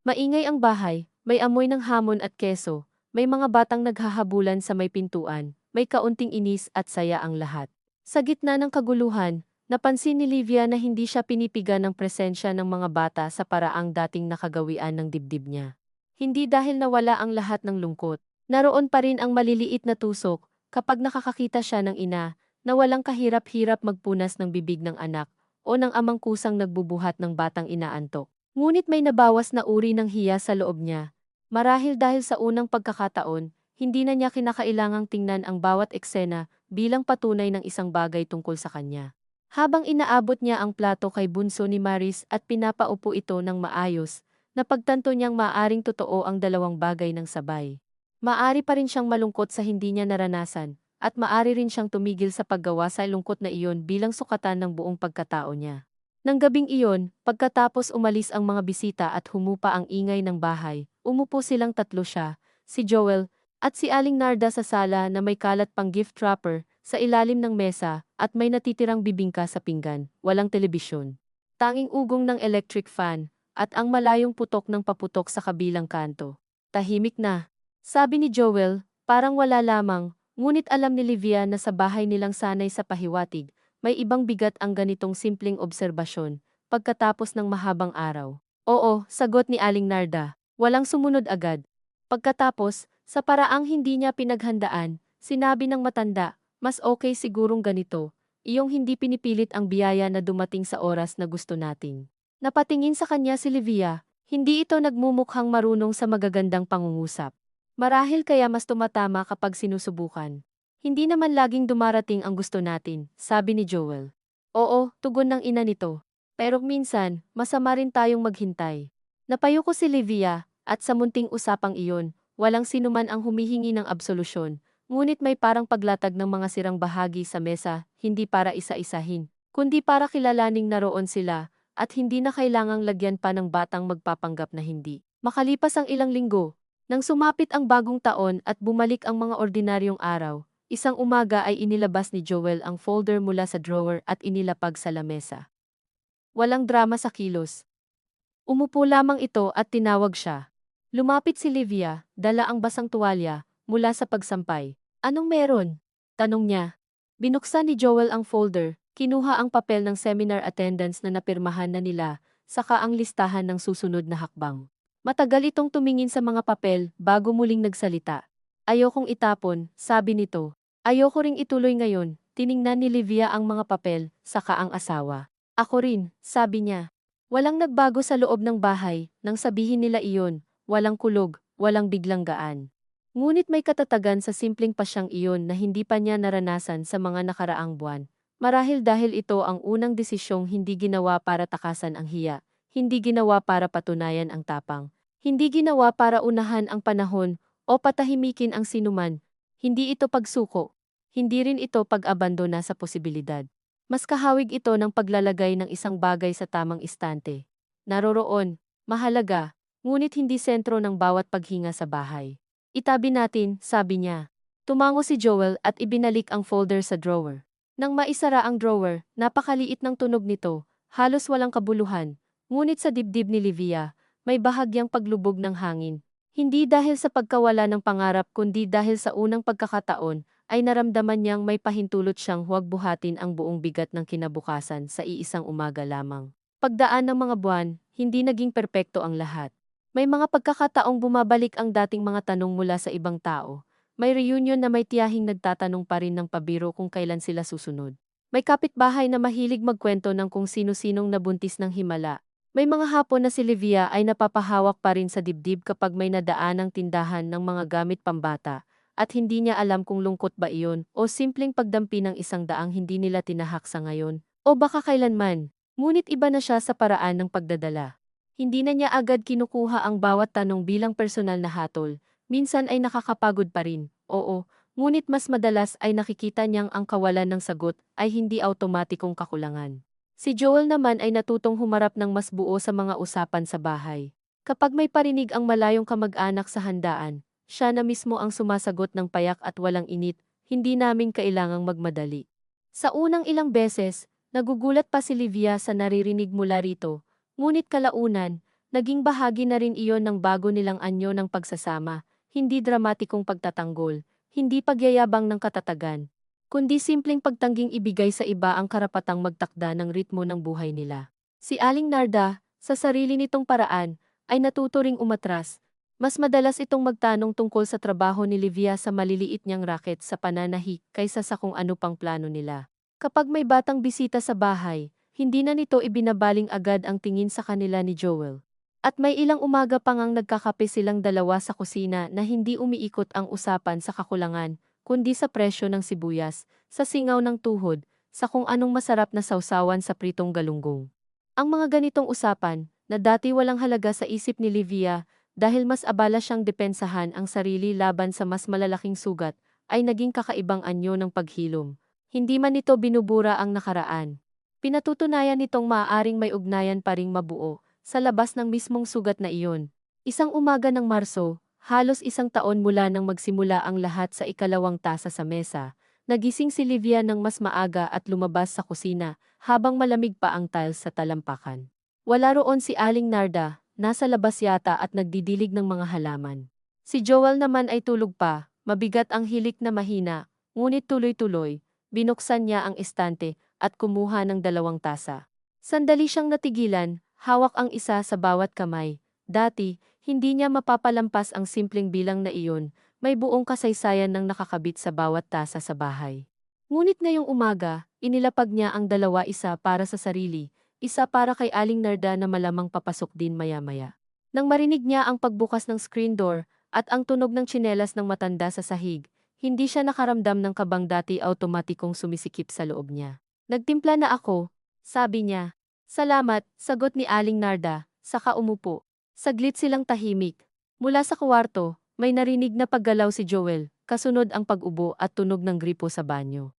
Maingay ang bahay, may amoy ng hamon at keso, may mga batang naghahabulan sa may pintuan, may kaunting inis at saya ang lahat. Sa gitna ng kaguluhan, napansin ni Livia na hindi siya pinipigan ng presensya ng mga bata sa paraang dating nakagawian ng dibdib niya. Hindi dahil nawala ang lahat ng lungkot. Naroon pa rin ang maliliit na tusok kapag nakakakita siya ng ina na walang kahirap-hirap magpunas ng bibig ng anak o ng amang kusang nagbubuhat ng batang inaantok. Ngunit may nabawas na uri ng hiya sa loob niya. Marahil dahil sa unang pagkakataon, hindi na niya kinakailangang tingnan ang bawat eksena bilang patunay ng isang bagay tungkol sa kanya. Habang inaabot niya ang plato kay bunso ni Maris at pinapaupo ito ng maayos, napagtanto niyang maaring totoo ang dalawang bagay ng sabay. Maari pa rin siyang malungkot sa hindi niya naranasan, at maari rin siyang tumigil sa paggawa sa lungkot na iyon bilang sukatan ng buong pagkatao niya. Nang gabing iyon, pagkatapos umalis ang mga bisita at humupa ang ingay ng bahay, umupo silang tatlo siya, si Joel, at si Aling Narda sa sala na may kalat pang gift wrapper, sa ilalim ng mesa, at may natitirang bibingka sa pinggan, walang telebisyon. Tanging ugong ng electric fan, at ang malayong putok ng paputok sa kabilang kanto. Tahimik na. Sabi ni Joel, parang wala lamang, ngunit alam ni Livia na sa bahay nilang sanay sa pahiwatig, may ibang bigat ang ganitong simpleng obserbasyon, pagkatapos ng mahabang araw. Oo, sagot ni Aling Narda, walang sumunod agad. Pagkatapos, sa paraang hindi niya pinaghandaan, sinabi ng matanda, mas okay sigurong ganito, iyong hindi pinipilit ang biyaya na dumating sa oras na gusto natin. Napatingin sa kanya si Livia, hindi ito nagmumukhang marunong sa magagandang pangungusap. Marahil kaya mas tumatama kapag sinusubukan. Hindi naman laging dumarating ang gusto natin, sabi ni Joel. Oo, tugon ng ina nito. Pero minsan, masama rin tayong maghintay. Napayuko si Livia, at sa munting usapang iyon, walang sinuman ang humihingi ng absolusyon, ngunit may parang paglatag ng mga sirang bahagi sa mesa, hindi para isa-isahin, kundi para kilalaning naroon sila, at hindi na kailangang lagyan pa ng batang magpapanggap na hindi. Makalipas ang ilang linggo, nang sumapit ang bagong taon at bumalik ang mga ordinaryong araw, isang umaga ay inilabas ni Joel ang folder mula sa drawer at inilapag sa lamesa. Walang drama sa kilos. Umupo lamang ito at tinawag siya. Lumapit si Livia, dala ang basang tuwalya, mula sa pagsampay. Anong meron? Tanong niya. Binuksan ni Joel ang folder, kinuha ang papel ng seminar attendance na napirmahan na nila, saka ang listahan ng susunod na hakbang. Matagal itong tumingin sa mga papel bago muling nagsalita. Ayokong itapon, sabi nito. Ayoko ring ituloy ngayon, tiningnan ni Livia ang mga papel, saka ang asawa. Ako rin, sabi niya. Walang nagbago sa loob ng bahay, nang sabihin nila iyon, walang kulog, walang biglang gaan. Ngunit may katatagan sa simpleng pasyang iyon na hindi pa niya naranasan sa mga nakaraang buwan. Marahil dahil ito ang unang desisyong hindi ginawa para takasan ang hiya, hindi ginawa para patunayan ang tapang, hindi ginawa para unahan ang panahon o patahimikin ang sinuman. Hindi ito pagsuko, hindi rin ito pag-abandona sa posibilidad. Mas kahawig ito ng paglalagay ng isang bagay sa tamang istante. Naroroon, mahalaga, ngunit hindi sentro ng bawat paghinga sa bahay. Itabi natin, sabi niya. Tumango si Joel at ibinalik ang folder sa drawer. Nang maisara ang drawer, napakaliit ng tunog nito, halos walang kabuluhan, ngunit sa dibdib ni Livia, may bahagyang paglubog ng hangin. Hindi dahil sa pagkawala ng pangarap kundi dahil sa unang pagkakataon, ay naramdaman niyang may pahintulot siyang huwag buhatin ang buong bigat ng kinabukasan sa iisang umaga lamang. Pagdaan ng mga buwan, hindi naging perpekto ang lahat. May mga pagkakataong bumabalik ang dating mga tanong mula sa ibang tao. May reunion na may tiyahing nagtatanong pa rin ng pabiro kung kailan sila susunod. May kapitbahay na mahilig magkwento ng kung sino-sinong nabuntis ng himala. May mga hapon na si Livia ay napapahawak pa rin sa dibdib kapag may nadaan ang tindahan ng mga gamit pambata, at hindi niya alam kung lungkot ba iyon o simpleng pagdampi ng isang daang hindi nila tinahak sa ngayon, o baka kailanman. Ngunit iba na siya sa paraan ng pagdadala. Hindi na niya agad kinukuha ang bawat tanong bilang personal na hatol, minsan ay nakakapagod pa rin, oo, ngunit mas madalas ay nakikita niyang ang kawalan ng sagot ay hindi automatikong kakulangan. Si Joel naman ay natutong humarap ng mas buo sa mga usapan sa bahay. Kapag may parinig ang malayong kamag-anak sa handaan, siya na mismo ang sumasagot ng payak at walang init, hindi namin kailangang magmadali. Sa unang ilang beses, nagugulat pa si Livia sa naririnig mula rito, ngunit kalaunan, naging bahagi na rin iyon ng bago nilang anyo ng pagsasama, hindi dramatikong pagtatanggol, hindi pagyayabang ng katatagan, kundi simpleng pagtangging ibigay sa iba ang karapatang magtakda ng ritmo ng buhay nila. Si Aling Narda, sa sarili nitong paraan, ay natuto ring umatras. Mas madalas itong magtanong tungkol sa trabaho ni Livia sa maliliit niyang racket sa pananahik kaysa sa kung ano pang plano nila. Kapag may batang bisita sa bahay, hindi na nito ibinabaling agad ang tingin sa kanila ni Joel. At may ilang umaga pang ang nagkakape silang dalawa sa kusina na hindi umiikot ang usapan sa kakulangan, kundi sa presyo ng sibuyas, sa singaw ng tuhod, sa kung anong masarap na sausawan sa pritong galunggong. Ang mga ganitong usapan, na dati walang halaga sa isip ni Livia, dahil mas abala siyang depensahan ang sarili laban sa mas malalaking sugat, ay naging kakaibang anyo ng paghilom. Hindi man ito binubura ang nakaraan. Pinatutunayan nitong maaaring may ugnayan pa ring mabuo, sa labas ng mismong sugat na iyon. Isang umaga ng Marso, halos isang taon mula nang magsimula ang lahat sa ikalawang tasa sa mesa, nagising si Livia ng mas maaga at lumabas sa kusina, habang malamig pa ang tiles sa talampakan. Wala roon si Aling Narda, nasa labas yata at nagdidilig ng mga halaman. Si Joel naman ay tulog pa, mabigat ang hilik na mahina, ngunit tuloy-tuloy, binuksan niya ang estante at kumuha ng 2 tasa. Sandali siyang natigilan, hawak ang isa sa bawat kamay. Dati, hindi niya mapapalampas ang simpleng bilang na iyon, may buong kasaysayan ng nakakabit sa bawat tasa sa bahay. Ngunit ngayong umaga, inilapag niya ang dalawa, isa para sa sarili, isa para kay Aling Narda na malamang papasok din maya-maya. Nang marinig niya ang pagbukas ng screen door at ang tunog ng tsinelas ng matanda sa sahig, hindi siya nakaramdam ng kabang dati automatikong sumisikip sa loob niya. Nagtimpla na ako, sabi niya. Salamat, sagot ni Aling Narda, saka umupo. Saglit silang tahimik. Mula sa kwarto, may narinig na paggalaw si Joel, kasunod ang pag-ubo at tunog ng gripo sa banyo.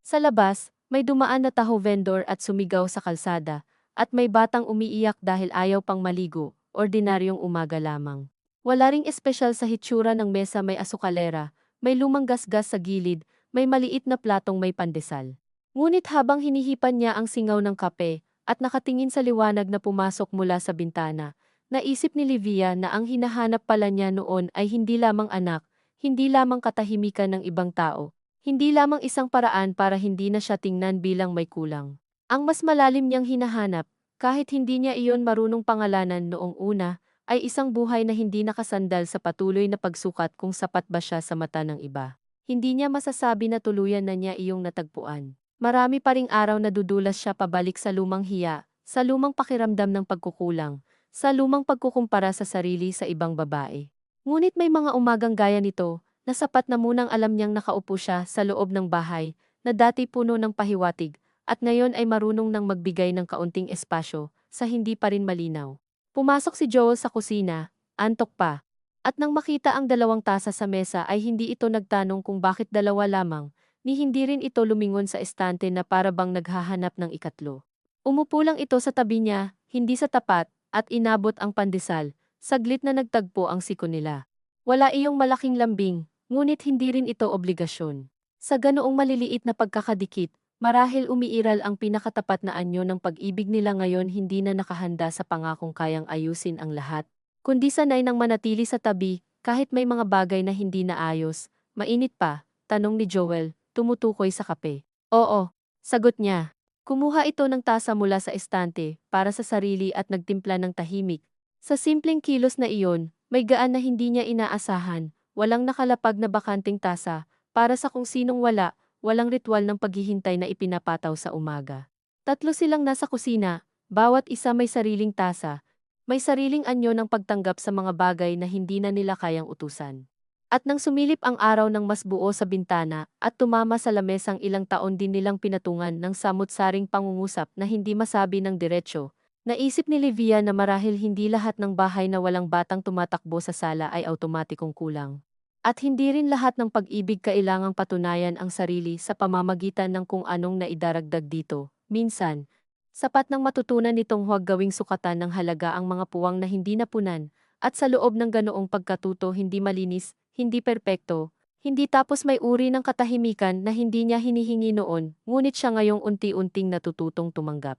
Sa labas, may dumaan na taho vendor at sumigaw sa kalsada, at may batang umiiyak dahil ayaw pang maligo, ordinaryong umaga lamang. Wala ring espesyal sa hitsura ng mesa, may asukalera, may lumang gasgas sa gilid, may maliit na platong may pandesal. Ngunit habang hinihipan niya ang singaw ng kape, at nakatingin sa liwanag na pumasok mula sa bintana, naisip ni Livia na ang hinahanap pala niya noon ay hindi lamang anak, hindi lamang katahimikan ng ibang tao, hindi lamang isang paraan para hindi na siya tingnan bilang may kulang. Ang mas malalim niyang hinahanap, kahit hindi niya iyon marunong pangalanan noong una, ay isang buhay na hindi nakasandal sa patuloy na pagsukat kung sapat ba siya sa mata ng iba. Hindi niya masasabi na tuluyan na niya iyong natagpuan. Marami pa ring araw na dudulas siya pabalik sa lumang hiya, sa lumang pakiramdam ng pagkukulang, sa lumang pagkukumpara sa sarili sa ibang babae. Ngunit may mga umagang gaya nito, na sapat na munang alam niyang nakaupo siya sa loob ng bahay, na dati puno ng pahiwatig, at ngayon ay marunong nang magbigay ng kaunting espasyo, sa hindi pa rin malinaw. Pumasok si Joel sa kusina, antok pa. At nang makita ang dalawang tasa sa mesa ay hindi ito nagtanong kung bakit dalawa lamang, ni hindi rin ito lumingon sa estante na para bang naghahanap ng ikatlo. Umupo lang ito sa tabi niya, hindi sa tapat, at inabot ang pandesal. Saglit na nagtagpo ang siko nila. Wala iyong malaking lambing, ngunit hindi rin ito obligasyon. Sa ganoong maliliit na pagkakadikit, marahil umiiral ang pinakatapat na anyo ng pag-ibig nila ngayon, hindi na nakahanda sa pangakong kayang ayusin ang lahat, kundi sanay nang manatili sa tabi, kahit may mga bagay na hindi naayos. Mainit pa, tanong ni Joel, tumutukoy sa kape. Oo, sagot niya. Kumuha ito ng tasa mula sa estante, para sa sarili at nagtimpla ng tahimik. Sa simpleng kilos na iyon, may gaan na hindi niya inaasahan, walang nakalapag na bakanting tasa, para sa kung sinong wala, walang ritual ng paghihintay na ipinapataw sa umaga. Tatlo silang nasa kusina, bawat isa may sariling tasa, may sariling anyo ng pagtanggap sa mga bagay na hindi na nila kayang utusan. At nang sumilip ang araw ng mas buo sa bintana at tumama sa lamesang, ilang taon din nilang pinatungan ng samut-saring pangungusap na hindi masabi ng diretsyo, naisip ni Livia na marahil hindi lahat ng bahay na walang batang tumatakbo sa sala ay automatikong kulang. At hindi rin lahat ng pag-ibig kailangang patunayan ang sarili sa pamamagitan ng kung anong naidaragdag dito. Minsan, sapat nang matutunan nitong huwag gawing sukatan ng halaga ang mga puwang na hindi napunan, at sa loob ng ganoong pagkatuto, hindi malinis, hindi perpekto, hindi tapos may uri ng katahimikan na hindi niya hinihingi noon, ngunit siya ngayong unti-unting natututong tumanggap.